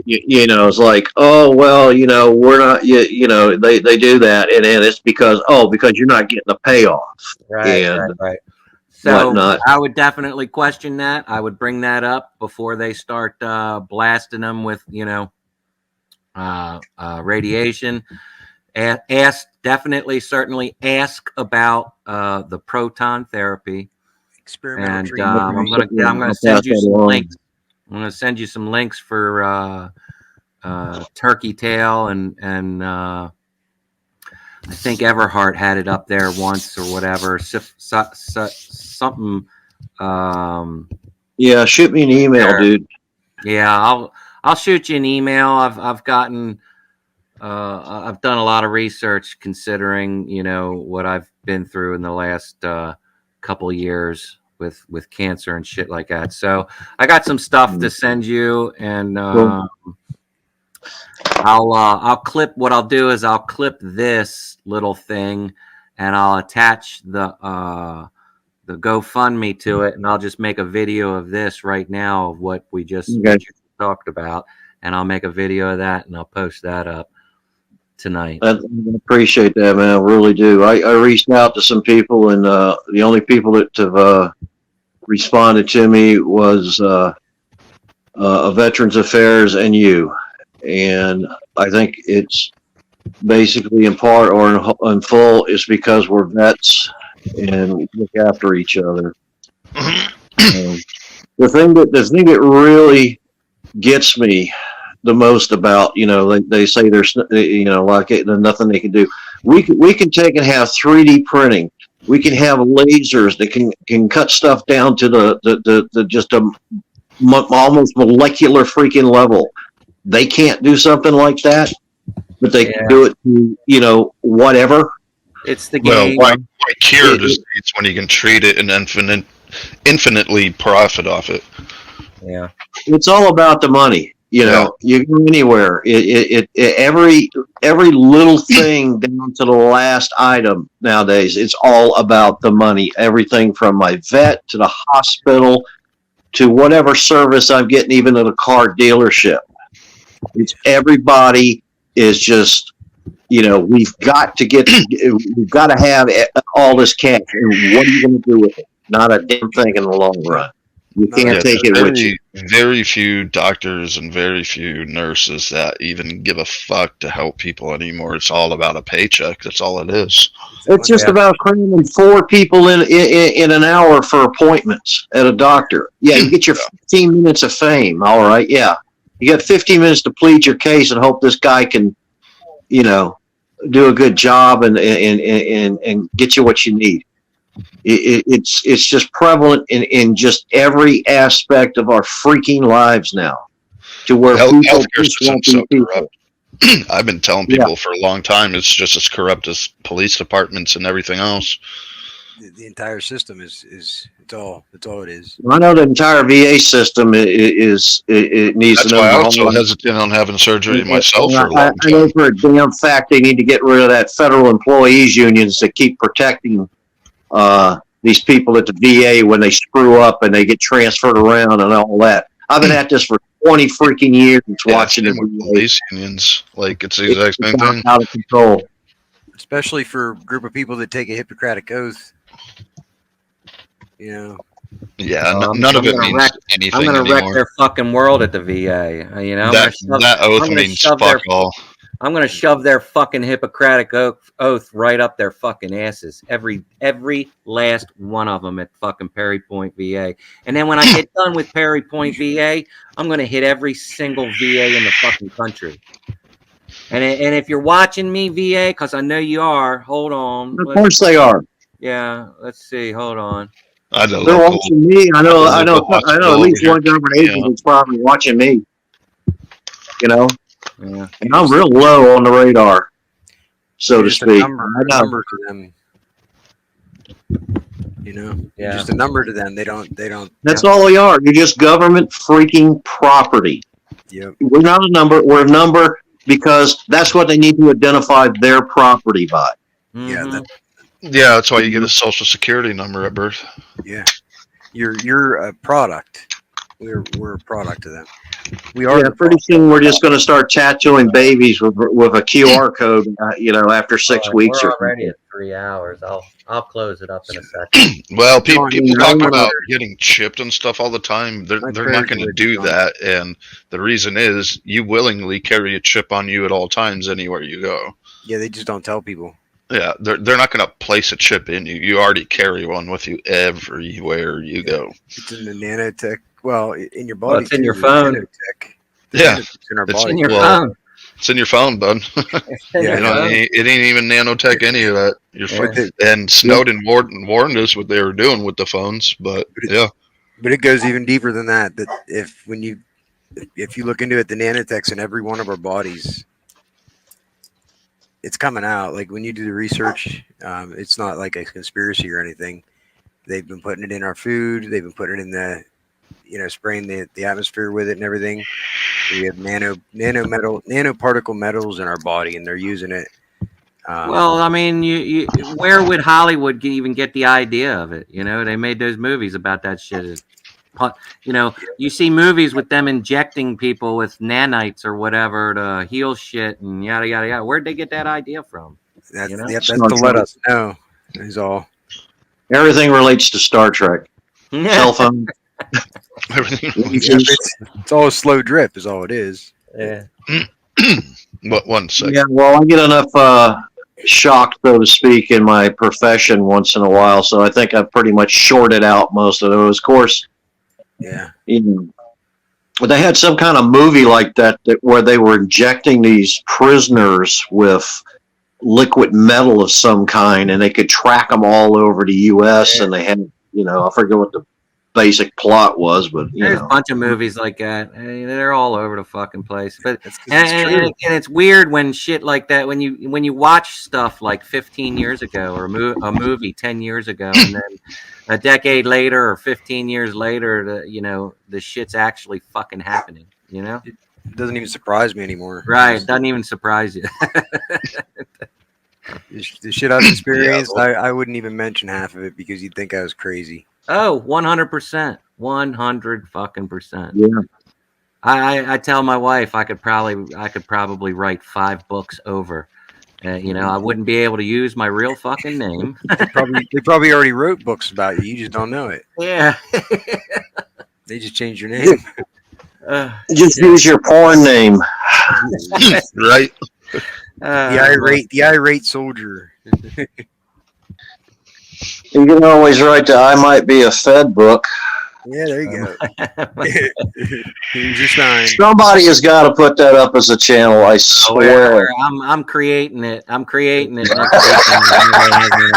you know it's like, oh well, you know we're not you know they do that and it's because you're not getting the payoff and Right. So whatnot. I would definitely question that. I would bring that up before they start blasting them with radiation. Certainly ask about the proton therapy. Experimental And treatment. I'm gonna send you some links. I'm gonna send you some links for turkey tail and I think Everhart had it up there once or whatever. Something. Yeah, shoot me an email, dude. Yeah, I'll shoot you an email. I've done a lot of research considering what I've been through in the last couple years with cancer and shit like that. So I got some stuff to send you, and I'll clip. What I'll do is I'll clip this little thing, and I'll attach the GoFundMe to it, and I'll just make a video of this right now of what we just talked about, and I'll make a video of that, and I'll post that up tonight. I appreciate that, man. I really do. I reached out to some people, and the only people that have responded to me was Veterans Affairs and you. And I think it's basically in part or in full is because we're vets and we look after each other. The thing that really gets me the most about, they say there's, like nothing they can do. We can take and have 3D printing. We can have lasers that can cut stuff down to the just a almost molecular freaking level. They can't do something like that, but they can do it to, whatever. It's the game. Well, why cure disease when you can treat it and infinitely profit off it? Yeah. It's all about the money. You know, you go anywhere. Every little thing down to the last item nowadays. It's all about the money. Everything from my vet to the hospital to whatever service I'm getting, even at a car dealership. It's everybody is just, you know, we've got to have all this cash, and what are you going to do with it? Not a damn thing in the long run. You can't take it with you. Very few doctors and very few nurses that even give a fuck to help people anymore. It's all about a paycheck. That's all it is. It's just about cramming 4 people in an hour for appointments at a doctor. Yeah, you get your 15 minutes of fame. All right, yeah. You got 15 minutes to plead your case and hope this guy can, you know, do a good job and get you what you need. It's just prevalent in just every aspect of our freaking lives now, to where people just won't be people. I've been telling people for a long time it's just as corrupt as police departments and everything else. The entire system is it's all it is. I know the entire VA system it needs. That's why I was so hesitant on having surgery myself for a long time. I know for a damn fact they need to get rid of that federal employees unions that keep protecting these people at the VA when they screw up and they get transferred around and all that. I've been at this for 20 freaking years watching the police unions. Like, it's the exact same thing. Out of control. Especially for a group of people that take a Hippocratic oath. You know. Yeah, none of it means anything anymore. I'm going to wreck their fucking world at the VA. You know, that oath means fuck all. I'm going to shove their fucking Hippocratic oath right up their fucking asses. Every last one of them at fucking Perry Point, VA. And then when I get done with Perry Point, VA, I'm going to hit every single VA in the fucking country. And if you're watching me, VA, because I know you are, hold on. Of course they are. Yeah, let's see. Hold on. They're watching me. I know at least one government agent is probably watching me. You know? Yeah. And I'm real low on the radar, so to speak. Number to them. You know? Yeah. Just a number to them. They don't That's all we are. You're just government freaking property. Yep. We're not a number, we're a number because that's what they need to identify their property by. Mm-hmm. Yeah, that's why you get a social security number at birth. Yeah. You're a product. We're a product of them. We are. Yeah, pretty soon we're just going to start tattooing babies with a QR code. You know, after 6 weeks. We're already at 3 hours. I'll close it up in a second. Well, people talk about getting chipped and stuff all the time. They're not going to do that, and the reason is you willingly carry a chip on you at all times anywhere you go. Yeah, they just don't tell people. Yeah, they're not going to place a chip in you. You already carry one with you everywhere you go. It's in the nanotech. Well, in your body. It's in your phone. Yeah, it's in our body. In your phone. It's in your phone, bud. It ain't even nanotech any of that. And Snowden warned us what they were doing with the phones, but yeah. But it goes even deeper than that. That if you look into it, the nanotech's in every one of our bodies. It's coming out. Like when you do the research, it's not like a conspiracy or anything. They've been putting it in our food. They've been putting it in the, spraying the atmosphere with it and everything. We have nanoparticle metals in our body, and they're using it. Well, I mean, you where would Hollywood even get the idea of it? You know, they made those movies about that shit. You know, you see movies with them injecting people with nanites or whatever to heal shit and yada yada yada. Where'd they get that idea from? That's to let us know. Is all. Everything relates to Star Trek. Cell phone. Everything. It's all a slow drip, is all it is. Yeah. But 1 second. Yeah. Well, I get enough shocked, so to speak, in my profession once in a while, so I think I've pretty much shorted out most of those. Of course. Yeah. But they had some kind of movie like that where they were injecting these prisoners with liquid metal of some kind, and they could track them all over the U.S. And they had, I forget what the basic plot was, but you There's a know. bunch of movies like that. I mean, they're all over the fucking place. But That's 'cause it's true. and it's weird when shit like that, when you watch stuff like 15 years ago or a movie 10 years ago, and then a decade later or 15 years later, the shit's actually fucking happening. You know, It doesn't even surprise me anymore. right? Doesn't even surprise you. The shit I've experienced, I wouldn't even mention half of it because you'd think I was crazy. Oh, 100%. 100 fucking percent. Yeah. I tell my wife I could probably write 5 books over. I wouldn't be able to use my real fucking name. They probably already wrote books about you. You just don't know it. Yeah. They just changed your name. Just use your porn name. Right. The irate soldier. You can always write the I Might Be a Fed book. Yeah, there you go. Here's your sign. Somebody has got to put that up as a channel, I swear. I'm creating it. I'm creating it next week.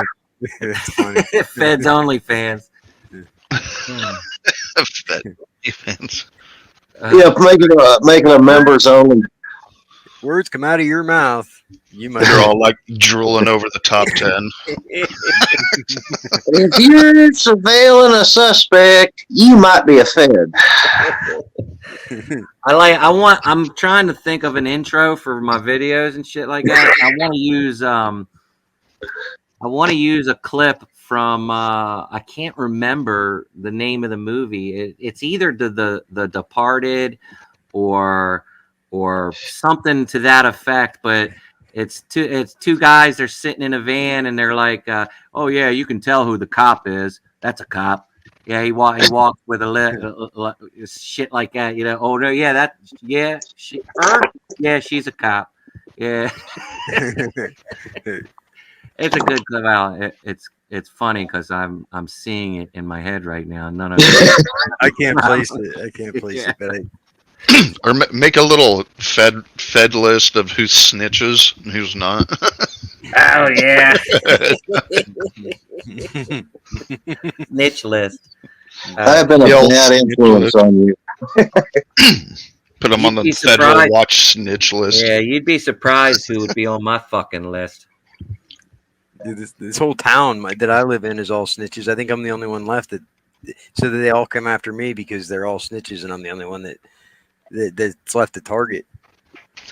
That's funny. Feds only fans. Fed fans. Yeah, make it a members only. Words come out of your mouth. You might. They're all like drooling over the top 10. If you're surveilling a suspect, you might be a Fed. I'm trying to think of an intro for my videos and shit like that. I want to use a clip from I can't remember the name of the movie. It's either the Departed or something to that effect, but it's two guys. They're sitting in a van and they're like, "Oh yeah, you can tell who the cop is. That's a cop. Yeah, he walks with a shit like that. Oh no, yeah, her. Yeah, she's a cop. Yeah." It's a good clip out. It's funny because I'm seeing it in my head right now. None of it. I can't place it, but Or make a little Fed list of who's snitches and who's not. Oh yeah. Snitch list. I have been a bad influence on you. Put them on the Federal Watch snitch list. Yeah, you'd be surprised who would be on my fucking list. Dude, this whole town that I live in is all snitches. I think I'm the only one left so that they all come after me because they're all snitches and I'm the only one that's left to target.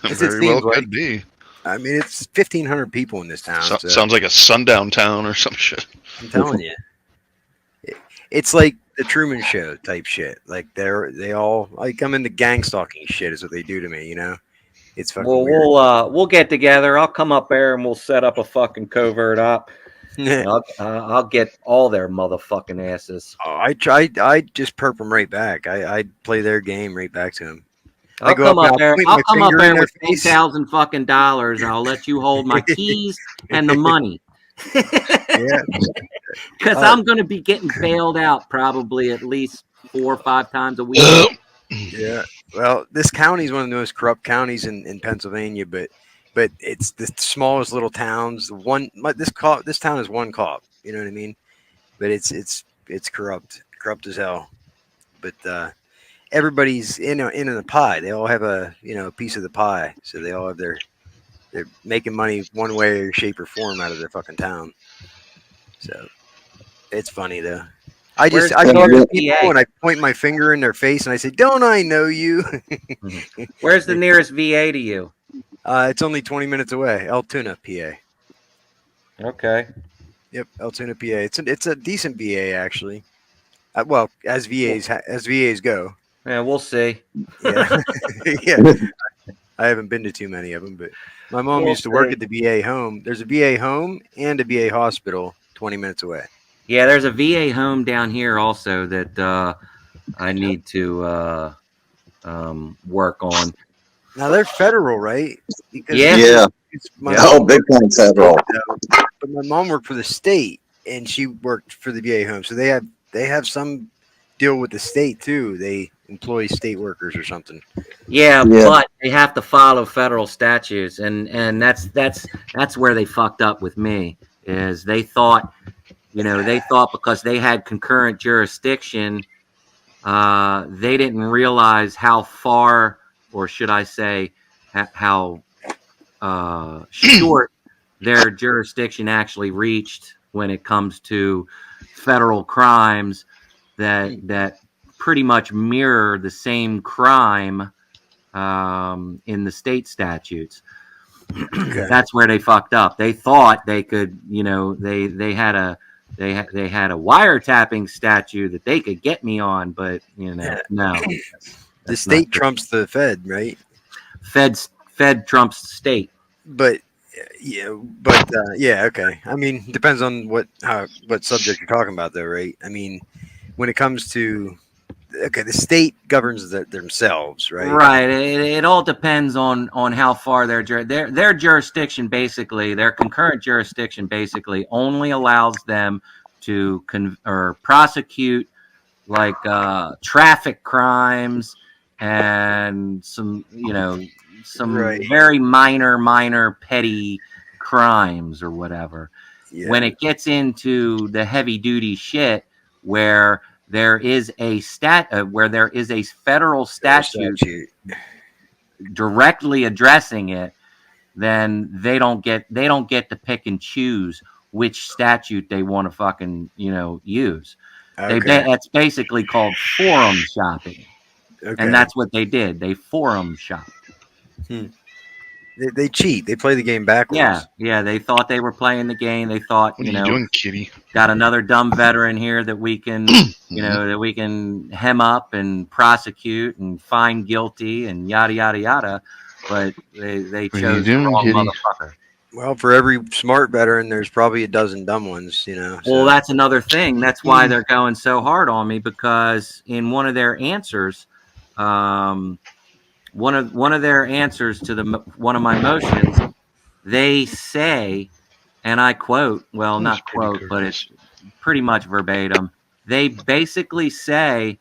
Very well could be. I mean, it's 1,500 people in this town. Sounds like a sundown town or some shit. I'm telling you, it's like the Truman Show type shit. Like they all like I'm into gang stalking shit is what they do to me. It's fucking weird. We'll get together. I'll come up there and we'll set up a fucking covert op. I'll get all their motherfucking asses. Oh, I just perp them right back. I play their game right back to them. I'll come up there with $10,000 fucking dollars. I'll let you hold my keys and the money. Yeah, because I'm going to be getting bailed out probably at least 4 or 5 times a week. Yeah. Well, this county is one of the most corrupt counties in Pennsylvania, but it's the smallest little towns. This town is one cop. You know what I mean? But it's corrupt as hell. But everybody's in the pie. They all have a piece of the pie. So they all have they're making money one way or shape or form out of their fucking town. So it's funny though. I go to people and I point my finger in their face and I say, "Don't I know you?" Where's the nearest VA to you? It's only 20 minutes away. Altoona, PA. Okay. Yep, Altoona, PA. It's a decent VA actually. Well, as VAs go. Yeah, we'll see. Yeah. Yeah. I haven't been to too many of them, but my mom used to work at the VA home. There's a VA home and a VA hospital 20 minutes away. Yeah, there's a VA home down here also that I need to work on. Now they're federal, right? Because yeah. Big time federal. But my mom worked for the state, and she worked for the VA home, so they have some deal with the state too. They employ state workers or something. Yeah, but they have to follow federal statutes, and that's where they fucked up with me. Is they thought because they had concurrent jurisdiction they didn't realize how far, or should I say, how short their jurisdiction actually reached when it comes to federal crimes that pretty much mirror the same crime in the state statutes. Okay. That's where they fucked up. They thought they could, they had a they had a wiretapping statute that they could get me on, but Yeah. no, The that's not state trumps the Fed, right? Fed trumps state. But yeah, okay. I mean, depends on what subject you're talking about, though, right? I mean, when it comes to the state governs themselves, right? Right. It all depends on how far their jurisdiction, basically their concurrent jurisdiction, basically only allows them to prosecute like traffic crimes and some Right. very minor petty crimes or whatever. Yeah. When it gets into the heavy duty shit where there is a federal statute directly addressing it, then they don't get to pick and choose which statute they want to fucking use. Okay. It's basically called forum shopping, Okay. and that's what they did. They forum shopped. They cheat. They play the game backwards. Yeah. They thought they were playing the game. They thought, What are you doing, kitty? got another dumb veteran here that we can, that we can hem up and prosecute and find guilty and yada yada yada. But they What are you chose the doing, wrong kitty? motherfucker. Well, for every smart veteran, there's probably a dozen dumb ones, Well, so. that's another thing. That's why they're going so hard on me, because in one of their answers, one of their answers to one of my motions, they say, and I quote, well, not quote, but it's pretty much verbatim. They basically say,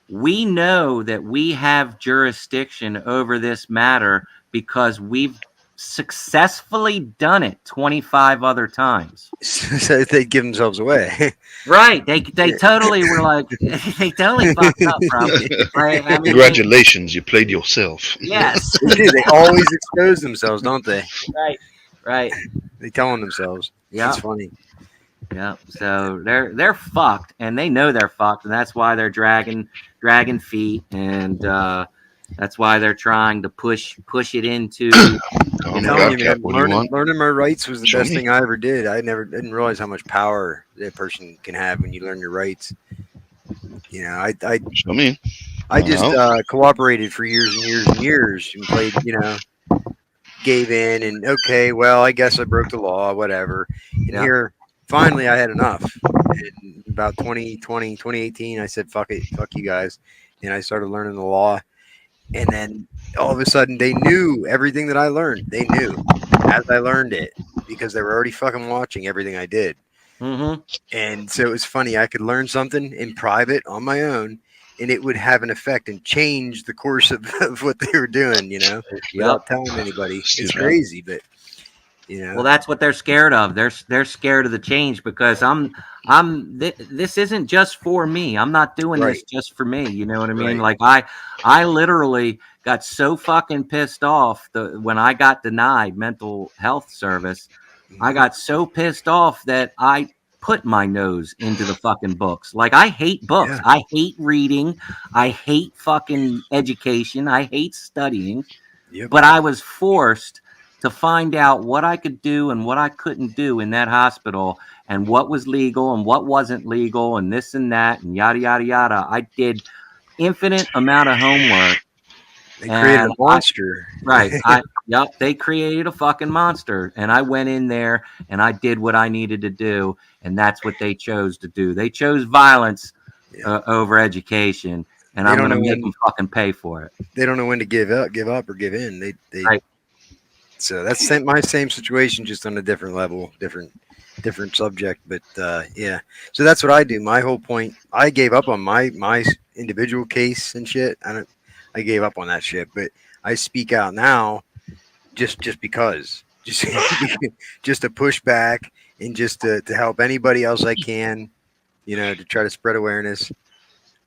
we know that we have jurisdiction over this matter because we've successfully done it 25 other times. So they give themselves away. Right. They totally were like, they totally fucked up, bro. Right? I mean, Congratulations, you played yourself. Yes. They do. They always expose themselves, don't they? Right. They tell on themselves. Yeah. It's funny. Yeah. So they're fucked, and they know they're fucked, and that's why they're dragging feet, and that's why they're trying to push it into. I'm telling you, man, learning my rights was the best thing I ever did. I didn't realize how much power that person can have when you learn your rights. I just cooperated for years and years and years and played, gave in and okay, well, I guess I broke the law, whatever. And here, finally, I had enough. In about 2018, I said, fuck it, fuck you guys. And I started learning the law. And then all of a sudden, they knew everything that I learned. They knew as I learned it because they were already fucking watching everything I did. Mm-hmm. And so it was funny. I could learn something in private on my own, and it would have an effect and change the course of what they were doing, without telling anybody. It's crazy, but Well, that's what they're scared of. They're scared of the change because this isn't just for me. I'm not doing this just for me. You know what I mean? Right. Like I literally got so fucking pissed off when I got denied mental health service. I got so pissed off that I put my nose into the fucking books. Like, I hate books. Yeah. I hate reading. I hate fucking education. I hate studying. Yep. But I was forced to find out what I could do and what I couldn't do in that hospital, and what was legal and what wasn't legal, and this and that and yada yada yada. I did infinite amount of homework. They created a monster. They created a fucking monster, and I went in there and I did what I needed to do, and that's what they chose to do. They chose violence over education, and I'm going to make them fucking pay for it. They don't know when to give up or give in. They So that's my same situation, just on a different level, different subject. But yeah, so that's what I do. My whole point, I gave up on my individual case and shit. I gave up on that shit, but I speak out now, just because, just to push back and just to help anybody else I can, to try to spread awareness.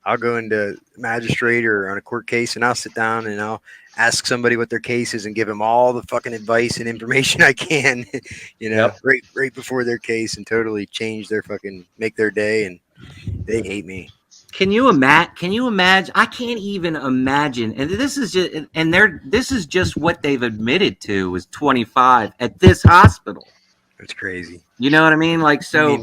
I'll go into magistrate or on a court case, and I'll sit down and I'll ask somebody what their case is and give them all the fucking advice and information I can, right before their case, and totally make their day, and they hate me. Can you imagine? I can't even imagine. And this is just what they've admitted to is 25 at this hospital. It's crazy. You know what I mean? Like, so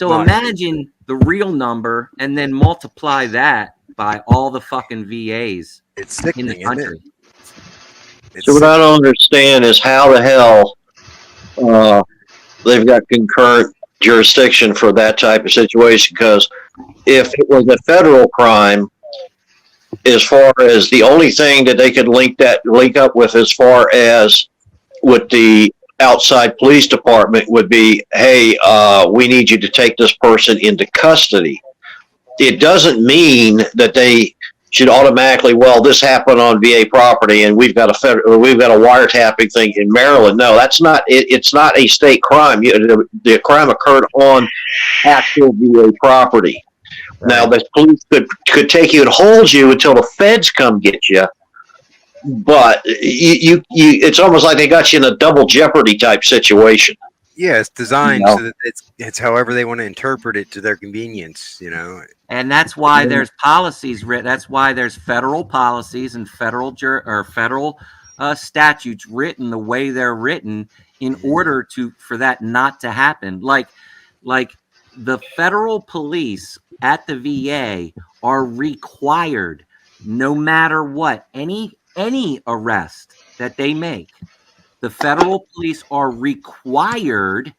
imagine the real number and then multiply that by all the fucking VAs in the country. So what I don't understand is how the hell they've got concurrent jurisdiction for that type of situation, because if it was a federal crime, as far as the only thing that they could link up with as far as with the outside police department would be, hey, we need you to take this person into custody. It doesn't mean that they should automatically, well, this happened on VA property and we've got a wiretapping thing in Maryland. No, that's not it. It's not a state crime. The crime occurred on actual VA property. Right. Now, the police could take you and hold you until the feds come get you. But it's almost like they got you in a double jeopardy type situation. Yeah, it's designed so that it's however they want to interpret it to their convenience, And that's why there's policies written. That's why there's federal policies and federal statutes written the way they're written in order for that not to happen. Like the federal police at the VA are required, no matter what, any arrest that they make, the federal police are required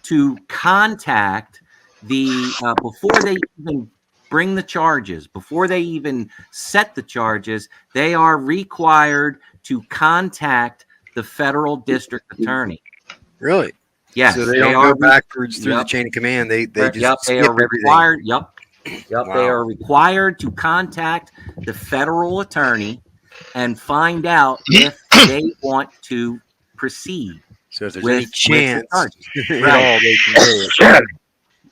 to contact before they even bring the charges, before they even set the charges, they are required to contact the federal district attorney. Really? Yes. So they don't go backwards through the chain of command. They just skip required. everything. Yep. Wow. They are required to contact the federal attorney and find out if they want to proceed. So if there's any chance, right? They can do it.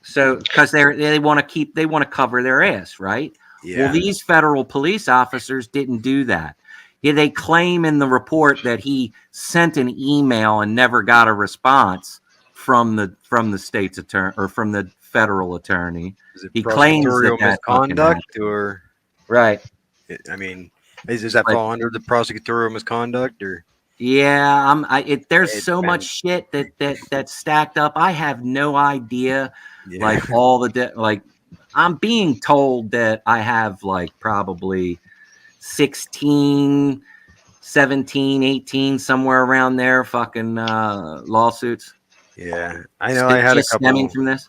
So because they want to cover their ass, right? Yeah. Well, these federal police officers didn't do that. Yeah, they claim in the report that he sent an email and never got a response from the state's attorney or from the federal attorney. Is it he claims that misconduct or right? I mean, does that fall under the prosecutorial misconduct or? Yeah, there's so much shit that's stacked up. I have no idea. Yeah. Like all the I'm being told that I have like probably 16, 17, 18, somewhere around there, fucking lawsuits. Yeah, I know. I had a couple stemming from this,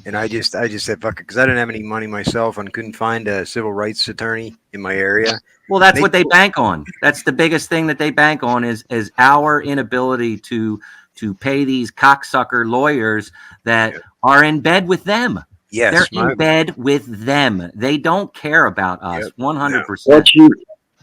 and I just said fuck it because I didn't have any money myself and couldn't find a civil rights attorney in my area. Well, that's what they bank on. That's the biggest thing that they bank on is our inability to pay these cocksucker lawyers that are in bed with them. Yes, they're in bed with them. They don't care about us. 100%.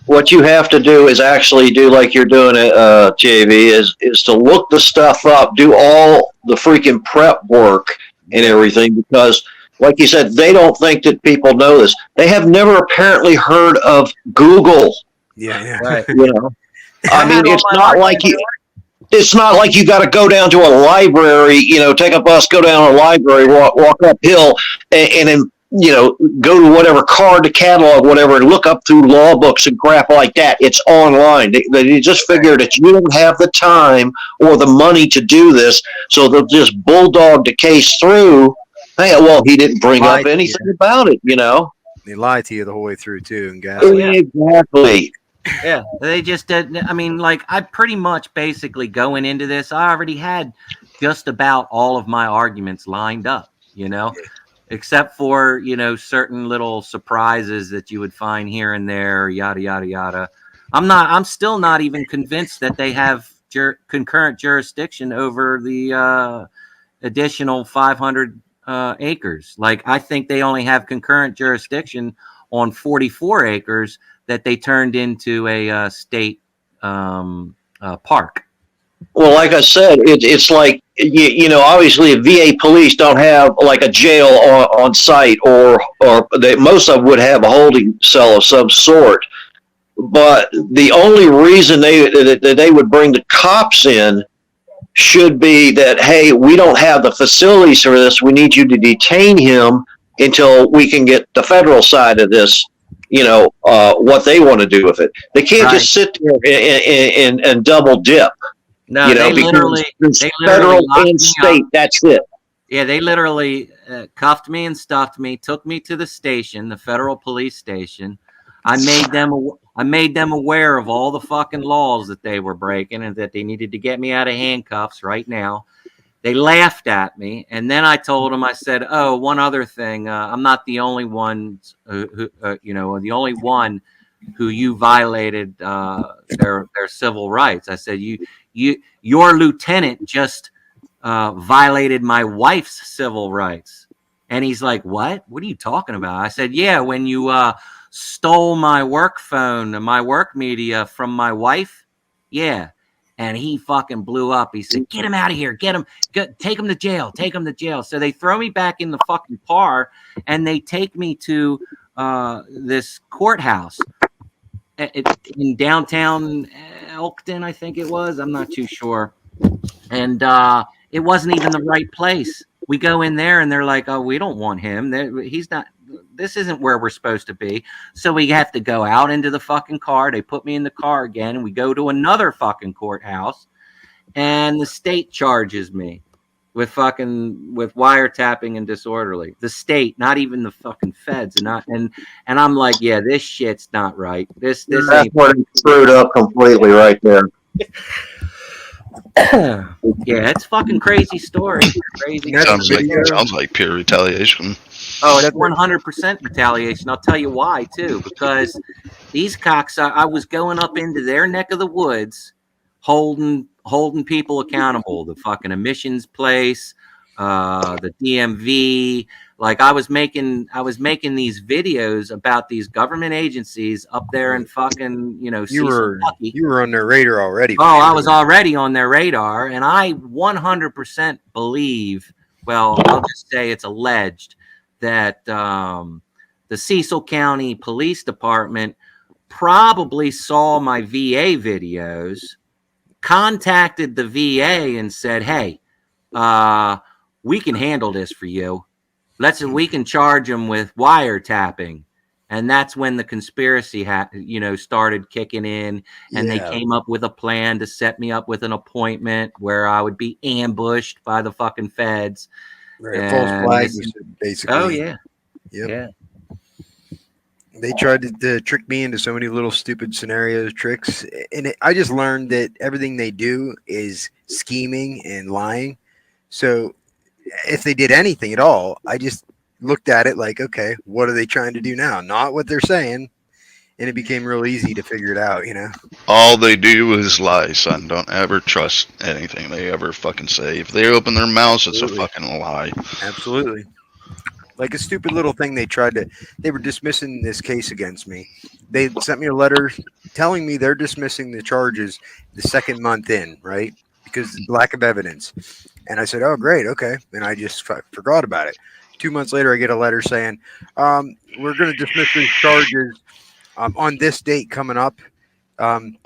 What you have to do is actually do like you're doing it, JV, is to look the stuff up, do all the freaking prep work and everything, because like you said, they don't think that people know this. They have never apparently heard of Google. Yeah. Right. I mean, it's not like you got to go down to a library, take a bus, go down to a library, walk uphill, and then, go to whatever card, the catalog, whatever, and look up through law books and crap like that. It's online. They just figure that you don't have the time or the money to do this, so they'll just bulldog the case through. Hey, well, he didn't bring up anything about it, They lie to you the whole way through, too. And exactly. Yeah, they just did. I mean, I pretty much basically going into this, I already had just about all of my arguments lined up, except for, certain little surprises that you would find here and there, yada, yada, yada. I'm still not even convinced that they have concurrent jurisdiction over the additional 500 acres. I think they only have concurrent jurisdiction on 44 acres that they turned into a state park. Well, like I said, it's like you know, obviously, VA police don't have like a jail on site, or most of them would have a holding cell of some sort. But the only reason they would bring the cops in should be that, hey, we don't have the facilities for this. We need you to detain him until we can get the federal side of this. You know, what they want to do with it. They can't Right. just sit there and double dip. No, You know, they because there's literally federal locked and me up. state. That's it. Yeah, they literally cuffed me and stuffed me, took me to the station, the federal police station. I made them aware of all the fucking laws that they were breaking and that they needed to get me out of handcuffs right now. They laughed at me, and then I told them, I said, "Oh, one other thing, I'm not the only one who the only one who you violated their civil rights." I said, your lieutenant just violated my wife's civil rights. And he's like, what are you talking about? I said, yeah, when you stole my work phone and my work media from my wife. Yeah. And he fucking blew up. He said, get him out of here. Get him. Take him to jail. Take him to jail. So they throw me back in the fucking car and they take me to this courthouse in downtown Elkton, I think it was. I'm not too sure. And it wasn't even the right place. We go in there and they're like, oh, we don't want him. He's not. This isn't where we're supposed to be. So we have to go out into the fucking car. They put me in the car again, and we go to another fucking courthouse, and the state charges me with wiretapping and disorderly. The state, not even the fucking feds, and I'm like, yeah, this shit's not right. This That's ain't what he screwed up completely right there. Yeah, it's fucking crazy story. Crazy. Sounds like pure retaliation. Oh, it's 100% retaliation. I'll tell you why too. Because these cocks, I was going up into their neck of the woods, holding people accountable. The fucking emissions place, the DMV. Like I was making these videos about these government agencies up there in fucking you were on their radar already. Oh, I was already on their radar, and I 100% believe. Well, I'll just say it's alleged that the Cecil County Police Department probably saw my VA videos, contacted the VA, and said, "Hey, we can handle this for you. We can charge them with wiretapping." And that's when the conspiracy started kicking in, and they came up with a plan to set me up with an appointment where I would be ambushed by the fucking feds. Right, false flag, basically. Oh yeah, yep. Yeah. They tried to trick me into so many little stupid scenarios, tricks, and I just learned that everything they do is scheming and lying. So if they did anything at all, I just looked at it like, okay, what are they trying to do now? Not what they're saying. And it became real easy to figure it out, All they do is lie, son. Don't ever trust anything they ever fucking say. If they open their mouths, it's a fucking lie. Absolutely. Like a stupid little thing they were dismissing this case against me. They sent me a letter telling me they're dismissing the charges the second month in, right? Because lack of evidence. And I said, oh, great, okay. And I just forgot about it. 2 months later, I get a letter saying, we're going to dismiss these charges on this date coming up.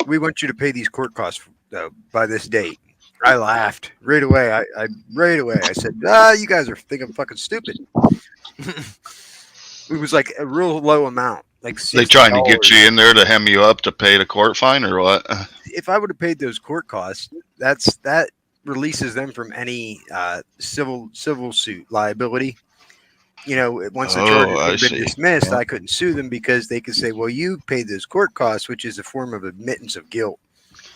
We want you to pay these court costs by this date. I laughed right away. I said, you guys think I'm fucking stupid. It was like a real low amount. Like $60. They trying to get you in there to hem you up to pay the court fine or what? If I would have paid those court costs, that releases them from any civil suit liability. Once the charges have been dismissed, I couldn't sue them because they could say, well, you paid those court costs, which is a form of admittance of guilt.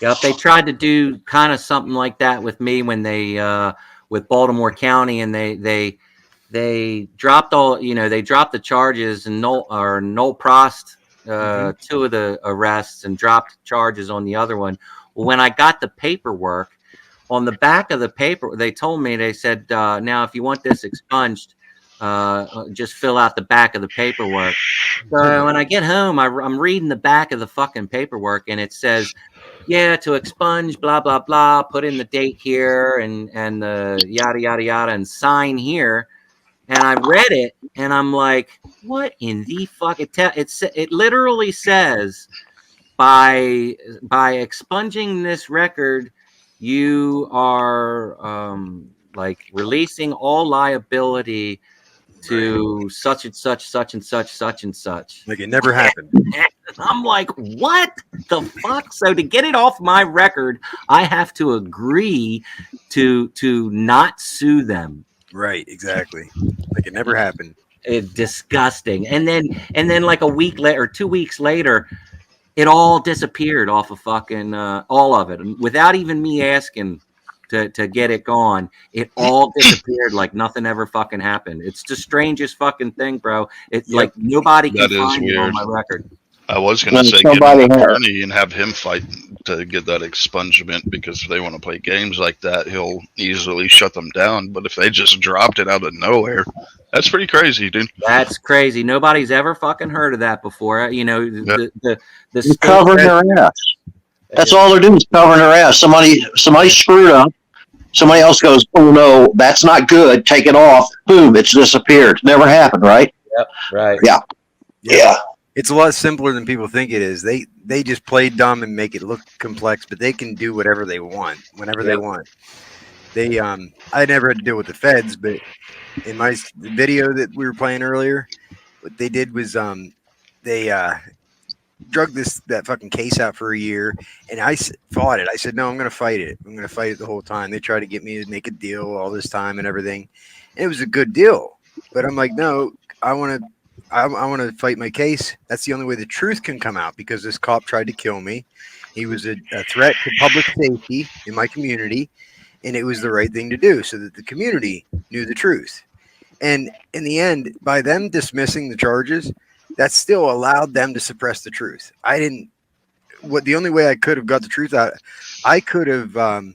Yep, they tried to do kind of something like that with me when they with Baltimore County, and they dropped they dropped the charges and Noel Prost, 2 of the arrests, and dropped charges on the other one. Well, when I got the paperwork, on the back of the paper, they told me, they said, now if you want this expunged, just fill out the back of the paperwork. So when I get home, I'm reading the back of the fucking paperwork, and it says, yeah, to expunge, blah, blah, blah, put in the date here and the yada, yada, yada, and sign here. And I read it and I'm like, what in the fuck? It literally says by expunging this record, you are like releasing all liability to such and such, such and such, such and such. Like it never happened. And I'm like, what the fuck? So to get it off my record, I have to agree to not sue them. Right, exactly. Like it never happened. Disgusting. And then like a week later or 2 weeks later, it all disappeared off of fucking all of it, without even me asking to get it gone. It all disappeared like nothing ever fucking happened. It's the strangest fucking thing, bro. It's like nobody can That is find it on weird. my record. I was going to say get an attorney and have him fight to get that expungement, because if they want to play games like that, he'll easily shut them down. But if they just dropped it out of nowhere, that's pretty crazy, dude. That's crazy. Nobody's ever fucking heard of that before. You know, the covering their ass. That's all they're doing is covering their ass. Somebody screwed up. Somebody else goes, oh no, that's not good. Take it off. Boom, it's disappeared. Never happened, right? Yep. Right. Yeah. It's a lot simpler than people think it is. They just play dumb and make it look complex, but they can do whatever they want whenever they want. I never had to deal with the feds, but in my video that we were playing earlier, what they did was they drug that fucking case out for a year, and I fought it. I said, no, I'm going to fight it. I'm going to fight it the whole time. They tried to get me to make a deal all this time and everything. And it was a good deal, but I'm like, no, I want to fight my case. That's the only way the truth can come out, because this cop tried to kill me. He was a threat to public safety in my community, and it was the right thing to do so that the community knew the truth. And in the end, by them dismissing the charges, that still allowed them to suppress the truth. The only way I could have got the truth out, I could have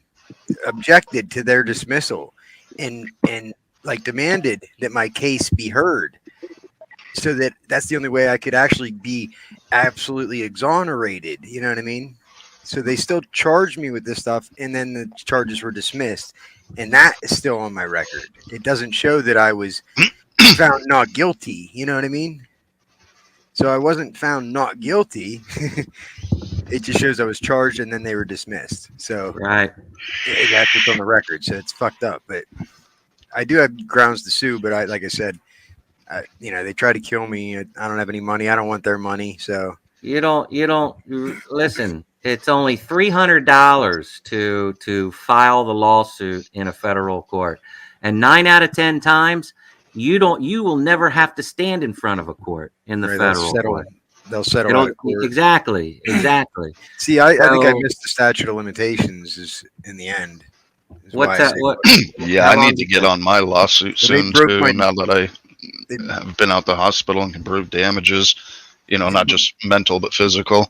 objected to their dismissal and like demanded that my case be heard. So that's the only way I could actually be absolutely exonerated. You know what I mean? So they still charged me with this stuff, and then the charges were dismissed, and that is still on my record. It doesn't show that I was found not guilty. You know what I mean? So I wasn't found not guilty. It just shows I was charged, and then they were dismissed. So right, that's what's on the record. So it's fucked up. But I do have grounds to sue. But like I said, they try to kill me. I don't have any money. I don't want their money. So you don't listen. It's only $300 to file the lawsuit in a federal court, and 9 out of 10 times you will never have to stand in front of a court in the federal court. They'll settle out of court. Exactly. See, I think I missed the statute of limitations in the end. What's that? Yeah, I need to get on my lawsuit soon too. Now that I have been out the hospital and can prove damages, not just mental but physical.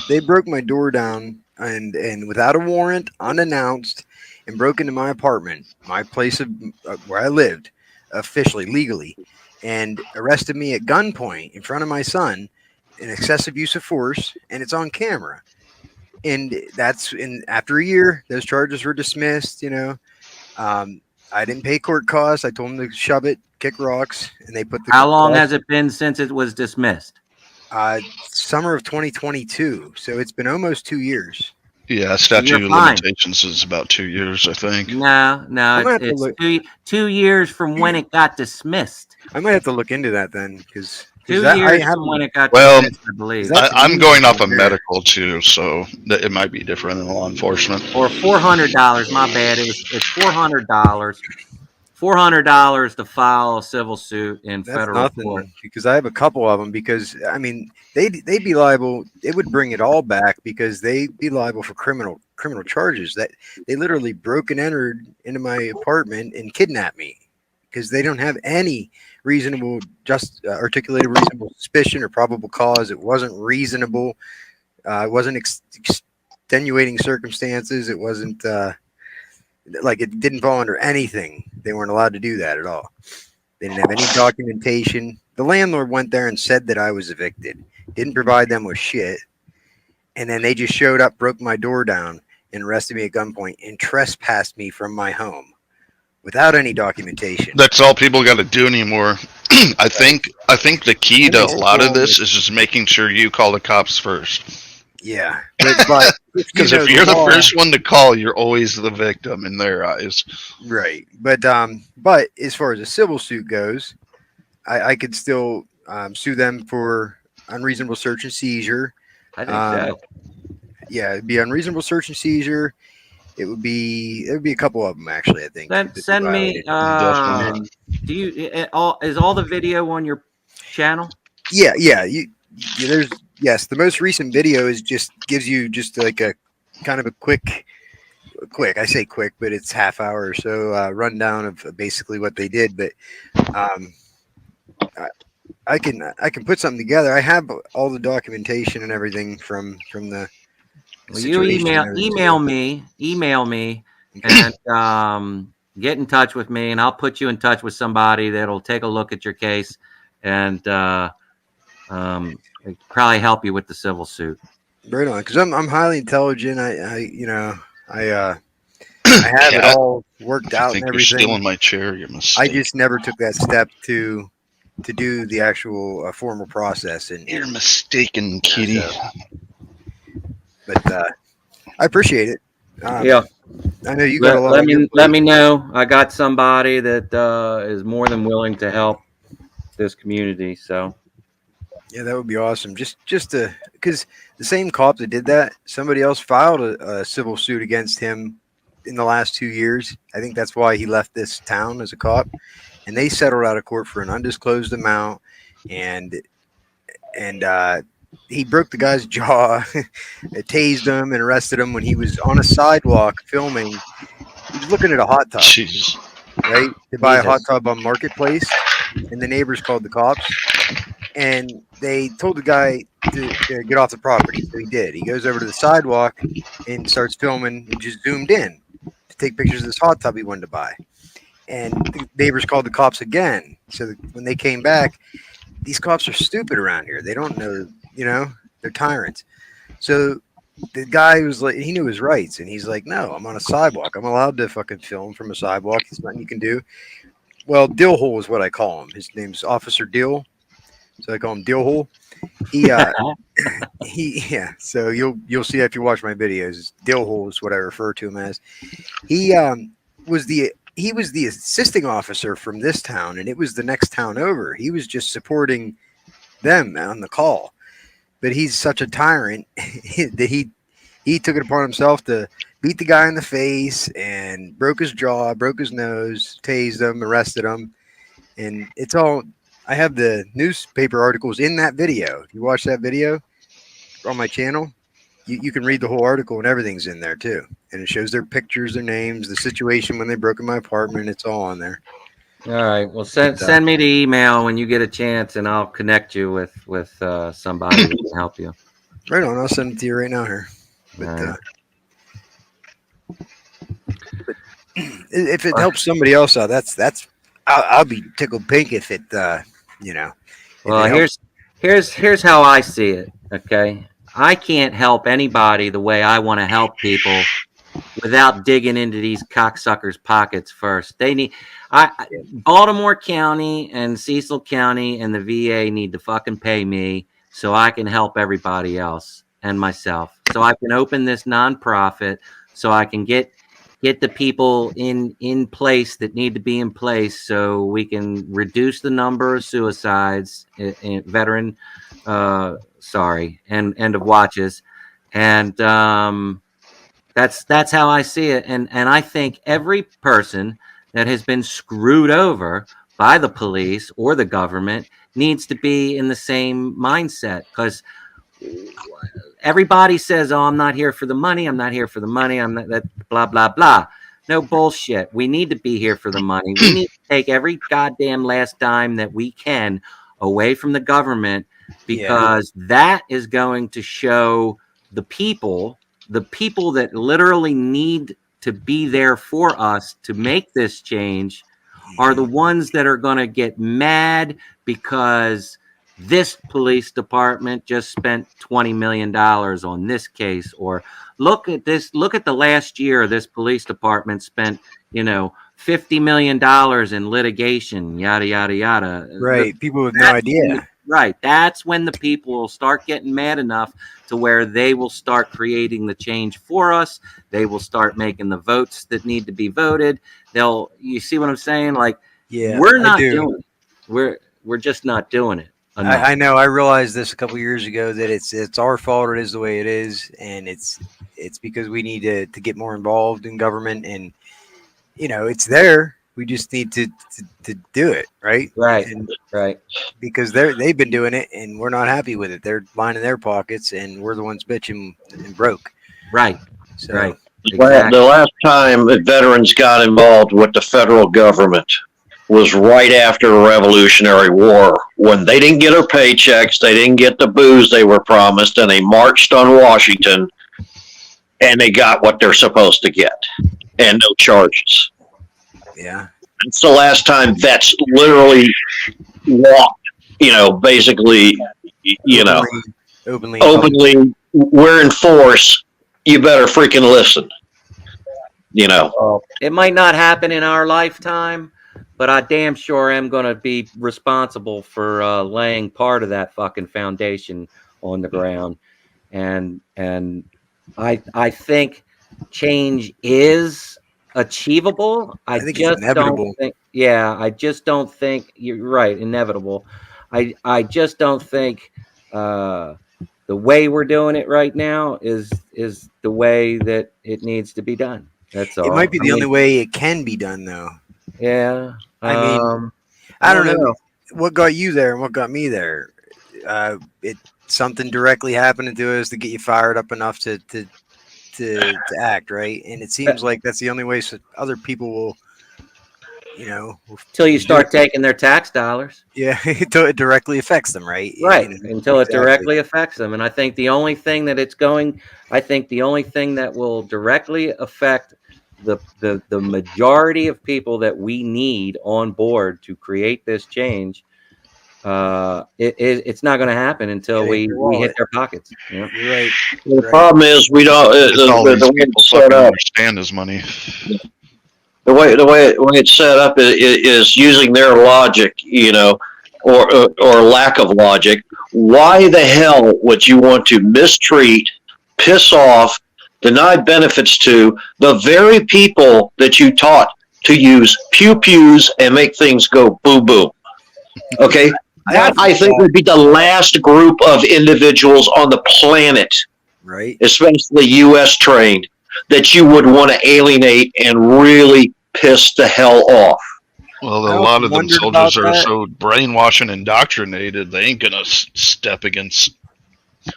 They broke my door down and without a warrant, unannounced, and broke into my apartment, my place of where I lived, officially, legally, and arrested me at gunpoint in front of my son, in excessive use of force, and it's on camera. And after a year, those charges were dismissed. I didn't pay court costs. I told them to shove it, kick rocks, and they put the. How long has it been since it was dismissed? Summer of 2022. So it's been almost 2 years. Yeah, statute of limitations is about 2 years, I think. No, it's 2 years from when it got dismissed. I might have to look into that then, because 2 years from when it got dismissed, I believe. I'm going off of medical too, so it might be different than law enforcement. Or $400. My bad. It's $400. $400 to file a civil suit in federal court. Because I have a couple of them. Because they'd be liable. It would bring it all back, because they'd be liable for criminal charges. That they literally broke and entered into my apartment and kidnapped me, because they don't have any reasonable, articulated reasonable suspicion or probable cause. It wasn't reasonable. It wasn't extenuating circumstances. It wasn't. It didn't fall under anything. They weren't allowed to do that at all. They didn't have any documentation. The landlord went there and said that I was evicted. Didn't provide them with shit. And then they just showed up, broke my door down, and arrested me at gunpoint and trespassed me from my home without any documentation. That's all people got to do anymore. I think the key to a lot of this is just making sure you call the cops first. Yeah, but Because if you're the first one to call, you're always the victim in their eyes. Right. But as far as a civil suit goes, I could still sue them for unreasonable search and seizure. I think so. Yeah, it'd be unreasonable search and seizure. There would be a couple of them actually. I think. Send me. Do you is all the video on your channel? Yeah. There's the most recent video is just gives you just like a kind of a quick. I say quick, but it's half hour or so rundown of basically what they did. But I can put something together. I have all the documentation and everything from the. Well, you email me, and get in touch with me, and I'll put you in touch with somebody that'll take a look at your case and probably help you with the civil suit. Right on, because I'm highly intelligent. I have it all worked out and everything. You're stealing my chair. You're mistaken. I just never took that step to do the actual formal process. And you're mistaken, kitty. But I appreciate it. Yeah, I know you got a lot. Let me know. I got somebody that is more than willing to help this community. So yeah, that would be awesome. Just to because the same cop that did that, somebody else filed a civil suit against him in the last 2 years. I think that's why he left this town as a cop, and they settled out of court for an undisclosed amount, and he broke the guy's jaw, tased him, and arrested him when he was on a sidewalk filming. He was looking at a hot tub, Jesus. Right? To buy a hot tub on Marketplace, and the neighbors called the cops, and they told the guy to get off the property. So he did. He goes over to the sidewalk and starts filming and just zoomed in to take pictures of this hot tub he wanted to buy. And the neighbors called the cops again. So when they came back, these cops are stupid around here. They don't know, they're tyrants. So the guy was like, he knew his rights, and he's like, no, I'm on a sidewalk. I'm allowed to fucking film from a sidewalk. There's nothing you can do. Well, Dillhole is what I call him. His name's Officer Dill. So I call him Dillhole. So you'll see if you watch my videos. Dillhole is what I refer to him as. He was the assisting officer from this town, and it was the next town over. He was just supporting them on the call. But he's such a tyrant that he took it upon himself to beat the guy in the face and broke his jaw, broke his nose, tased him, arrested him. And it's all, I have the newspaper articles in that video. If you watch that video on my channel, you can read the whole article, and everything's in there too. And it shows their pictures, their names, the situation when they broke in my apartment. It's all on there. All right. Well, send me the email when you get a chance, and I'll connect you with somebody that can help you. Right on. I'll send it to you right now here. But, but if it helps somebody else out, I'll be tickled pink if it Well, here's how I see it. Okay, I can't help anybody the way I want to help people without digging into these cocksuckers' pockets first. They need, Baltimore County and Cecil County and the VA need to fucking pay me so I can help everybody else and myself. So I can open this nonprofit, so I can get the people in place that need to be in place, so we can reduce the number of suicides, and end of watches, and that's how I see it. And I think every person that has been screwed over by the police or the government needs to be in the same mindset, because everybody says, oh, I'm not here for the money. I'm not here for the money. I'm not that blah, blah, blah. No bullshit. We need to be here for the money. We need to take every goddamn last dime that we can away from the government, because that is going to show the people that literally need to be there for us to make this change are the ones that are going to get mad because this police department just spent $20 million on this case, or look at the last year this police department spent, $50 million in litigation, yada, yada, yada. Right. People have no idea. Right. That's when the people will start getting mad enough to where they will start creating the change for us. They will start making the votes that need to be voted. You see what I'm saying? Like, Yeah, we're not doing it. We're just not doing it. I know. I realized this a couple years ago that it's our fault. It is the way it is, and it's because we need to get more involved in government, and it's there. We just need to do it, right? Right. And right. Because they've been doing it, and we're not happy with it. They're lining their pockets, and we're the ones bitching and broke. Right. So, right. Exactly. The last time that veterans got involved with the federal government was right after the Revolutionary War, when they didn't get their paychecks, they didn't get the booze they were promised, and they marched on Washington, and they got what they're supposed to get, and no charges. Yeah. It's the last time vets literally walked, basically, openly, we're in force, you better freaking listen. It might not happen in our lifetime, but I damn sure am going to be responsible for laying part of that fucking foundation on the ground. And I think change is achievable. I think just it's inevitable. I just don't think you're right. Inevitable. I just don't think the way we're doing it right now is the way that it needs to be done. That's all. It might be the only way it can be done, though. Yeah. I mean, I don't know what got you there and what got me there. Something directly happening to us to get you fired up enough to act, right? And it seems like that's the only way so other people will, until you start taking their tax dollars. Yeah, until it directly affects them, right? Right. Until it directly affects them. And I think the only thing that will directly affect the majority of people that we need on board to create this change, it's not going to happen until we hit their pockets. You're right. The problem is we don't. All these people fucking understand his money. The way it's set up is using their logic, or lack of logic. Why the hell would you want to mistreat, piss off, deny benefits to the very people that you taught to use pew-pews and make things go boom-boom? Okay? That, I think, would be the last group of individuals on the planet, right? Especially U.S. trained, that you would want to alienate and really piss the hell off. Well, a lot of them soldiers are so brainwashed and indoctrinated, they ain't gonna step against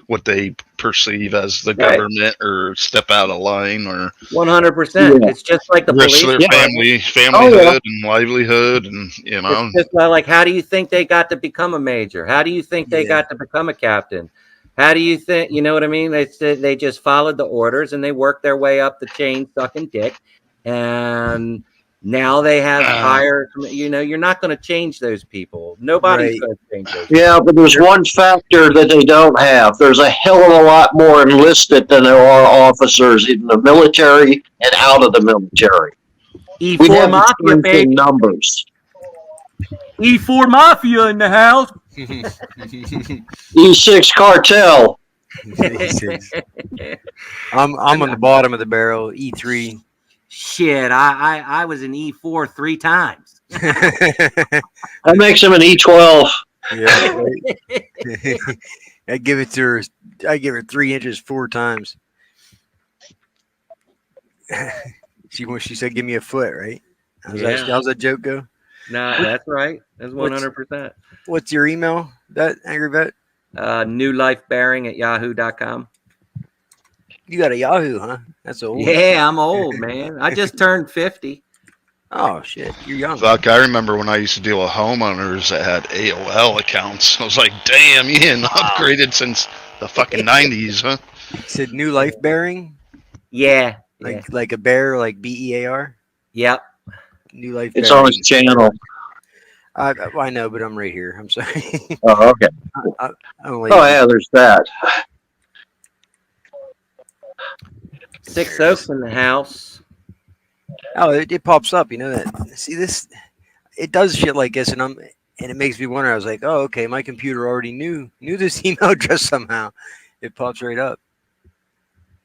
what they perceive as the government or step out of line or 100%. It's just like the risk police. Their familyhood and livelihood, and It's just like, how do you think they got to become a major? How do you think they got to become a captain? How do you think? You know what I mean? They just followed the orders and they worked their way up the chain, sucking dick, and now they have higher. You're not going to change those people. Nobody's going to change those. Yeah, but there's one factor that they don't have. There's a hell of a lot more enlisted than there are officers in the military and out of the military. E4 Mafia, baby. Numbers. E4 Mafia in the house. E6 Cartel. I'm on the bottom of the barrel. E3. Shit, I was an E4 3 times. That makes him an E12. Yeah, right. I give her 3 inches 4 times. She said, "Give me a foot," right? How's that joke go? No, that's right. That's 100%. What's your email? That Angry Vet? newlifebearing@yahoo.com. You got a Yahoo, huh? That's old. Yeah, I'm old, man. I just turned 50. Oh shit, you're young. Fuck, I remember when I used to deal with homeowners that had AOL accounts. I was like, damn, you hadn't upgraded since the fucking 90s, huh? You said New Life Bearing? Yeah. Like a bear, like BEAR? Yep. New Life It's Bearing. on his channel. I know, but I'm right here. I'm sorry. Oh, okay. I'm Oh, lazy. yeah, there's that. Six Oaks in the house. Oh, it pops up. You know that. See this? It does shit like this, and it makes me wonder. I was like, oh, okay, my computer already knew this email address somehow. It pops right up.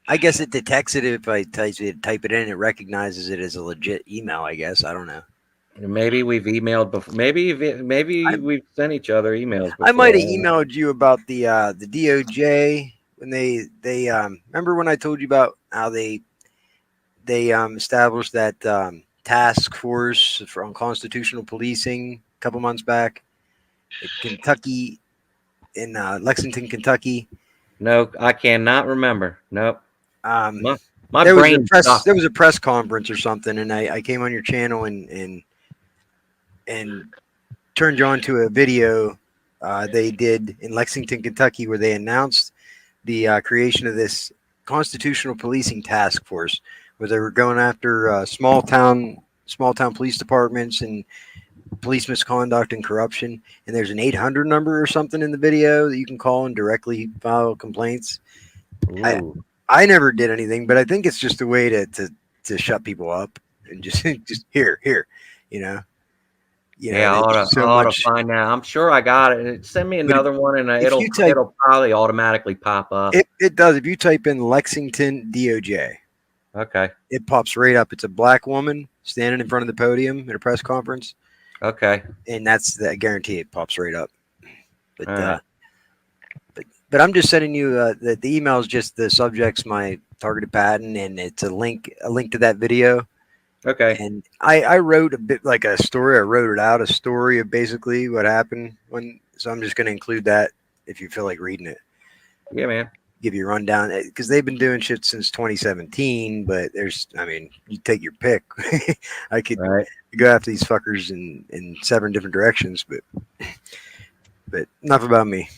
I guess it detects it if I type it in. It recognizes it as a legit email. I guess I don't know. Maybe we've emailed before. Maybe we've sent each other emails before. I might have emailed you about the DOJ when they remember when I told you about how they established that task force for unconstitutional policing a couple months back in Kentucky, in Lexington, Kentucky. No, I cannot remember. Nope. My There brain there was a press conference or something, and I came on your channel and turned you on to a video they did in Lexington, Kentucky, where they announced the creation of this constitutional policing task force, where they were going after small town police departments and police misconduct and corruption. And there's an 800 number or something in the video that you can call and directly file complaints. I never did anything, but I think it's just a way to shut people up and just here, you know. Yeah, I ought to find out. I'm sure I got it. Send me another one, and it'll probably automatically pop up. It does. If you type in Lexington DOJ, okay, it pops right up. It's a black woman standing in front of the podium at a press conference. Okay, and I guarantee it pops right up. But but I'm just sending you the email is just the subject's my targeted patent, and it's a link to that video. Okay. And I wrote a bit like a story. I wrote it out, a story of basically what happened so I'm just going to include that if you feel like reading it. Yeah, man. Give you a rundown because they've been doing shit since 2017, but you take your pick. I could go after these fuckers in 7 different directions, but enough about me.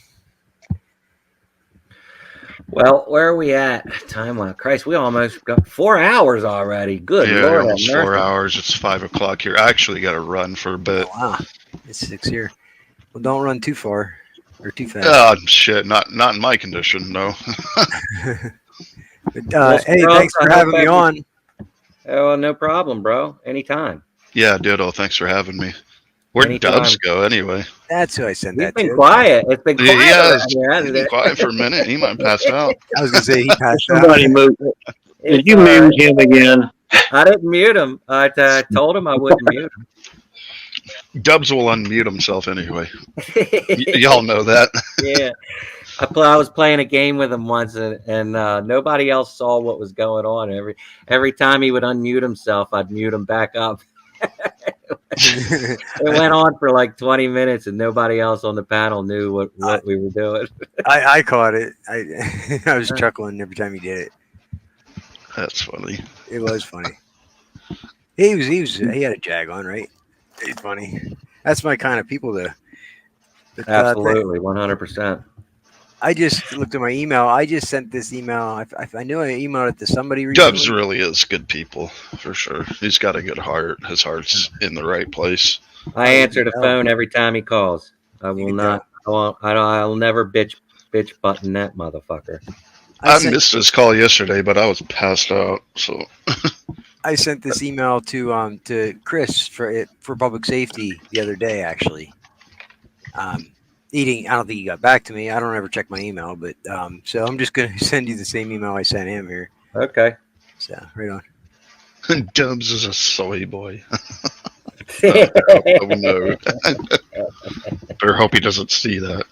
Well, where are we at? Time out. Christ, we almost got 4 hours already. Good Lord. Almost 4 hours. It's 5 o'clock here. I actually got to run for a bit. Oh, wow. It's 6 here. Well, don't run too far or too fast. Oh, shit. Not in my condition, no. But, hey, thanks for having me on. Oh, no problem, bro. Anytime. Yeah, ditto. Thanks for having me. Where'd Dubs go anyway? That's who I sent that to. He's been quiet. It's been quiet. Yeah, he's been quiet for a minute. He might have passed out. I was going to say he passed out. Somebody moved. Did you mute him again? I didn't mute him. I told him I wouldn't mute him. Dubs will unmute himself anyway. Y'all know that. Yeah. I was playing a game with him once, and nobody else saw what was going on. Every time he would unmute himself, I'd mute him back up. It went on for like 20 minutes, and nobody else on the panel knew what we were doing. I caught it. I was chuckling every time he did it. That's funny. It was funny. He had a jag on, right? He's funny. That's my kind of people, though. But, absolutely, 100%. I just looked at my email. I just sent this email. I knew I emailed it to somebody recently. Dubs really is good people, for sure. He's got a good heart. His heart's in the right place. I answer the phone every time he calls. I will not. I'll never bitch button that motherfucker. I missed his call yesterday, but I was passed out. So I sent this email to Chris for public safety the other day, actually. I don't think he got back to me. I don't ever check my email, but so I'm just gonna send you the same email I sent him here. Okay. So right on. Dubs is a soy boy. Oh no! Better hope he doesn't see that.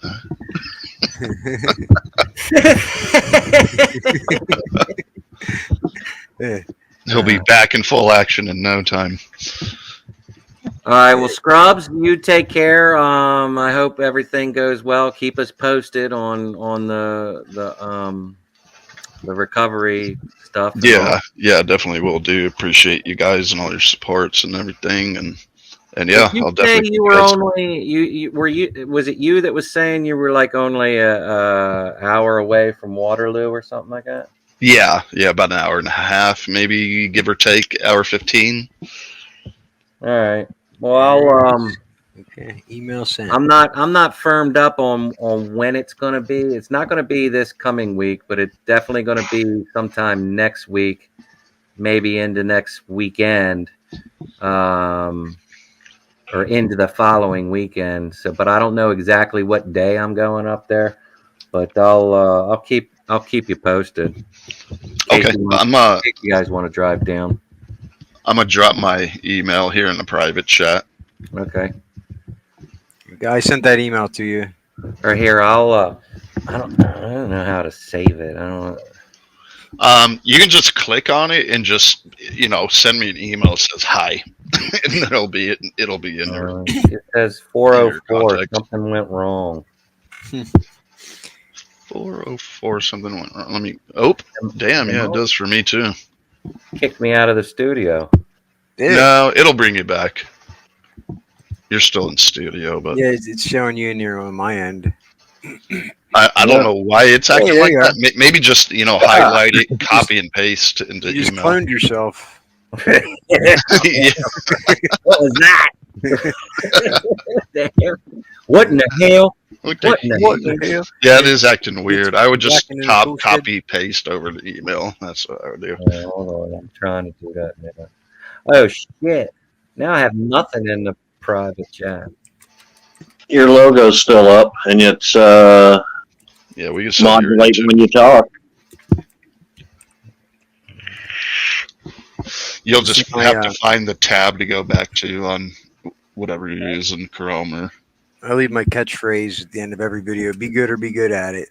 He'll be back in full action in no time. All right, well, Scrubs, you take care. I hope everything goes well. Keep us posted on the recovery stuff. Yeah, definitely will do. Appreciate you guys and all your supports and everything, and yeah, I'll definitely. You were only was it you that was saying you were like only a hour away from Waterloo or something like that? Yeah, about an hour and a half, maybe give or take, hour 15. All right. Well, Okay, email sent. I'm not firmed up on when it's going to be. It's not going to be this coming week, but it's definitely going to be sometime next week, maybe into next weekend, or into the following weekend. So, but I don't know exactly what day I'm going up there. But I'll keep you posted. In Okay, case you guys want to drive down. I'm gonna drop my email here in the private chat. Okay. I sent that email to you. Or here, I'll. I don't know how to save it. I don't. You can just click on it and just send me an email that says hi, and then it'll be in there. It says 404. Something went wrong. 404. Something went wrong. Let me. Oh, damn! Yeah, it does for me too. Kicked me out of the studio. No, it'll bring you back. You're still in studio, but yeah, it's showing you in here on my end. I don't know why it's acting like that. Maybe just highlight it, copy and paste into You just email. cloned yourself. Yeah. What was that? What in the hell? What the hell? Yeah, it is acting weird. I would just copy paste over the email. That's what I would do. Hold on, I'm trying to do that now. Oh shit! Now I have nothing in the private chat. Your logo's still up, and it's yeah, we can modulate when you talk. You'll just have to find the tab to go back to on whatever you're using, Chrome or. I leave my catchphrase at the end of every video: "Be good or be good at it."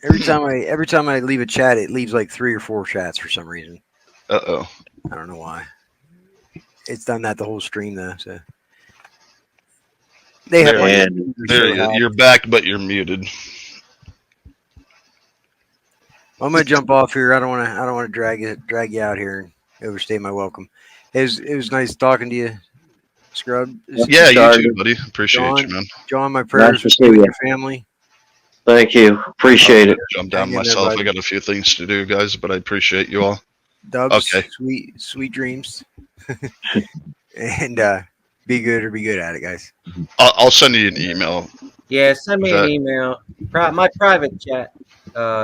Every time I leave a chat, it leaves like 3 or 4 chats for some reason. I don't know why. It's done that the whole stream though. So they have. You're back, but you're muted. I'm gonna jump off here. I don't want to drag you out here and overstay my welcome. It was nice talking to you, Scrub. Yeah, you too, buddy. Appreciate you, man. John, my prayers with you and your family. Thank you. Appreciate it. Jump down myself. I got a few things to do, guys, but I appreciate you all. Dubs, okay. Sweet dreams. And be good or be good at it, guys. I'll send you an email. Yeah, send me an email. My private chat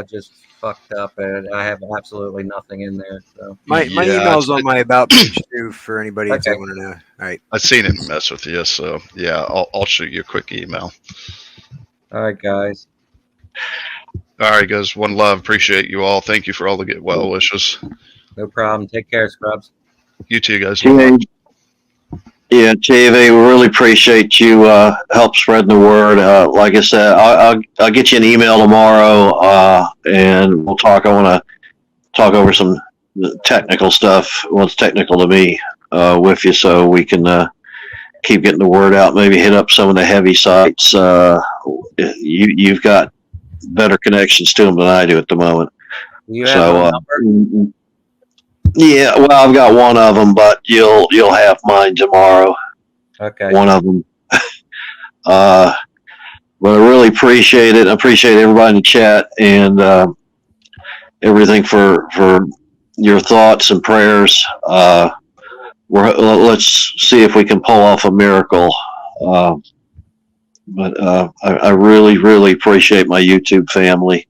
just fucked up, and I have absolutely nothing in there. So my email's on my about page too for anybody that want to know. All right, I've seen it mess with you, so yeah, I'll shoot you a quick email. All right, guys. All right, guys. One love. Appreciate you all. Thank you for all the get well wishes. No problem. Take care, Scrubs. You too, guys. Yeah, TV, we really appreciate you help spreading the word. Like I said, I'll get you an email tomorrow, and we'll talk. I want to talk over some technical stuff. Well, it's technical to me with you, so we can keep getting the word out. Maybe hit up some of the heavy sites. You've got better connections to them than I do at the moment. You have a number? Yeah, well, I've got one of them, but you'll have mine tomorrow. Okay. One of them. But I really appreciate it. I appreciate everybody in the chat and everything for your thoughts and prayers. Let's see if we can pull off a miracle. But I really, really appreciate my YouTube family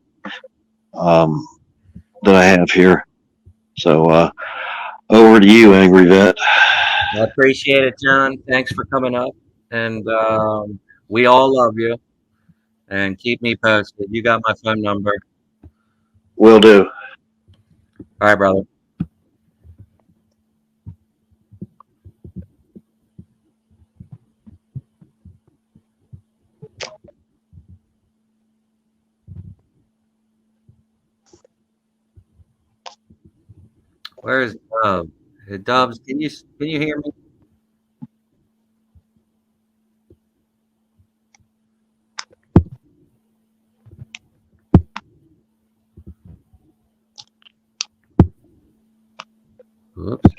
that I have here. So over to you, Angry Vet. I appreciate it, John. Thanks for coming up. And we all love you. And keep me posted. You got my phone number. Will do. All right, brother. Where is Dubs? Dubs, can you hear me? Whoops.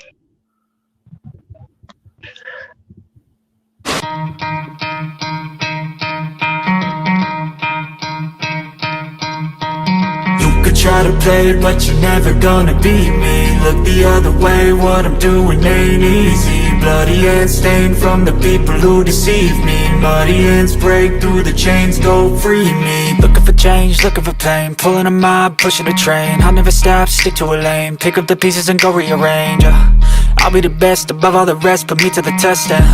Try to play it, but you're never gonna beat me. Look the other way, what I'm doing ain't easy. Bloody and stained from the people who deceive me. Muddy hands break through the chains, go free me. Looking for change, looking for pain, pulling a mob, pushing a train. I'll never stop, stick to a lane, pick up the pieces and go rearrange. I'll be the best above all the rest, put me to the test and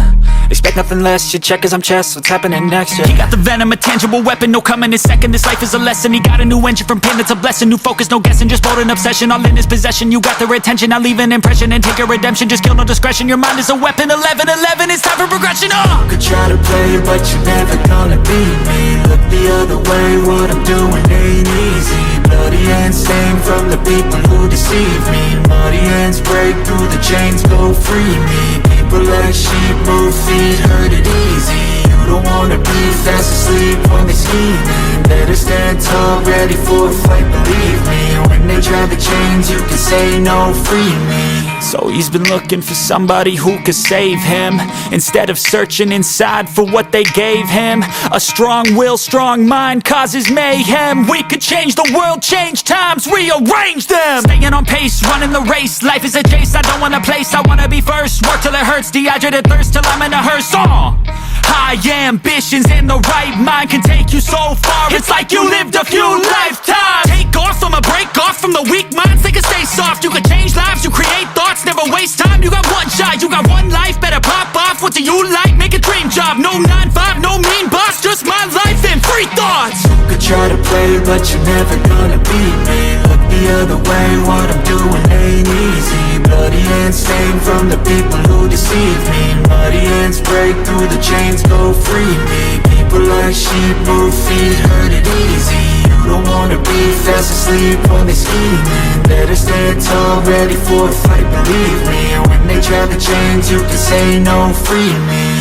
expect nothing less. You check as I'm chess, what's happening next? Yeah. He got the venom, a tangible weapon, no coming in second. This life is a lesson, he got a new engine from pain, it's a blessing. New focus, no guessing, just bold and obsession, all in his possession. You got their attention, I'll leave an impression and take your redemption. Just kill, no discretion, your mind is a weapon. 11-11, it's time for progression. You could try to play, but you're never gonna beat me. Look the other way, what I'm doing ain't easy. Bloody hands stained from the people who deceive me. Muddy hands break through the chains, go free me. People like sheep move feet, hurt it easy. You don't wanna be fast asleep when they scheming. Better stand tall, ready for a fight, believe me. When they try the chains, you can say no, free me. So he's been looking for somebody who could save him, instead of searching inside for what they gave him. A strong will, strong mind causes mayhem. We could change the world, change times, rearrange them. Staying on pace, running the race. Life is a chase, I don't want a place, I wanna be first. Work till it hurts, dehydrated thirst till I'm in a hearse. High ambitions and the right mind can take you so far. It's like you lived a few lifetimes. Take off, I'ma break off from the weak minds. They can stay soft, you can change lives, you create thoughts, never waste time. You got one shot, you got one life, better pop off. What do you like? Make a dream job. No 9-5, no mean boss, just my life and free thoughts. You could try to play, but you're never gonna beat me. Look the other way, what I'm doing ain't easy. Bloody hands stained from the people who deceive me. Muddy hands break through the chains, go free me. People like sheep move feet, hurt it easy. You don't wanna be fast asleep when they scheming. Better stand tall, ready for a fight, believe me. When they try the chains, you can say no, free me.